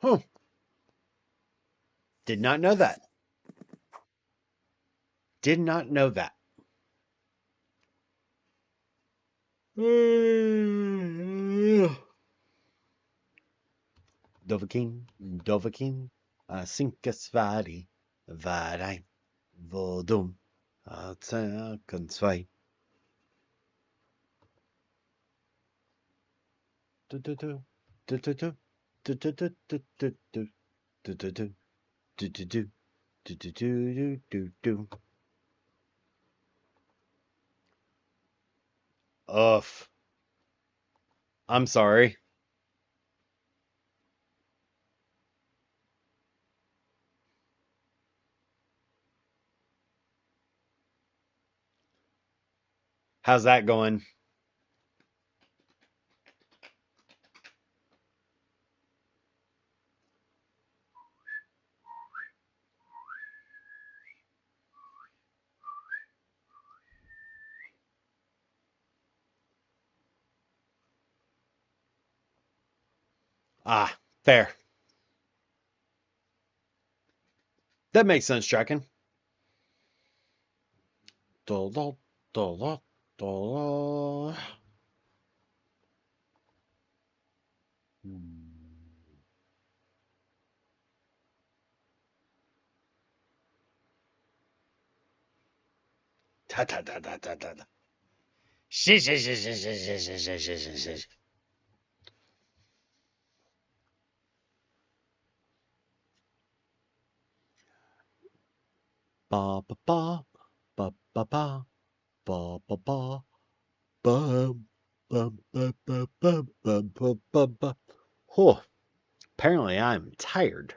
Huh. Did not know that. Did not know that. Dovahking, Dovahking, Sinkasvari, Varai, Vodum, Kansvai. Do do do, do do do, do do do do do do, do do do, do do do, do do do do do. Uff. I'm sorry. How's that going? Ah, fair. That makes sense, Draken. Da-da, da-da, da-da. Ta ta ta ta ta ta. Shish, shish, shish, shish, shish, shish, shish, shish, shish. Ba ba ba ba ba ba ba ba ba ba ba ba ba ba ba ba ba ba. Oh, apparently I'm tired.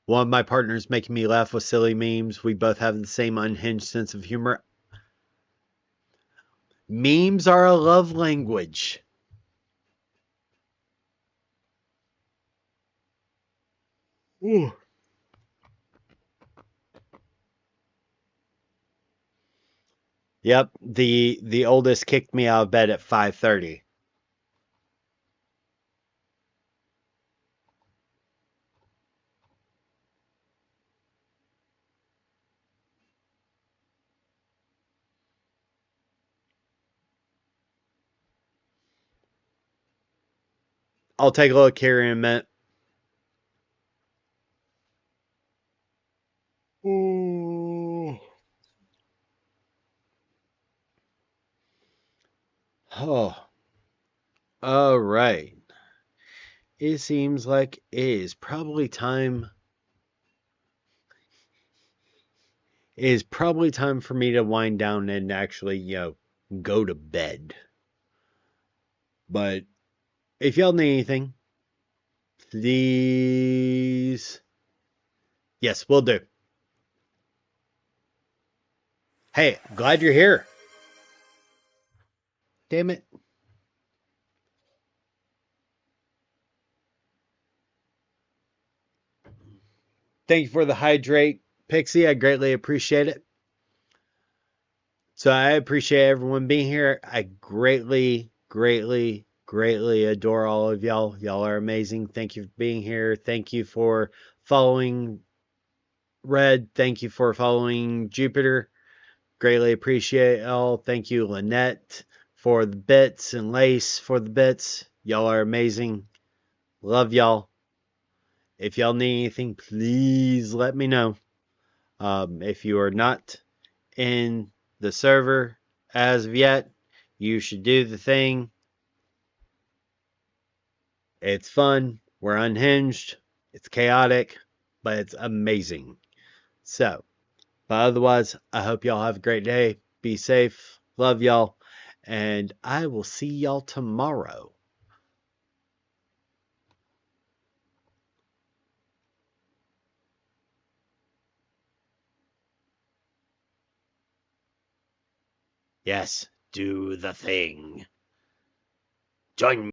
One of my partners making me laugh with silly memes. We both have the same unhinged sense of humor. Memes are a love language. Ooh. Yep, the oldest kicked me out of bed at 5:30. I'll take a look here in a minute. Ooh. Oh, all right. It seems like it is probably time. It is probably time for me to wind down and actually, go to bed. But if y'all need anything, please. Yes, we'll do. Hey, glad you're here. Damn it. Thank you for the hydrate, Pixie. I greatly appreciate it. So I appreciate everyone being here. I greatly, greatly, greatly adore all of y'all. Y'all are amazing. Thank you for being here. Thank you for following Red. Thank you for following Jupiter. Greatly appreciate y'all. Thank you, Lynette, for the bits, and Lace for the bits. Y'all are amazing. Love y'all. If y'all need anything, please let me know. If you are not in the server as of yet, you should do the thing. It's fun. We're unhinged. It's chaotic, but it's amazing. So, but otherwise, I hope y'all have a great day. Be safe. Love y'all. And I will see y'all tomorrow. Yes, do the thing. Join me.